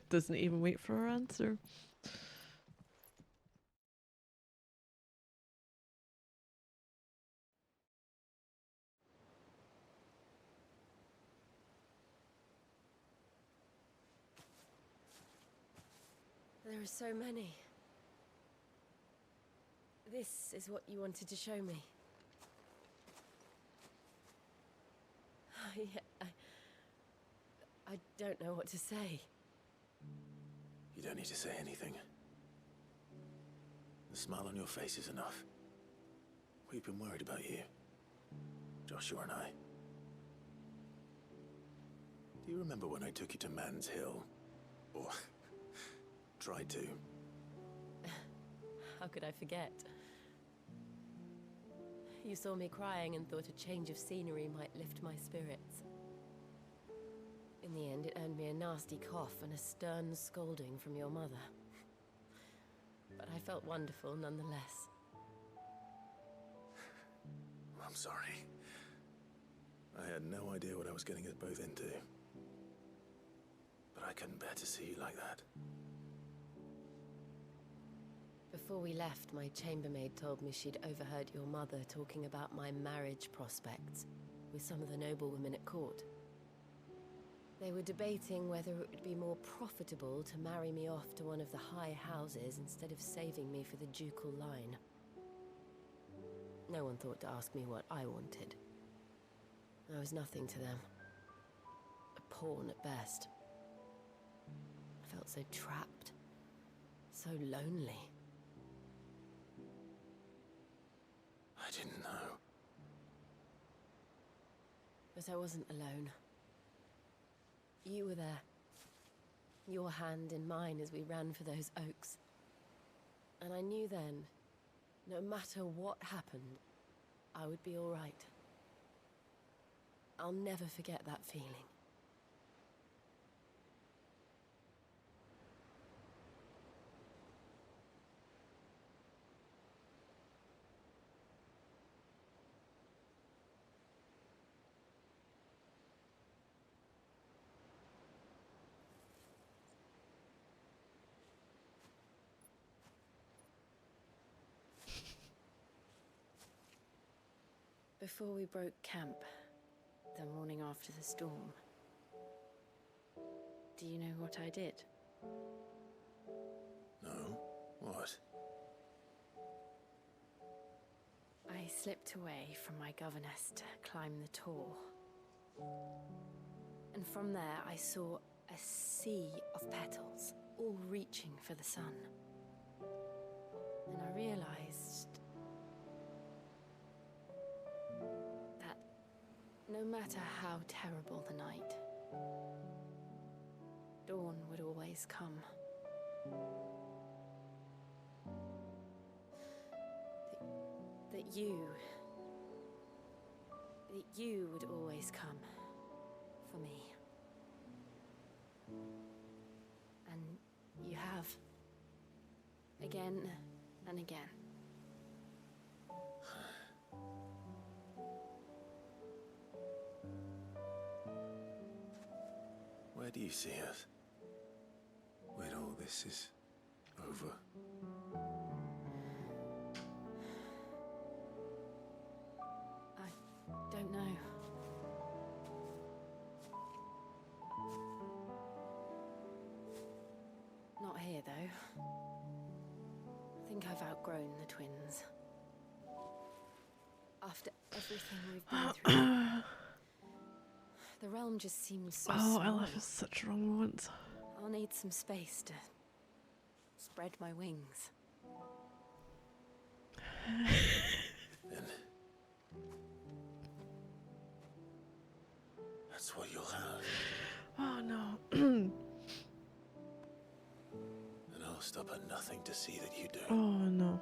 Doesn't even wait for her answer. There are so many. This is what you wanted to show me. I don't know what to say. You don't need to say anything. The smile on your face is enough. We've been worried about you, Joshua and I. Do you remember when I took you to Man's Hill? Or tried to? How could I forget? You saw me crying and thought a change of scenery might lift my spirits. In the end, it earned me a nasty cough and a stern scolding from your mother. But I felt wonderful nonetheless. I'm sorry. I had no idea what I was getting us both into. I couldn't bear to see you like that. Before we left, my chambermaid told me she'd overheard your mother talking about my marriage prospects with some of the noblewomen at court. They were debating whether it would be more profitable to marry me off to one of the high houses instead of saving me for the ducal line. No one thought to ask me what I wanted. I was nothing to them. A pawn at best. I felt so trapped, so lonely. I didn't know. But I wasn't alone. You were there. Your hand in mine as we ran for those oaks. And I knew then, no matter what happened, I would be all right. I'll never forget that feeling. Before we broke camp, the morning after the storm, do you know what I did? No? What? I slipped away from my governess to climb the tor. And from there I saw a sea of petals, all reaching for the sun. And I realized that no matter how terrible the night, dawn would always come. That you would always come for me. And you have. Again and again. Where do you see us? When all this is over? I don't know. Not here, though. I think I've outgrown the twins. After everything we've been through, the realm just seems so small. I left at such wrong moments. I'll need some space to spread my wings. Then that's what you'll have. Oh no. And I'll stop at nothing to see that you do. Oh no.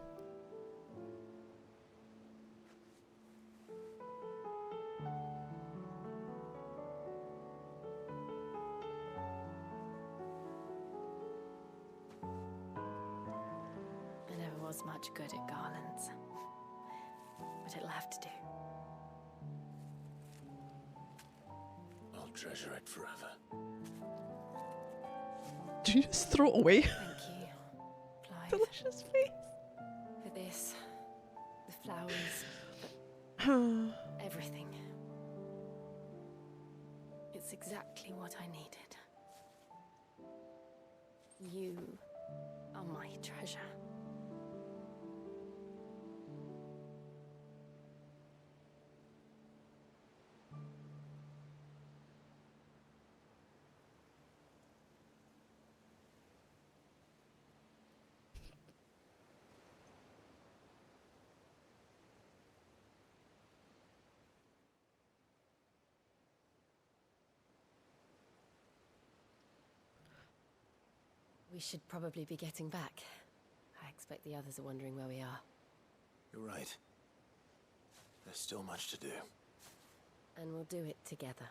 I never was much good at garlands, but it'll have to do. I'll treasure it forever. Did you just throw it away? Thank you, Clive. Delicious face. For this, the flowers, everything. It's exactly what I needed. You are my treasure. We should probably be getting back. I expect the others are wondering where we are. You're right. There's still much to do. And we'll do it together.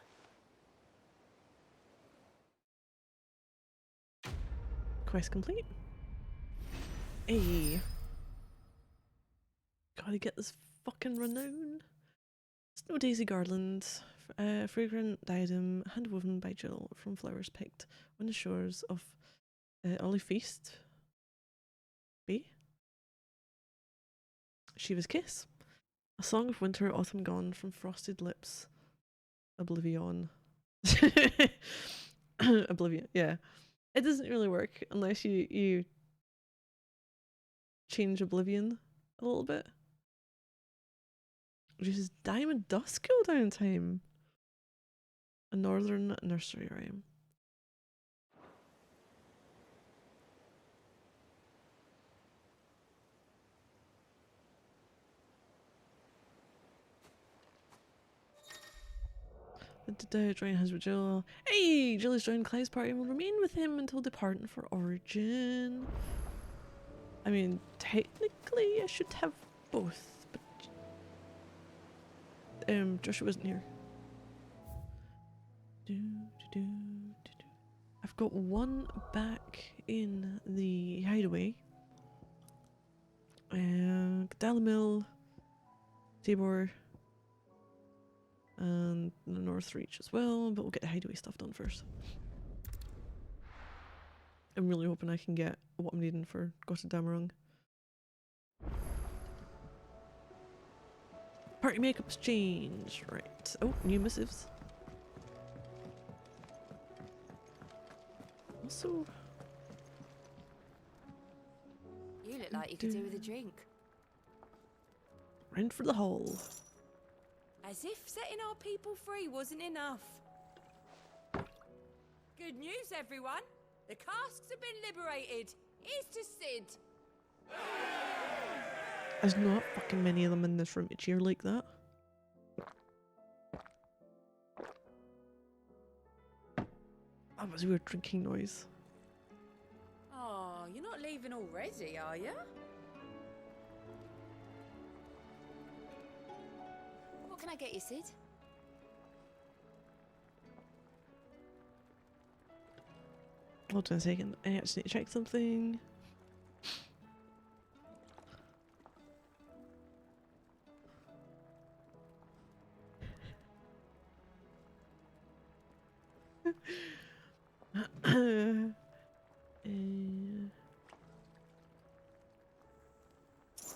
Quest complete. Hey. Gotta get this fucking renown. Snow Daisy Garland a fragrant diadem hand-woven by Jill from flowers picked on the shores of Ollie Feast Bay. Shiva's Kiss. A song of winter, autumn gone from frosted lips. Oblivion. Oblivion, yeah. It doesn't really work unless you change Oblivion a little bit. Reduces Diamond Dust cooldown time. A northern nursery rhyme. Join hands with Jill. Hey! Jill has joined Clive's party and will remain with him until departing for Origin. I mean, technically I should have both, but Joshua wasn't here. I've got one back in the hideaway. Dalamil, Tabor, and the North Reach as well, but we'll get the hideaway stuff done first. I'm really hoping I can get what I'm needing for Gotterdammerung. Party makeup's changed, right. Oh, new missives. Also... You look like you could do with a drink. Rent for the hole. As if setting our people free wasn't enough. Good news, everyone. The casks have been liberated. Here's to Sid. There's not fucking many of them in this room to cheer like that. That was a weird drinking noise. Oh, you're not leaving already, are you? What can I get you, Sid? Hold on a second. I actually need to check something.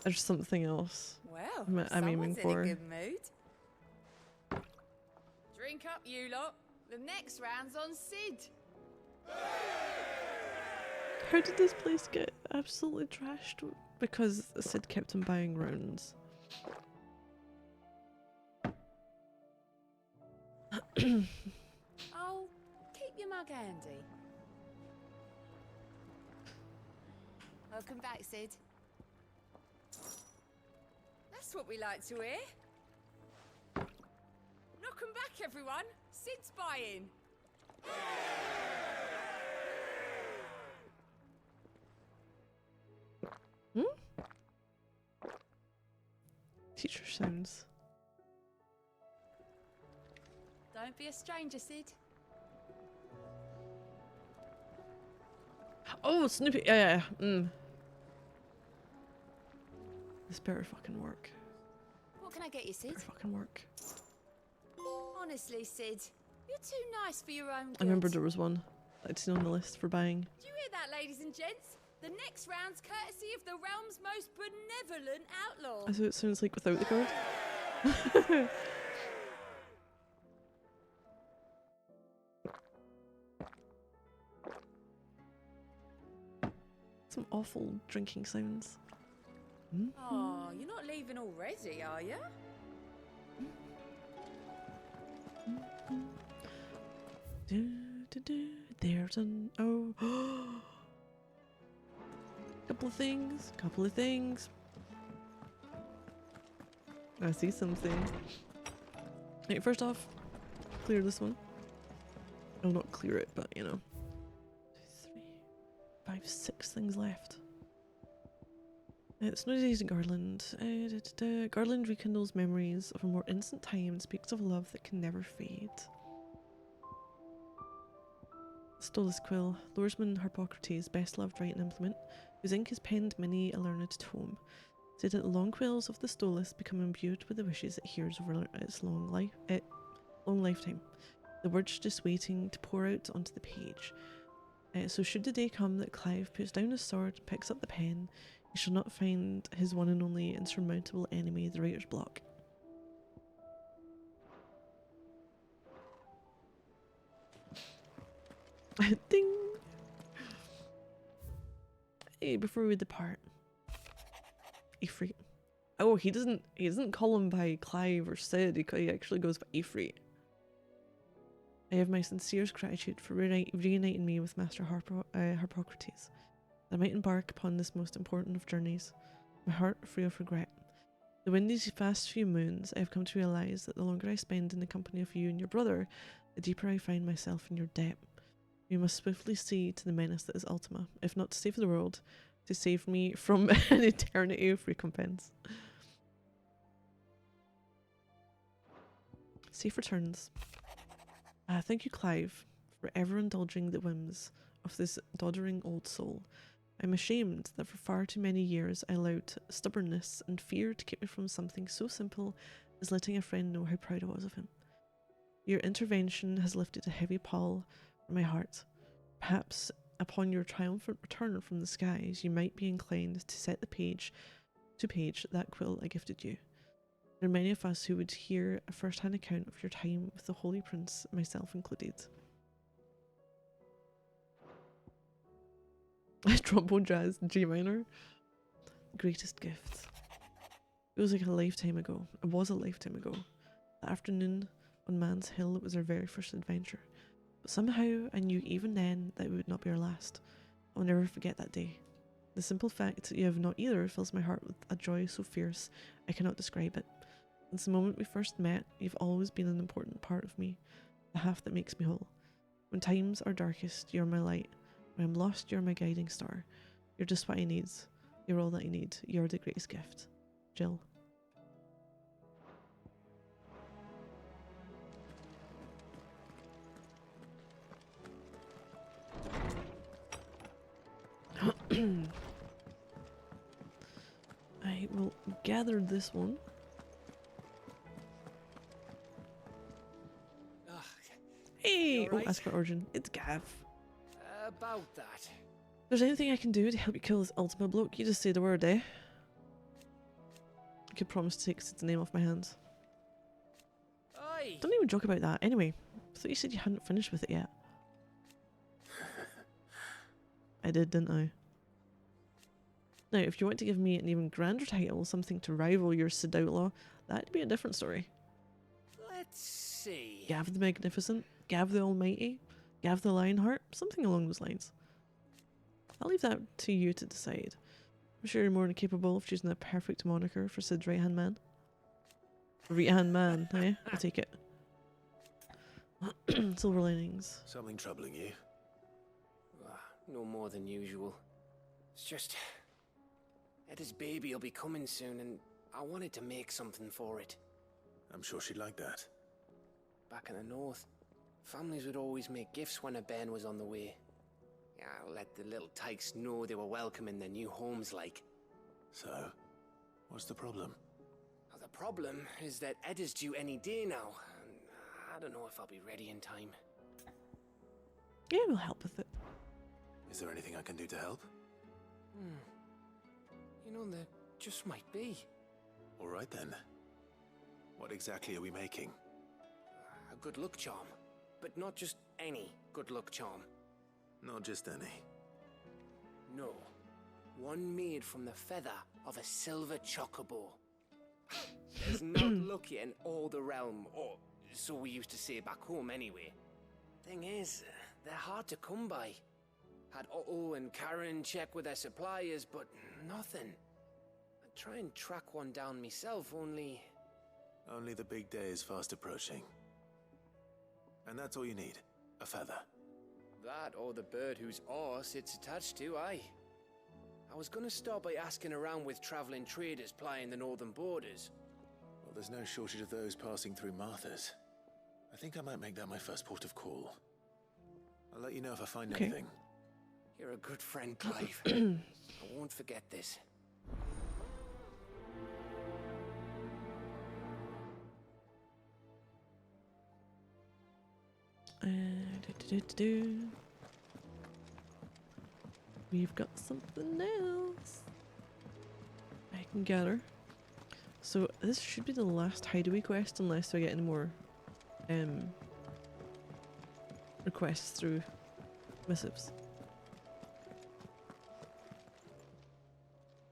There's something else. Well, I'm aiming for. In a good mood. Drink up, you lot. The next round's on Sid. How did this place get absolutely trashed? Because Sid kept on buying rounds. Oh, keep your mug handy. Welcome back, Sid. That's what we like to hear. Knock 'em back, everyone. Sid's buying. Teacher sounds. Don't be a stranger, Sid. Oh, Snoopy. Yeah. This better fucking work. What can I get you, Sid? Better fucking work. Honestly, Sid, you're too nice for your own good. I remember there was one I'd seen on the list for buying. Do you hear that, ladies and gents? The next round's courtesy of the realm's most benevolent outlaw. That's what it sounds like without the card. Some awful drinking sounds. Oh, you're not leaving already, are you? There's an couple of things. I see something. Right, first off, clear this one. I'll not clear it, but you know. 2, 3, 5, 6 things left. Snowy Days and Garland. Garland rekindles memories of a more instant time and speaks of love that can never fade. Stolas Quill, Loresman Harpocrates' best-loved writing implement, whose ink has penned many a learned tome, said that the long quills of the Stolas become imbued with the wishes it hears over its long life. long lifetime. The words just waiting to pour out onto the page. So should the day come that Clive puts down his sword and picks up the pen, he shall not find his one and only insurmountable enemy, the writer's block. Ding! Hey, before we depart, Ifrit. Oh, he doesn't call him by Clive or Sid. He actually goes by Ifrit. I have my sincerest gratitude for reuniting me with Master Harpocrates. I might embark upon this most important of journeys, my heart free of regret. Within these past few moons, I have come to realize that the longer I spend in the company of you and your brother, the deeper I find myself in your debt. We must swiftly see to the menace that is Ultima, if not to save the world, to save me from an eternity of recompense. Safe returns. Thank you, Clive, for ever indulging the whims of this doddering old soul. I'm ashamed that for far too many years I allowed stubbornness and fear to keep me from something so simple as letting a friend know how proud I was of him. Your intervention has lifted a heavy pall from my heart. Perhaps upon your triumphant return from the skies, you might be inclined to set the page that quill I gifted you. There are many of us who would hear a first-hand account of your time with the Holy Prince, myself included. Trombone jazz, G minor. Greatest gift. It was like a lifetime ago. It was a lifetime ago. That afternoon on Man's Hill, it was our very first adventure. But somehow I knew even then that it would not be our last. I'll never forget that day. The simple fact that you have not either fills my heart with a joy so fierce I cannot describe it. Since the moment we first met, you've always been an important part of me, the half that makes me whole. When times are darkest, you're my light. When I'm lost, you're my guiding star. You're just what I need. You're all that I need. You're the greatest gift. Jill. I will gather this one. Hey! Oh, ask for origin. It's Gav. About that. If there's anything I can do to help you kill this Ultima bloke, you just say the word, eh? I could promise to take Sid's name off my hands. Aye. Don't even joke about that. Anyway, I thought you said you hadn't finished with it yet. I did, didn't I? Now, if you want to give me an even grander title, something to rival your Sid Outlaw, that'd be a different story. Let's see. Gav the Magnificent, Gav the Almighty, Gav the Lionheart, something along those lines. I'll leave that to you to decide. I'm sure you're more than capable of choosing the perfect moniker for Sid's right-hand man. Right-hand man, eh? I'll take it. Silver linings. Something troubling you? No more than usual. It's just... Eda's baby will be coming soon, and I wanted to make something for it. I'm sure she'd like that. Back in the north, families would always make gifts when a bairn was on the way. Yeah, let the little tykes know they were welcome in their new homes, like. So, what's the problem? Well, the problem is that Eda's due any day now, and I don't know if I'll be ready in time. Yeah, we'll help with it. Is there anything I can do to help? You know, there just might be. All right then. What exactly are we making? A good luck charm. But not just any good luck charm. Not just any. No. One made from the feather of a silver chocobo. There's not luckier in all the realm, or so we used to say back home anyway. Thing is, they're hard to come by. Had Otto and Karen check with their suppliers, but nothing. I'd try and track one down myself, only... Only the big day is fast approaching. And that's all you need, a feather. That or the bird whose arse it's attached to, aye. I was gonna start by asking around with traveling traders plying the northern borders. Well, there's no shortage of those passing through Martha's. I think I might make that my first port of call. I'll let you know if I find anything. You're a good friend, Clive. I won't forget this. We've got something else. I can gather. So this should be the last hideaway quest unless I get any more requests through missives.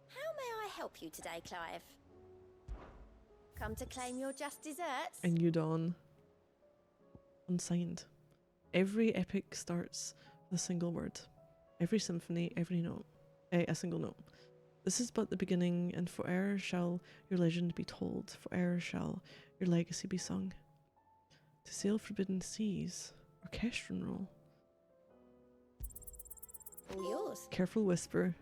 How may I help you today, Clive? Come to claim your just desserts? And you dawn. Unsigned. Every epic starts with a single word. Every symphony, every note. A single note. This is but the beginning, and forever shall your legend be told. Forever shall your legacy be sung. To sail forbidden seas. Orchestral roll. All yours. Careful whisper.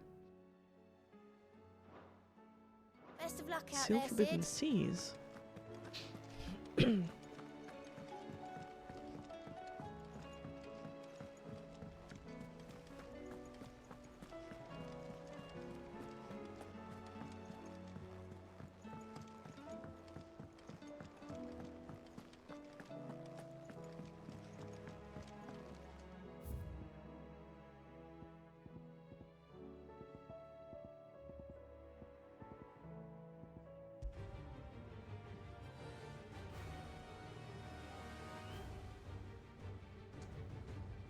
Best of luck out Sail there, forbidden Sid. seas.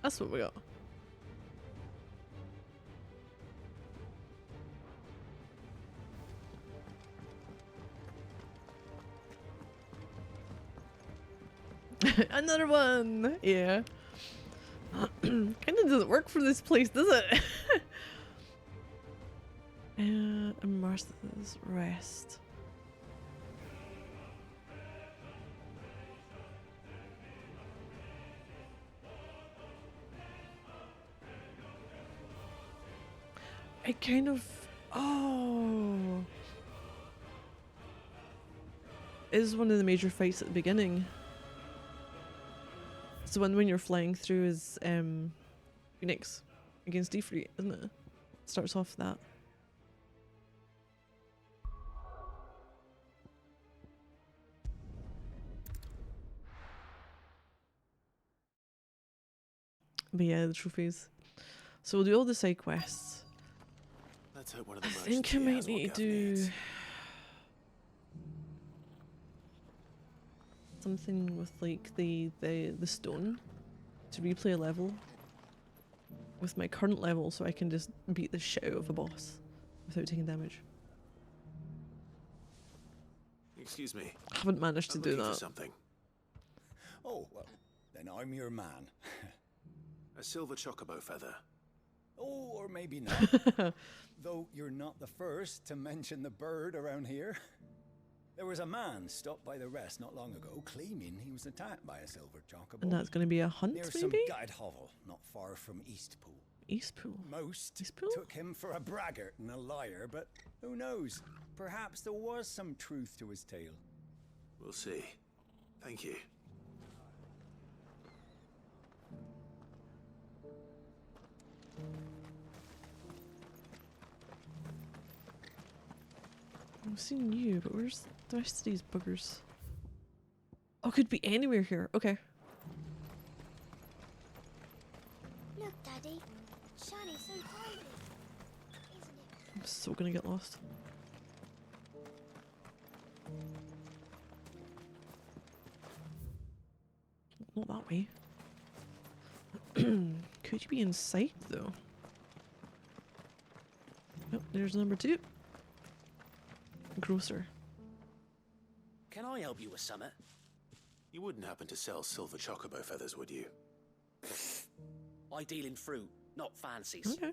That's what we got. Another one! Yeah. Kinda doesn't work for this place, does it? Martha's Rest. I kind of... Oh. Is one of the major fights at the beginning. It's the one when you're flying through as Phoenix against Defree, isn't it? Starts off that. But yeah, the trophies. So we'll do all the side quests. Let's hope one of the I think I might need to do something with like the stone to replay a level with my current level so I can just beat the shit out of a boss without taking damage. Excuse me. I haven't managed to I'm do looking for that. something. Oh, well, then I'm your man. A silver chocobo feather. Oh, or maybe not. Though you're not the first to mention the bird around here. There was a man stopped by the rest not long ago claiming he was attacked by a silver chocobo. And that's going to be a hunt, near maybe? some guide hovel not far from Eastpool. Eastpool? Most Eastpool? took him for a braggart and a liar, but who knows? Perhaps there was some truth to his tale. We'll see. Thank you. I've seen you, but where's the rest of these buggers? Oh, could be anywhere here. Okay. Look, Daddy. Shiny, so tiny. Isn't it? I'm so gonna get lost. Not that way. Could you be in sight though? Oh, there's number 2. Grocer. Can I help you with something? You wouldn't happen to sell silver chocobo feathers, would you? I deal in fruit, not fancies. Okay.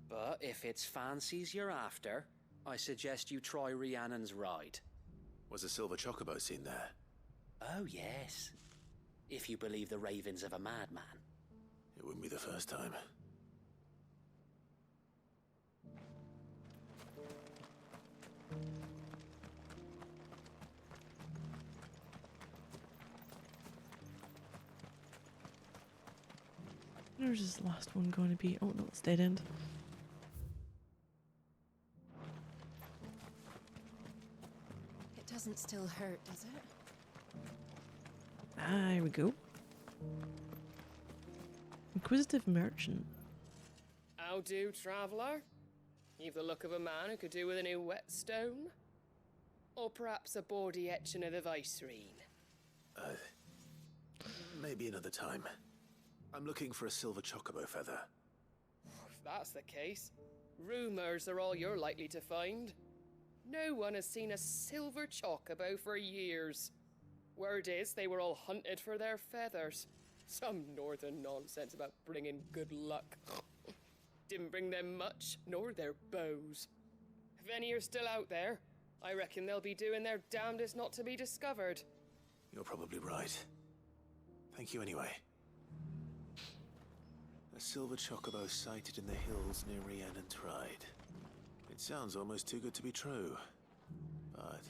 But if it's fancies you're after, I suggest you try Rhiannon's ride. Was a silver chocobo seen there? Oh, yes. If you believe the ravings of a madman. It wouldn't be the first time. Where's this last one going to be? Oh no, it's dead end. It doesn't still hurt, does it? Ah, here we go. Inquisitive merchant. How do, traveller? You've the look of a man who could do with a new whetstone. Or perhaps a bawdy etching of the Vicereine. Maybe another time. I'm looking for a silver chocobo feather. If that's the case, rumours are all you're likely to find. No one has seen a silver chocobo for years. Word is they were all hunted for their feathers. Some northern nonsense about bringing good luck. Didn't bring them much, nor their bows. If any are still out there, I reckon they'll be doing their damnedest not to be discovered. You're probably right. Thank you anyway. A silver chocobo sighted in the hills near Rhiannon Tride. It sounds almost too good to be true. But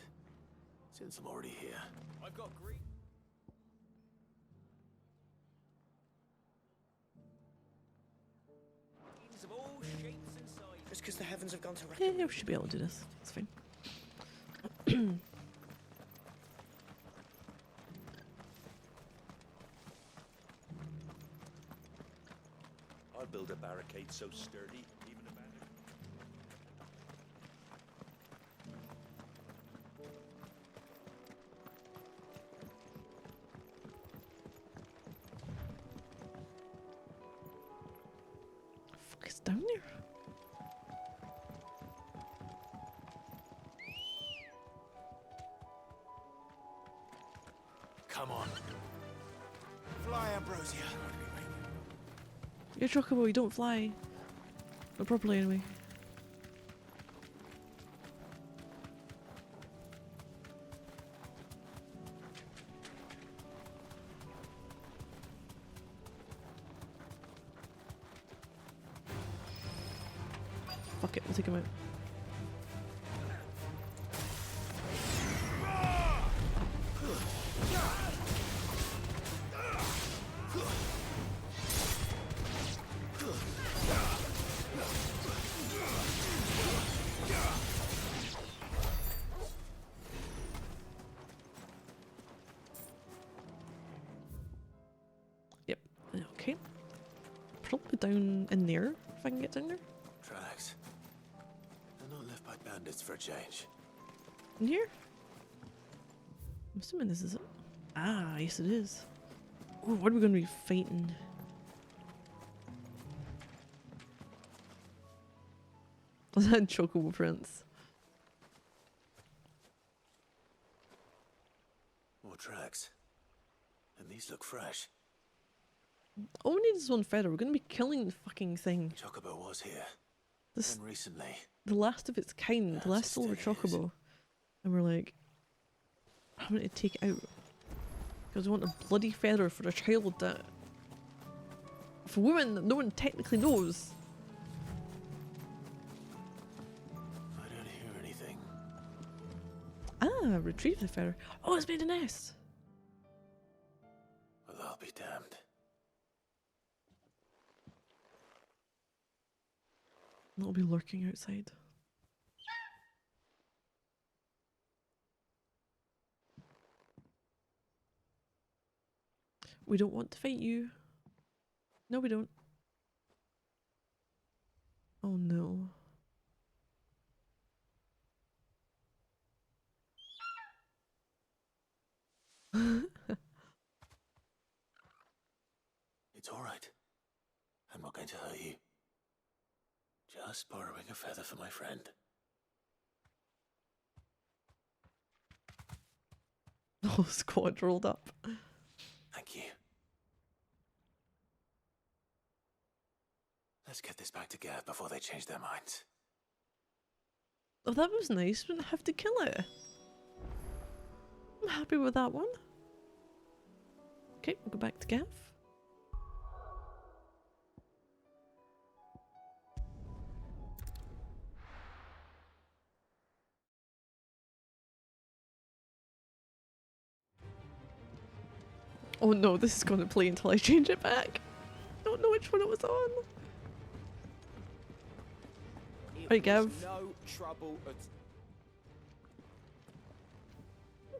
since I'm already here... I've got green. Of all shapes and sizes. Just because the heavens have gone to reckon. Yeah, we should be able to do this. It's fine. I'll build a barricade so sturdy, even a bandit. Fuck is down there? Come on. Fly, Ambrosia. You're chocobo, you don't fly. Not properly anyway. Fuck it, we'll take him out. Yep, okay. Probably down in there, if I can get down there. Tracks. They're not left by bandits for a change. In here? I'm assuming this is it. Ah, yes it is. Ooh, what are we going to be fighting? Was that Chocobo Prince? More tracks. And these look fresh. All we need is one feather. We're going to be killing the fucking thing. Chocobo was here. This And recently. the last of its kind, the last silver chocobo. And we're like, having to take it out. Because we want a bloody feather for a child that... For a woman that no one technically knows. I don't hear anything. Ah, retrieve the feather. Oh, it's made a nest. Well, I'll be damned. It'll be lurking outside. We don't want to fight you. No, we don't. Oh no. It's all right. I'm not going to hurt you. Just borrowing a feather for my friend. The whole squad rolled up. Thank you. Let's get this back to Gav before they change their minds. Oh, that was nice. We didn't have to kill it. I'm happy with that one. Okay, we'll go back to Gav. Oh no, this is going to play until I change it back. I don't know which one it was on. Right, Gav. No trouble at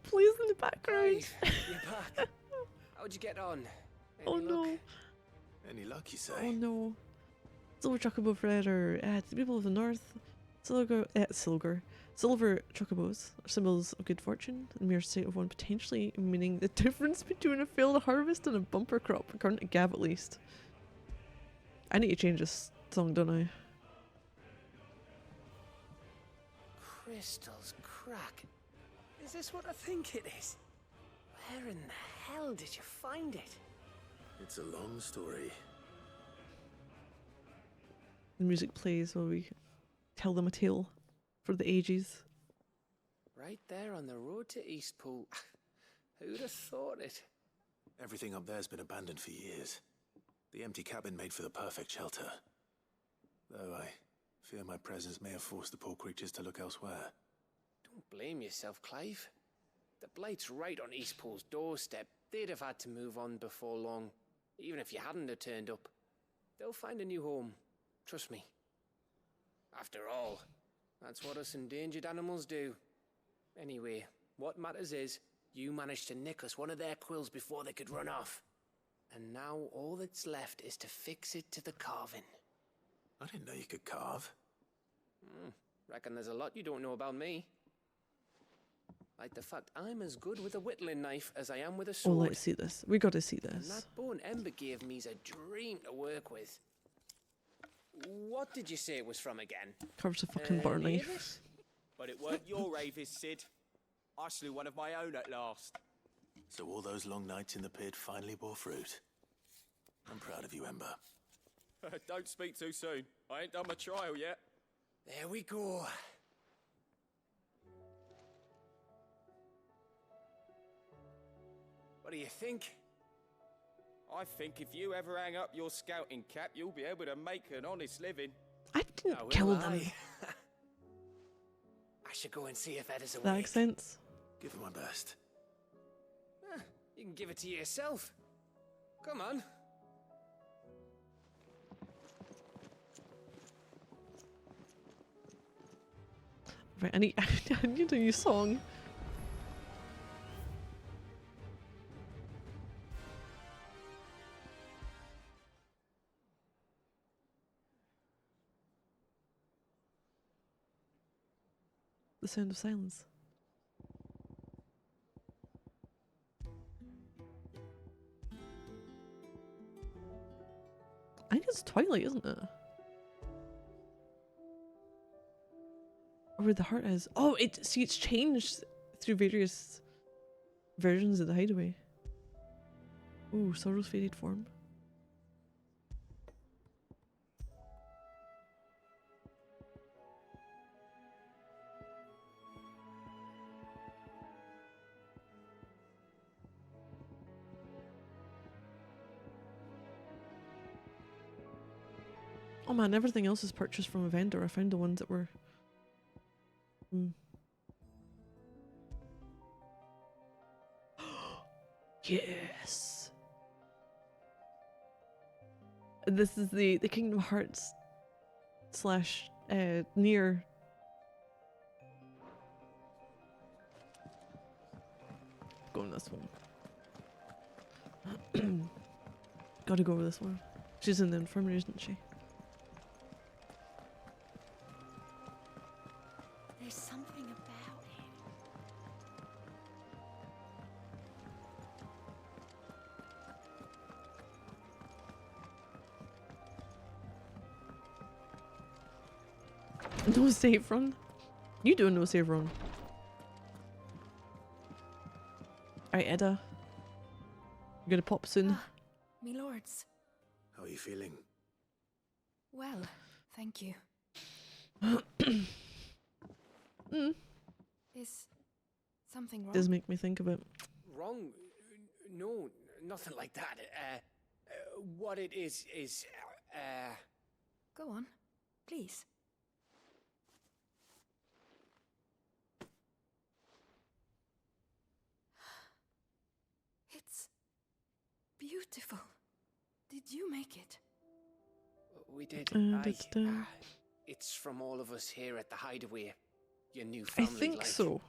Please in the background. Hey, you're back. How'd you get on? Oh Any no. luck? Any luck, you say? Oh no. Silver chocobo forever. To the people of the north, silver chocobos are symbols of good fortune, and mere sight of one potentially meaning the difference between a failed harvest and a bumper crop, according to Gav at least. I need to change this song, don't I? Crystals crack. Is this what I think it is? Where in the hell did you find it? It's a long story. The music plays while we tell them a tale for the ages. Right there on the road to Eastpool. Who'd have thought it? Everything up there's been abandoned for years. The empty cabin made for the perfect shelter. Though I fear my presence may have forced the poor creatures to look elsewhere. Don't blame yourself, Clive. The Blight's right on Eastpool's doorstep. They'd have had to move on before long, even if you hadn't have turned up. They'll find a new home. Trust me. After all, that's what us endangered animals do. Anyway, what matters is, you managed to nick us one of their quills before they could run off. And now all that's left is to fix it to the carving. I didn't know you could carve. Reckon there's a lot you don't know about me. Like the fact I'm as good with a whittling knife as I am with a Oh, sword. let's see this. We gotta see And this. that bone Ember gave me's a dream to work with. What did you say it was from again? Carves a fucking butter knife. Avis? But it weren't your Avis, Sid. I slew one of my own at last. So all those long nights in the pit finally bore fruit. I'm proud of you, Ember. Don't speak too soon. I ain't done my trial yet. There we go. What do you think? I think if you ever hang up your scouting cap, you'll be able to make an honest living. I didn't Oh, kill will them. I should go and see if Ed is That awake. makes sense. Give it my best. You can give it to yourself. Come on. Right, I need a new song. The Sound of Silence. I think it's Twilight, isn't it? Or where the heart is. Oh, it's changed through various versions of the Hideaway. Ooh, Sorrow's faded form. Oh man, everything else is purchased from a vendor. I found the ones that were... Yes! This is the Kingdom Hearts slash near... Going this one. Gotta go with this one. She's in the infirmary, isn't she? There's something about it. No save run? You doing no save run? Alright, Edda. You're gonna pop soon. Me lords. How are you feeling? Well, thank you. Is something wrong? Does make me think of it. Wrong? No, nothing like that. What it is, Go on, please. It's beautiful. Did you make it? we did. Da-da-da. It's from all of us here at the Hideaway. Your new I family. think like. so.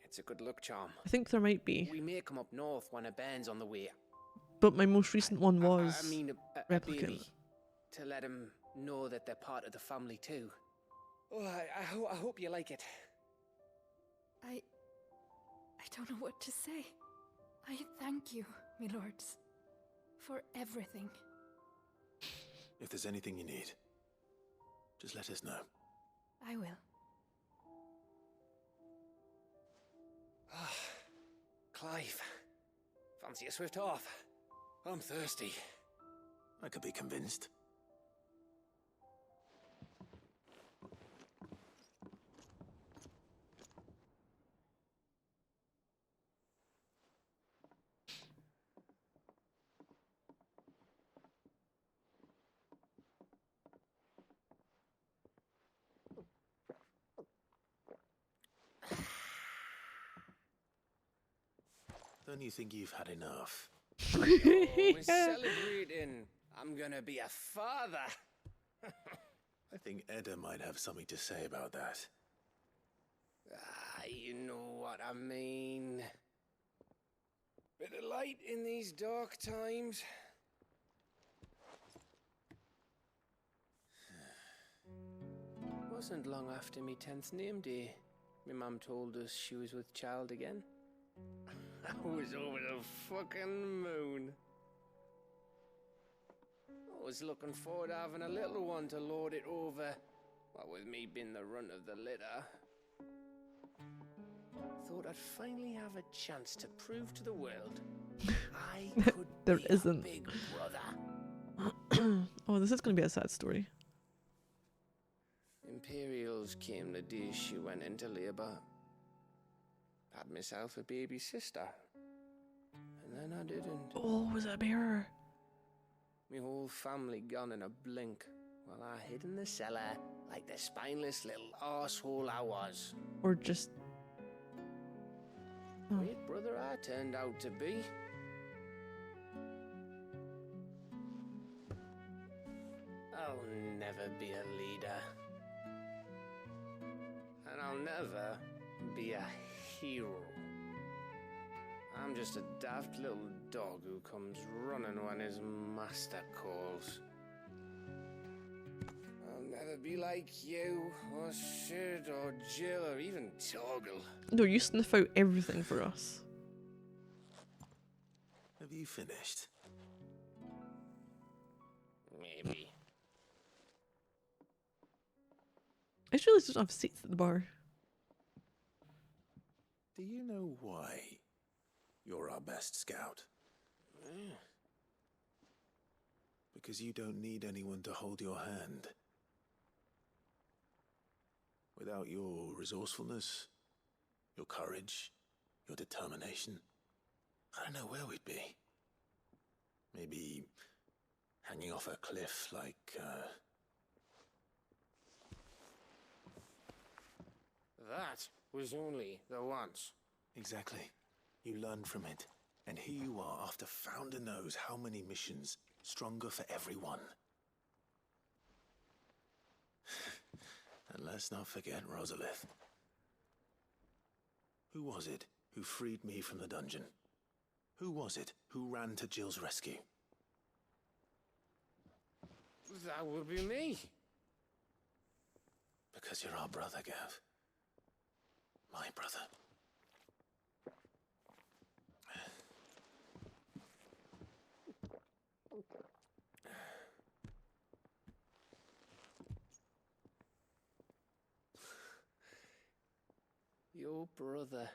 It's a good luck charm. I think there might be. We may come up north when a band's on the way. But my most recent one was I mean, a Replicant. baby. To let him know that they're part of the family too. Oh, I hope you like it. I don't know what to say. I thank you, my lords, for everything. If there's anything you need, just let us know. I will. Clive, fancy a swift off? I'm thirsty. I could be convinced. Don't you think you've had enough? Oh, we're celebrating. I'm gonna be a father. I think Edda might have something to say about that. You know what I mean. Bit of light in these dark times. Wasn't long after me 10th name day, my mum told us she was with child again. I was over the fucking moon. I was looking forward to having a little one to lord it over, what with me being the runt of the litter. Thought I'd finally have a chance to prove to the world I could There be isn't. a big brother. Oh, this is going to be a sad story. Imperials came the day she went into labour. Had myself a baby sister. And then I didn't. Oh, was it a bearer? My whole family gone in a blink, while I hid in the cellar like the spineless little arsehole I was. Or just... Oh. Great brother I turned out to be. I'll never be a leader. And I'll never be a hero. I'm just a daft little dog who comes running when his master calls. I'll never be like you, or Sid, or Jill, or even Torgal. No, you sniff out everything for us. Have you finished? Maybe. I just realised I don't have seats at the bar. Do you know why you're our best scout? Because you don't need anyone to hold your hand. Without your resourcefulness, your courage, your determination, I don't know where we'd be. Maybe hanging off a cliff like, That was only the once. Exactly. You learn from it. And here you are, after Founder knows how many missions, stronger for everyone. And let's not forget Rosalith. Who was it who freed me from the dungeon? Who was it who ran to Jill's rescue? That would be me. Because you're our brother, Gav. My brother. Your brother.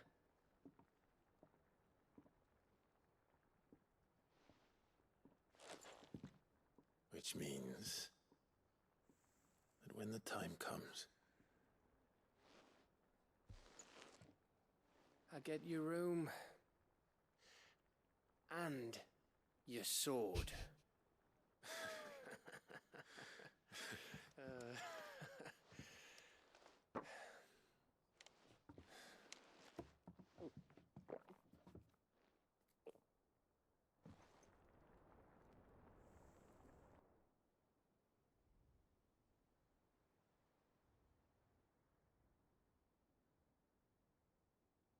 Which means that when the time comes, I get your room. And your sword.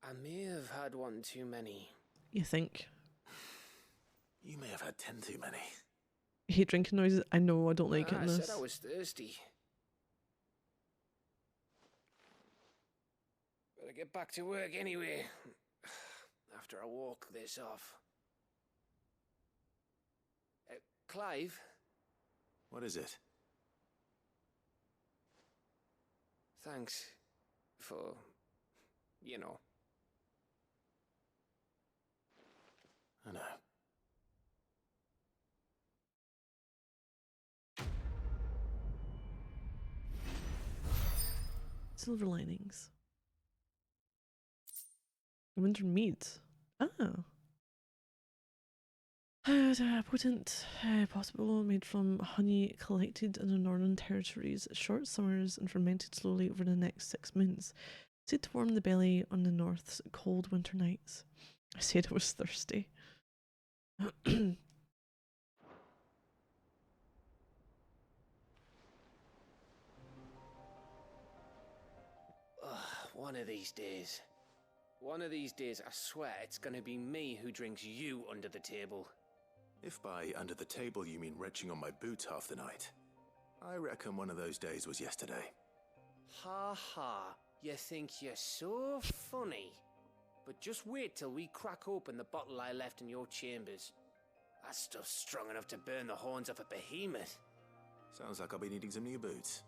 I may have had one too many. You think? You may have had 10 too many. I hate drinking noises. I know, I don't like it in I this. said I was thirsty. Better get back to work anyway. After I walk this off. Clive? What is it? Thanks for, you know. I know. Silver linings. Winter mead. Oh. Potent, possible, made from honey collected in the northern territories, short summers and fermented slowly over the next 6 months. Said to warm the belly on the north's cold winter nights. I said I was thirsty. One of these days. One of these days, I swear it's gonna be me who drinks you under the table. If by under the table you mean retching on my boots half the night, I reckon one of those days was yesterday. Ha ha, you think you're so funny. But just wait till we crack open the bottle I left in your chambers. That stuff's strong enough to burn the horns off a behemoth. Sounds like I'll be needing some new boots.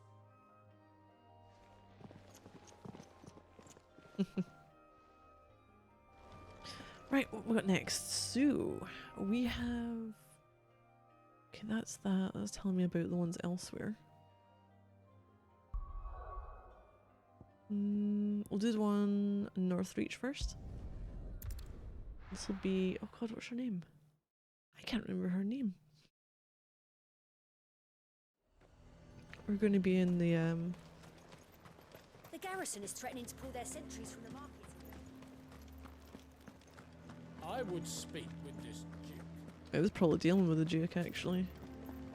Right, what we got next? So, we have... Okay, that's that. That's telling me about the ones elsewhere. We'll do the one Northreach first. This will be... Oh god, what's her name? I can't remember her name. We're going to be in the... The garrison is threatening to pull their sentries from the market. I would speak with this duke. I was probably dealing with the Duke, actually.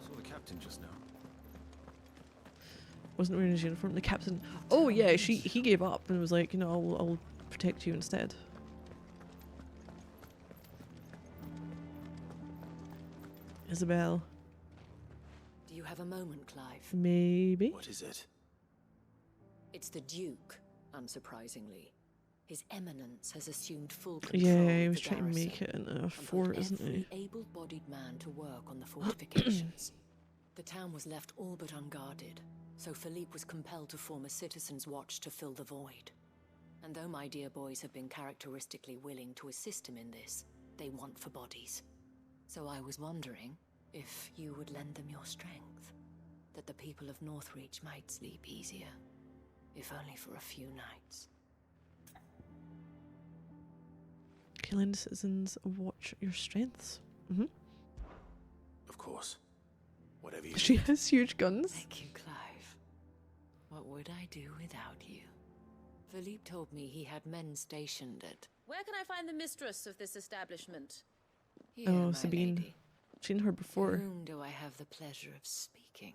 Saw the captain just now. Wasn't wearing his uniform. The captain... Oh yeah, he gave up and was like, you know, I'll protect you instead. Isabel. Do you have a moment, Clive? Maybe. What is it? It's the Duke, unsurprisingly. His Eminence has assumed full control. Yeah, he of was the trying to garrison make it in a and fort, put isn't he? every able-bodied man to work on the fortifications. The town was left all but unguarded, so Philippe was compelled to form a citizens' watch to fill the void. And though my dear boys have been characteristically willing to assist him in this, they want for bodies. So I was wondering if you would lend them your strength, that the people of Northreach might sleep easier, if only for a few nights. Okay, lend citizens watch your strengths. Of course. Whatever you She has huge guns. Thank you, Clive. What would I do without you? Philippe told me he had men stationed at... Where can I find the mistress of this establishment? Here, Oh, my Sabine. lady. Seen her To before. whom do I have the pleasure of speaking?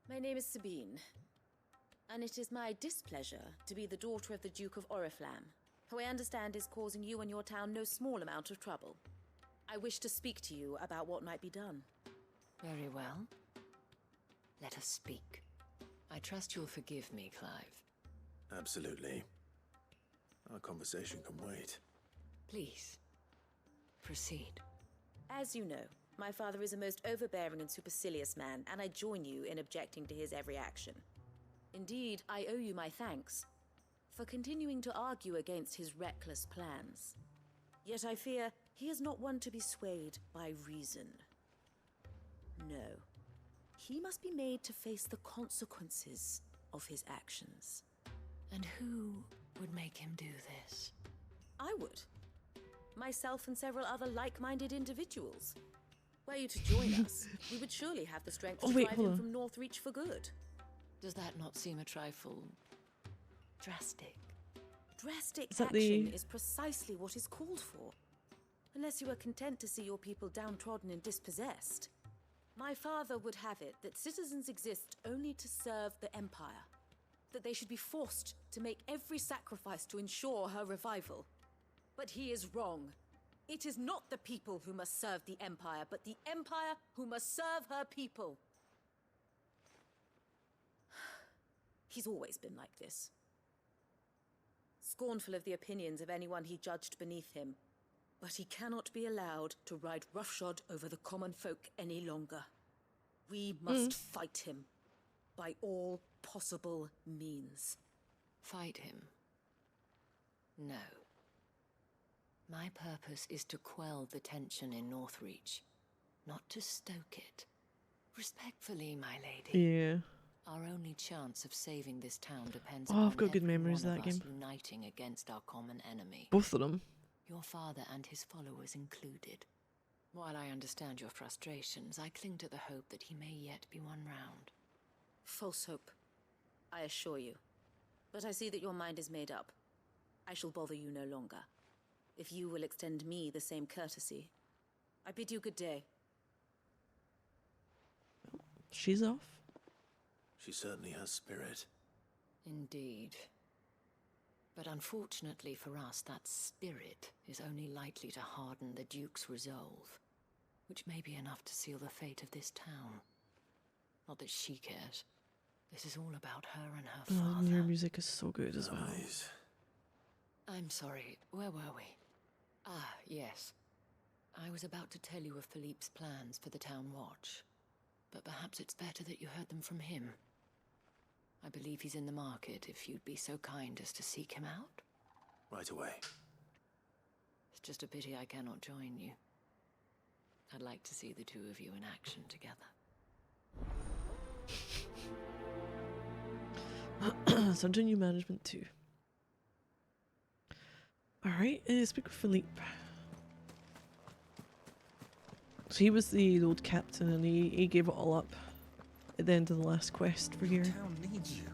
My name is Sabine, and it is my displeasure to be the daughter of the Duke of Oriflamme, who I understand is causing you and your town no small amount of trouble. I wish to speak to you about what might be done. Very well. Let us speak. I trust you'll forgive me, Clive. Absolutely. Our conversation can wait. Please, proceed. As you know, my father is a most overbearing and supercilious man, and I join you in objecting to his every action. Indeed, I owe you my thanks for continuing to argue against his reckless plans. Yet I fear he is not one to be swayed by reason. No. He must be made to face the consequences of his actions. And who would make him do this? I would. Myself and several other like-minded individuals. Were you to join us, we would surely have the strength to drive him from Northreach for good. Does that not seem a trifle... drastic? Drastic Is that action is precisely what is called for. Unless you are content to see your people downtrodden and dispossessed. My father would have it that citizens exist only to serve the Empire. That they should be forced to make every sacrifice to ensure her revival. But he is wrong. It is not the people who must serve the Empire, but the Empire who must serve her people. He's always been like this. Scornful of the opinions of anyone he judged beneath him. But he cannot be allowed to ride roughshod over the common folk any longer. We must fight him by all possible means. Fight him? No. My purpose is to quell the tension in Northreach, not to stoke it. Respectfully, my lady. Yeah. Our only chance of saving this town depends Oh, I've upon got good every memories one of that us game. uniting against our common enemy. Both of them. Your father and his followers included. While I understand your frustrations, I cling to the hope that he may yet be won round. False hope, I assure you. But I see that your mind is made up. I shall bother you no longer. If you will extend me the same courtesy, I bid you good day. She's off. She certainly has spirit. Indeed. But unfortunately for us, that spirit is only likely to harden the Duke's resolve, which may be enough to seal the fate of this town. Not that she cares. This is all about her and her father. Oh, your music is so good as well. I'm sorry, where were we? Ah, yes. I was about to tell you of Philippe's plans for the town watch, but perhaps it's better that you heard them from him. I believe he's in the market, if you'd be so kind as to seek him out. Right away. It's just a pity I cannot join you. I'd like to see the two of you in action together. So I'm doing new management too. Alright, speak with Philippe. So he was the old captain and he gave it all up at the end of the last quest for here. The town needs you.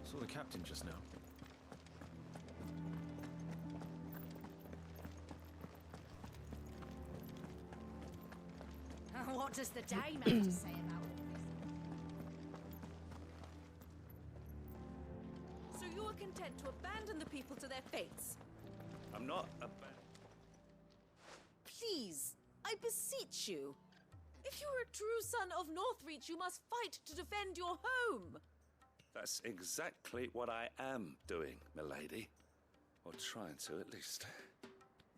Saw the captain just now. What does the dame have to say about all this? So you are content to abandon the people to their fates? I'm not Please, I beseech you. If you are a true son of Northreach, you must fight to defend your home. That's exactly what I am doing, milady. Or trying to, at least.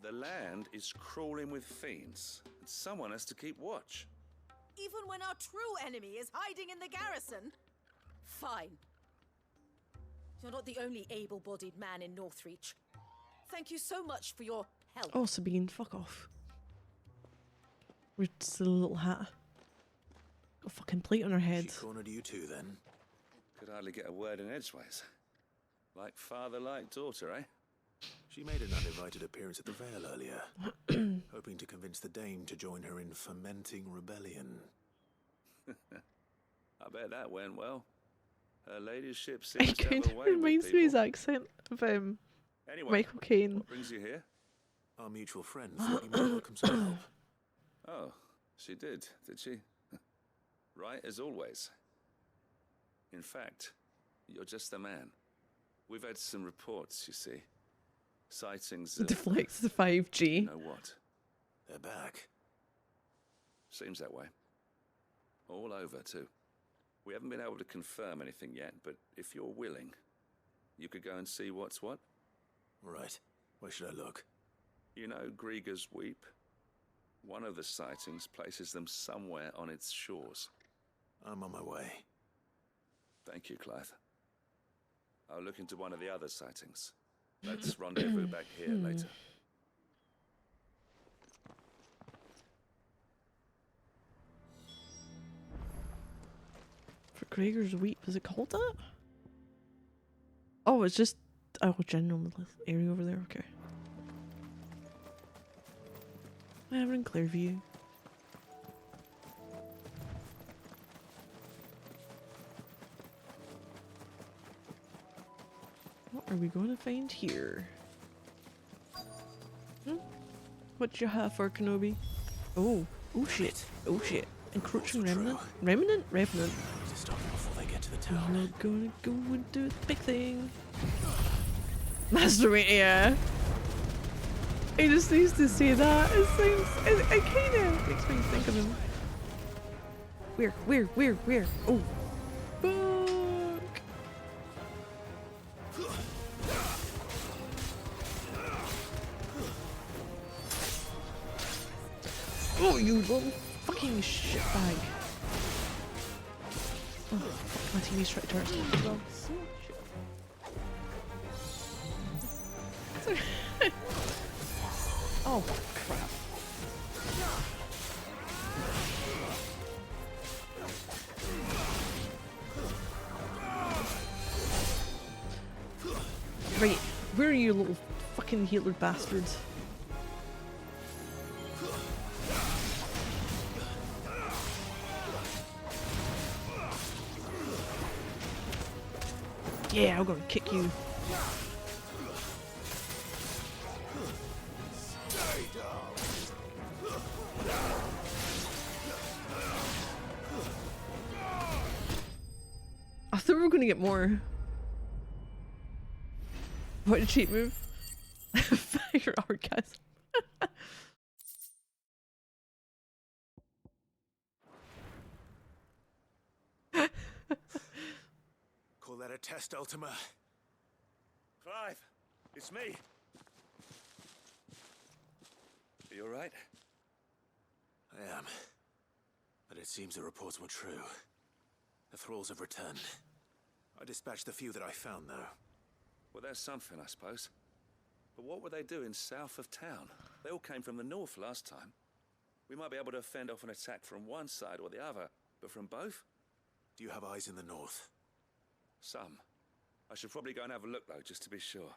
The land is crawling with fiends, and someone has to keep watch. Even when our true enemy is hiding in the garrison? Fine. You're not the only able-bodied man in Northreach. Thank you so much for your help. Oh, Sabine, fuck off. With just a little hat. Got a fucking plate on her head. She cornered you too, then? Could hardly get a word in edgeways. Like father, like daughter, eh? She made an uninvited appearance at the Vale earlier, hoping to convince the Dame to join her in fomenting rebellion. I bet that went well. Her ladyship It seems to kind have of a way with reminds me of his people. accent of Anyway, Michael Caine. what brings you here? Our mutual friend thought you might welcome some help. Oh, she did she? Right as always. In fact, you're just the man. We've had some reports, you see. Sightings of... Deflects the 5G. You know what? They're back. Seems that way. All over, too. We haven't been able to confirm anything yet, but if you're willing, you could go and see what's what. Right. Where should I look? You know Grieger's Weep? One of the sightings places them somewhere on its shores. I'm on my way. Thank you, Clive. I'll look into one of the other sightings. Let's rendezvous back here later. For Gregor's Weep, is it called that? Oh, it's just general area over there. Okay. I have it in Clearview. What are we going to find here? What you have for Kenobi? Oh shit! Oh shit! Encroaching remnant? Revenant? To stop them before they get to the town. We're gonna go and do the big thing. Masturbate, yeah. He just needs to say that. It kind of makes me think of him. Where? Oh. Fuck. Oh, you little fucking shitbag. Oh, fuck, my TV's trying to turn itself as well. Oh, crap. Right, where are you, little fucking healer bastards? Yeah, I'm gonna kick you. I thought we were gonna get more. What a cheat move. Fire orgasm. Call that a test, Ultima? Clive, it's me. Are you alright? I am. But it seems the reports were true. The thralls have returned. I dispatched the few that I found, though. Well, there's something, I suppose. But what were they doing south of town? They all came from the north last time. We might be able to fend off an attack from one side or the other, but from both? Do you have eyes in the north? Some. I should probably go and have a look, though, just to be sure.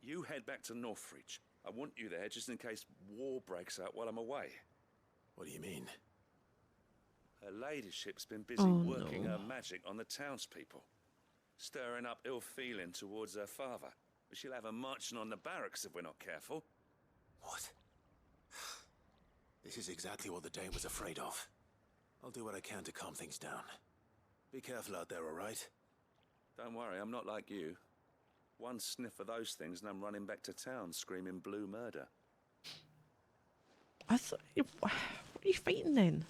You head back to Northreach. I want you there just in case war breaks out while I'm away. What do you mean? Her ladyship's been busy working her magic on the townspeople, stirring up ill feeling towards her father. She'll have her marching on the barracks if we're not careful. What? This is exactly what the Dane was afraid of. I'll do what I can to calm things down. Be careful out there, all right? Don't worry, I'm not like you. One sniff of those things and I'm running back to town screaming blue murder. I thought. What are you fighting then?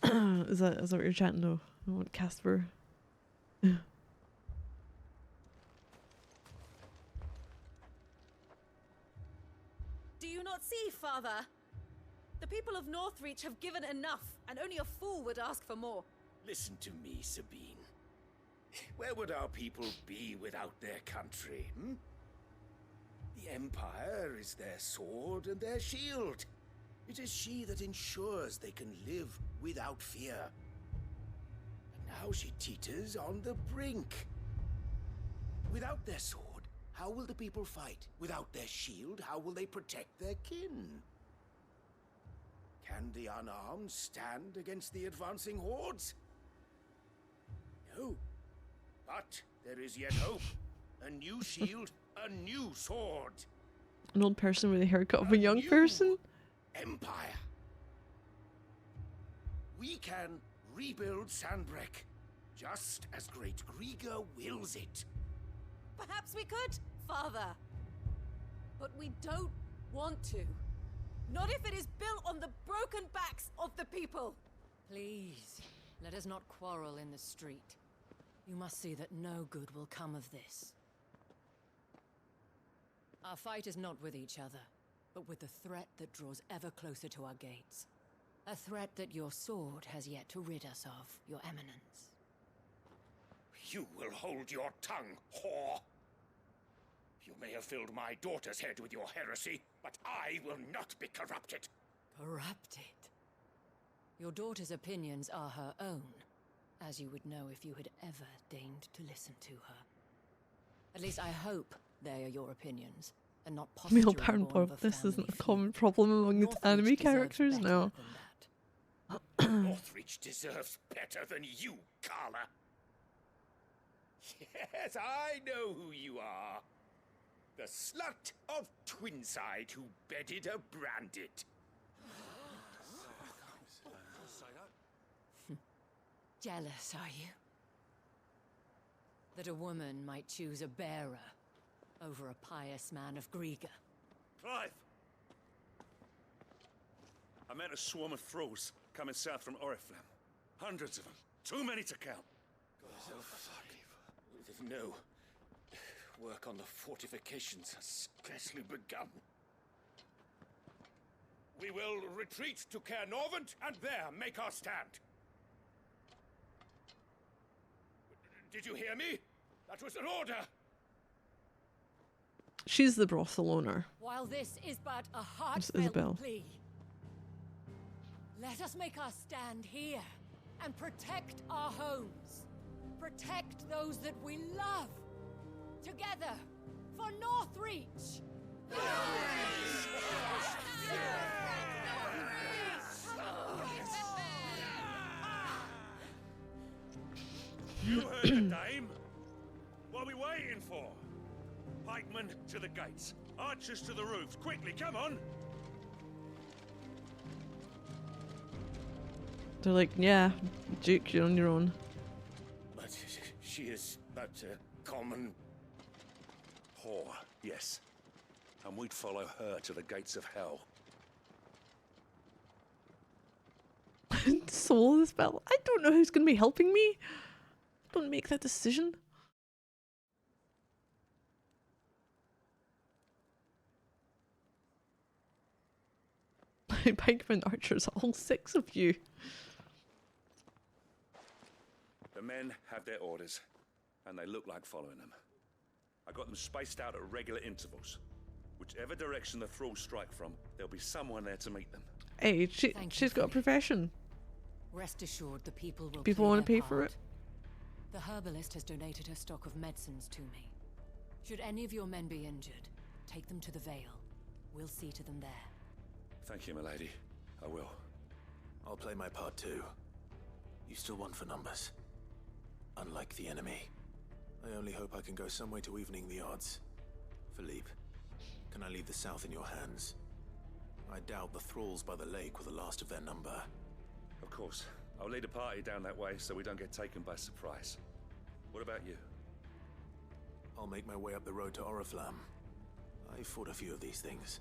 Is that what you're chatting though? I want Casper. Do you not see, Father? The people of Northreach have given enough, and only a fool would ask for more. Listen to me, Sabine. Where would our people be without their country, hmm? The Empire is their sword and their shield. It is she that ensures they can live without fear. And now she teeters on the brink. Without their sword, how will the people fight? Without their shield, how will they protect their kin? Can the unarmed stand against the advancing hordes? No. But there is yet hope. A new shield, a new sword. An old person with a haircut of a young person? Empire. We can rebuild Sandbreck, just as Great Grieger wills it. Perhaps we could, Father. But we don't want to. Not if it is built on the broken backs of the people. Please, let us not quarrel in the street. You must see that no good will come of this. Our fight is not with each other, but with the threat that draws ever closer to our gates. A threat that your sword has yet to rid us of, Your Eminence. You will hold your tongue, whore. You may have filled my daughter's head with your heresy, but I will not be corrupted. Corrupted? Your daughter's opinions are her own, as you would know if you had ever deigned to listen to her. At least I hope they are your options, and not Male posturing born of a this family isn't a feud. common problem among its anime Northreach characters deserves now. Northreach deserves better than you, Carla. Yes, I know who you are. The slut of Twinside who bedded a Branded. Jealous, are you? That a woman might choose a bearer over a pious man of Griega. Clive! I met a swarm of thralls coming south from Oriflamme. Hundreds of them. Too many to count. Oh, fuck. No. Work on the fortifications has scarcely begun. We will retreat to Caer Norvent and there make our stand. Did you hear me? That was an order. She's the brothel owner. While this is but a It's Isabel. heartfelt plea, let us make our stand here and protect our homes. Protect those that we love. Together for Northreach. You heard the dame? What are we waiting for? Pikemen to the gates. Archers to the roofs. Quickly, come on! They're like, yeah, Duke, you're on your own. But she is but a common... whore, yes. And we'd follow her to the gates of hell. Soul the spell. I don't know who's going to be helping me. Don't make that decision. Pikeman archers, all 6 of you. The men have their orders, and they look like following them. I got them spaced out at regular intervals. Whichever direction the thralls strike from, there'll be someone there to meet them. Hey, she's got a profession. Rest assured, the people will. People want to pay for it. The herbalist has donated her stock of medicines to me. Should any of your men be injured, take them to the Vale. We'll see to them there. Thank you, milady. I will. I'll play my part too. You still won for numbers. Unlike the enemy. I only hope I can go some way to evening the odds. Philippe, can I leave the south in your hands? I doubt the thralls by the lake were the last of their number. Of course. I'll lead a party down that way so we don't get taken by surprise. What about you? I'll make my way up the road to Oriflamme. I fought a few of these things.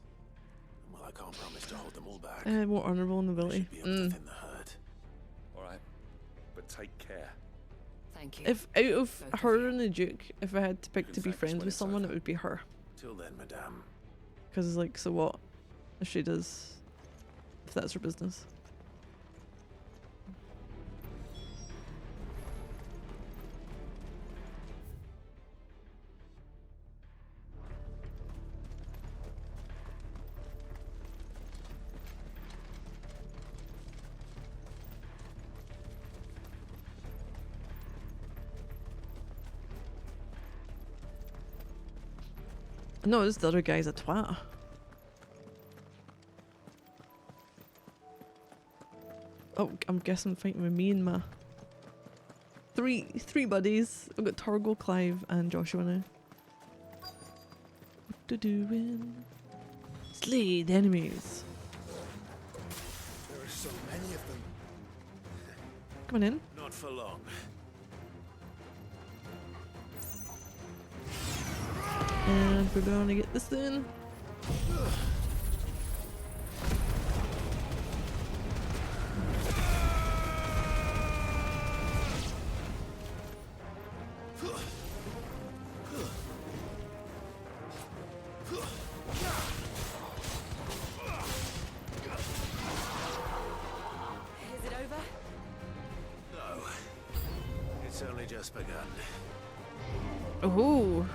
And while I can't promise to hold them all back, More honourable nobility. be able to thin the herd. Alright. But take care. Thank you. If out of her and the Duke, if I had to pick to be friends with someone, it would be her. Till then, madame. Because it's like, so what if she does, if that's her business? No, this other guy's a twat. Oh, I'm guessing fighting with me and my three buddies. I've got Torgal, Clive, and Joshua now. What to doing? Slay the enemies. There are so many of them. Come on in. Not for long. And we're gonna get this in. Is it over? No. It's only just begun. Oh.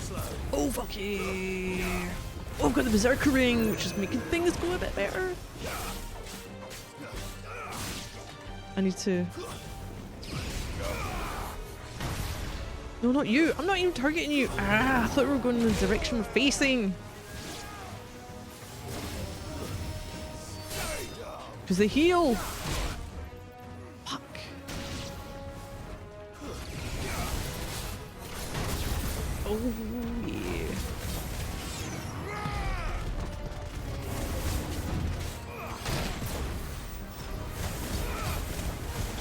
Slow. Oh fuck yeah! Oh, I've got the Berserker ring, which is making things go a bit better. I need to. No, not you. I'm not even targeting you. Ah, I thought we were going in the direction we're facing. Because they heal. Fuck. Oh yeah.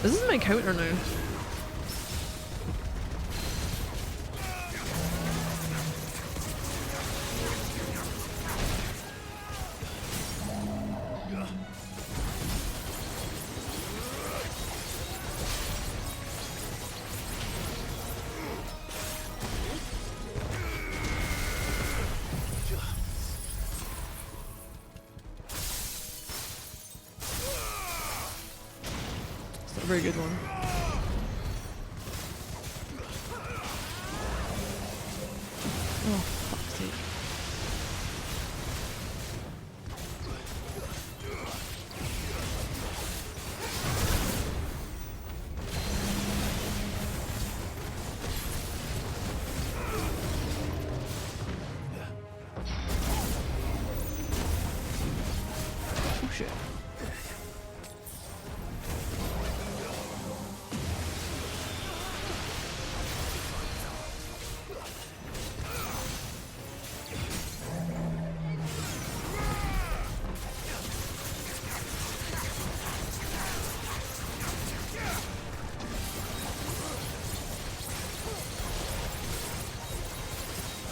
This is my counter now. a very good one. Oh, fuck's sake. Oh shit.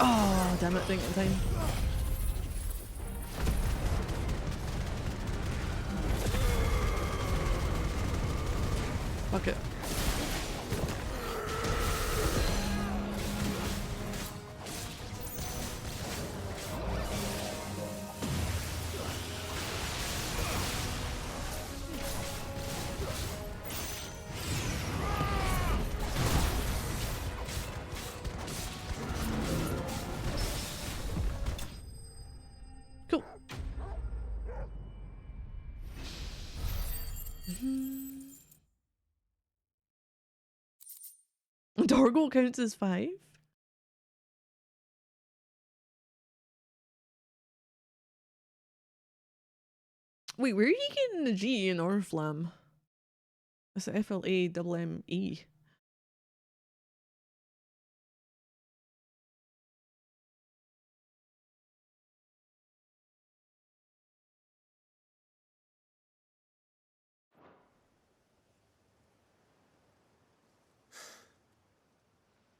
Oh, damn it, think in time. Fuck it. Cool. Dorgle counts as 5? Wait, where are you getting the G in Oriflamme? It's a FLAMME.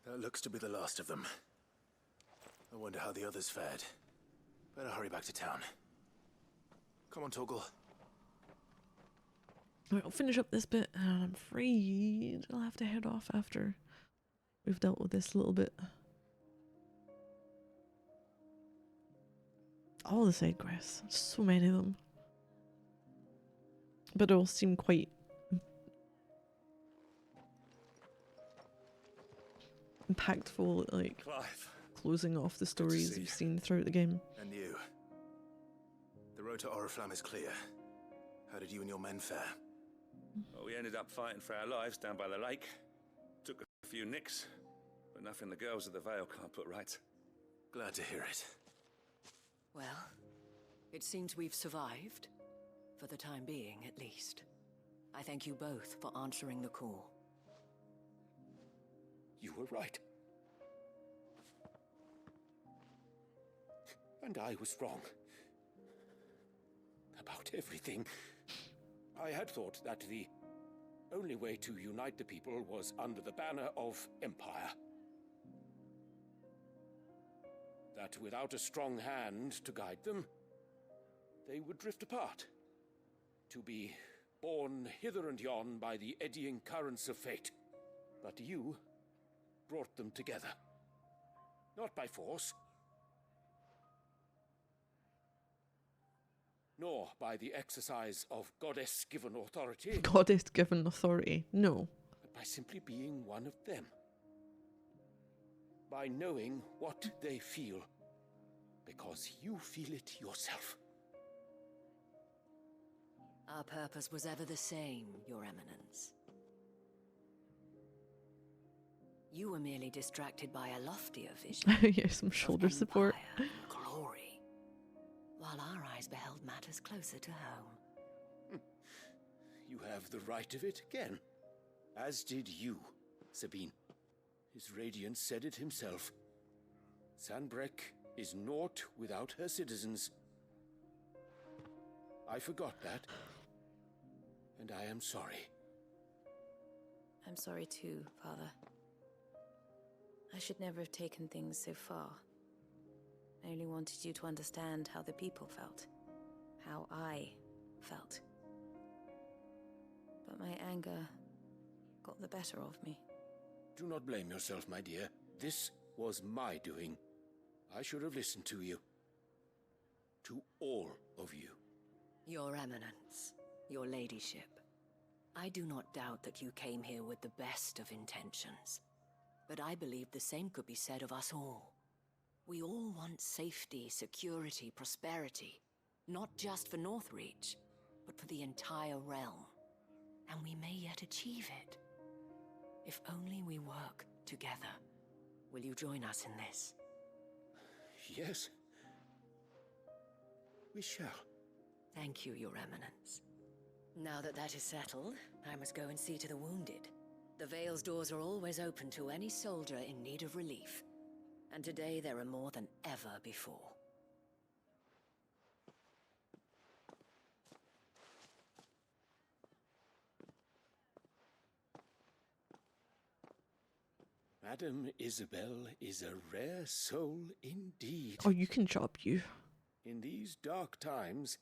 That looks to be the last of them. I wonder how the others fared. Better hurry back to town. Come on, Torgal. Right, I'll finish up this bit, and I'm afraid I'll have to head off after we've dealt with this a little bit. All the side quests, so many of them. But they all seem quite impactful, like Clive. closing off the stories you've seen throughout the game. And you. The road to Oriflamme is clear. How did you and your men fare? Well, we ended up fighting for our lives down by the lake. Took a few nicks, but nothing the girls of the Vale can't put right. Glad to hear it. Well, it seems we've survived. For the time being, at least. I thank you both for answering the call. You were right. And I was wrong. About everything. I had thought that the only way to unite the people was under the banner of Empire. That without a strong hand to guide them, they would drift apart. To be borne hither and yon by the eddying currents of fate. But you brought them together. Not by force, nor by the exercise of goddess-given authority. Goddess-given authority? No. But by simply being one of them. By knowing what they feel, because you feel it yourself. Our purpose was ever the same, Your Eminence. You were merely distracted by a loftier vision. Here's some shoulder support. Glory. While our eyes beheld matters closer to home. You have the right of it again. As did you, Sabine. His radiance said it himself. Sanbreque is naught without her citizens. I forgot that. And I am sorry. I'm sorry too, Father. I should never have taken things so far. I only wanted you to understand how the people felt. How I felt. But my anger got the better of me. Do not blame yourself, my dear. This was my doing. I should have listened to you. To all of you. Your Eminence, your ladyship. I do not doubt that you came here with the best of intentions. But I believe the same could be said of us all. We all want safety, security, prosperity. Not just for Northreach, but for the entire realm. And we may yet achieve it. If only we work together. Will you join us in this? Yes. We shall. Thank you, Your Eminence. Now that that is settled, I must go and see to the wounded. The Vale's doors are always open to any soldier in need of relief. And today there are more than ever before. Madame Isabel is a rare soul indeed. Oh, you can chop you. In these dark times,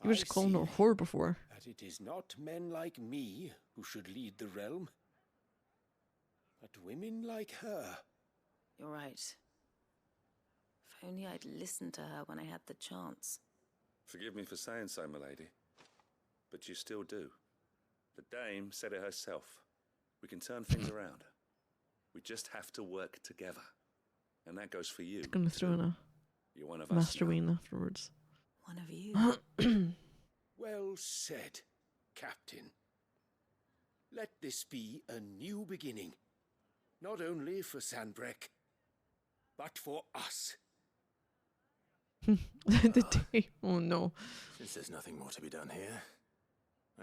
You were just calling her whore before. that it is not men like me who should lead the realm, but women like her. You're right. If only I'd listened to her when I had the chance. Forgive me for saying so, milady, but you still do. The dame said it herself. We can turn things around. We just have to work together. And that goes for you. I'm gonna throw in a You're one of us Master now. Wayne afterwards. One of you. Well said, Captain. Let this be a new beginning. Not only for Sandbreck, but for us. The day. Oh no. Since there's nothing more to be done here,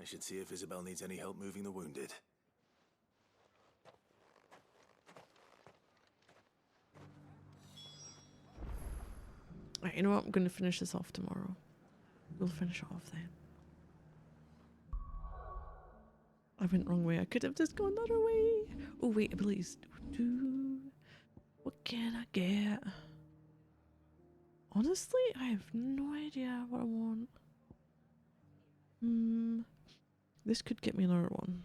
I should see if Isabel needs any help moving the wounded. Right, you know what? I'm going to finish this off tomorrow. We'll finish it off then. I went the wrong way. I could have just gone the other way. Oh, wait, abilities. What can I get? Honestly, I have no idea what I want. This could get me another one.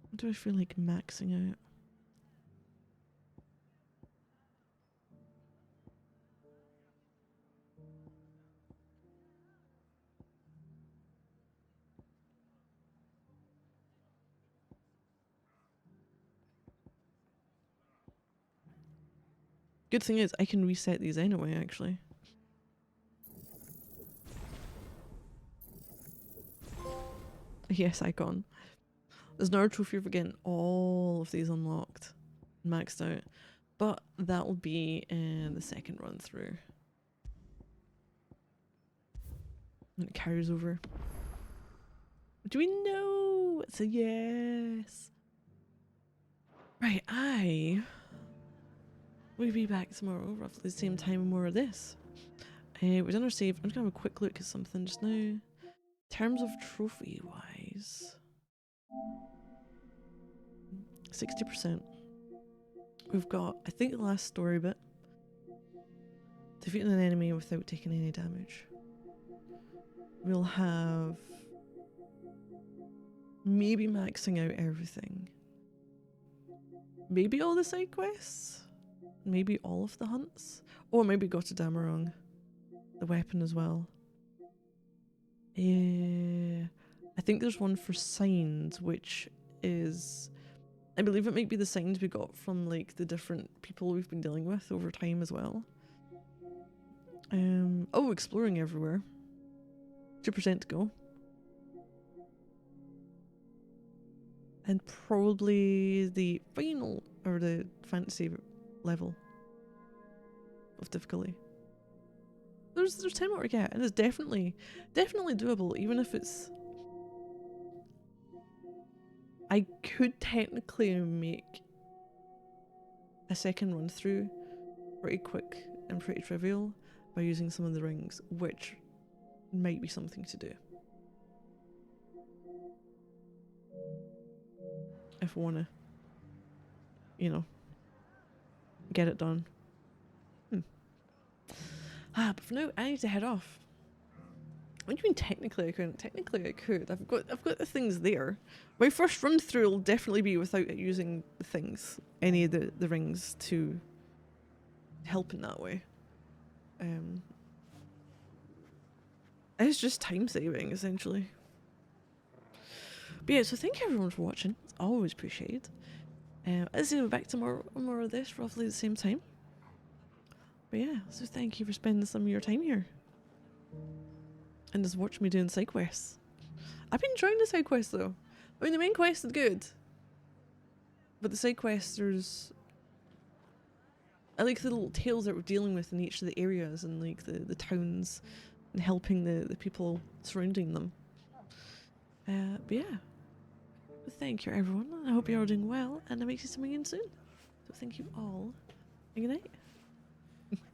What do I feel like maxing out? Good thing is, I can reset these anyway, actually. Yes, icon. There's another trophy for getting all of these unlocked, maxed out. But that will be in the second run through. And it carries over. Do we know? It's a yes. Right, I will be back tomorrow, roughly the same time, and more of this. We're done our save. I'm just gonna have a quick look at something just now. In terms of trophy wise, 60%. We've got, I think, the last story bit. Defeating an enemy without taking any damage. We'll have maybe maxing out everything. Maybe all the side quests. Maybe all of the hunts. Or maybe go to Damarong. The weapon as well. I think there's one for signs, which is, I believe it might be the signs we got from like the different people we've been dealing with over time as well. Oh, exploring everywhere. 2% to go. And probably the final, or the fantasy level of difficulty. There's 10 more to get, and it's definitely doable, even if it's... I could technically make a second run through pretty quick and pretty trivial by using some of the rings, which might be something to do. If I wanna, you know, get it done. But for now, I need to head off. What do you mean technically I couldn't? Technically I could. I've got the things there. My first run through will definitely be without using the things, any of the rings to help in that way. It's just time saving, essentially. But yeah, so thank you everyone for watching. It's always appreciated. I'll see you back tomorrow, more of this, roughly the same time. But yeah, so thank you for spending some of your time here. And just watch me doing side quests. I've been enjoying the side quests though. I mean, the main quest is good. But the side quests, I like the little tales that we're dealing with in each of the areas and like the towns and helping the people surrounding them. But yeah. Thank you everyone. I hope you're all doing well and I make you something in soon. So thank you all. And good night.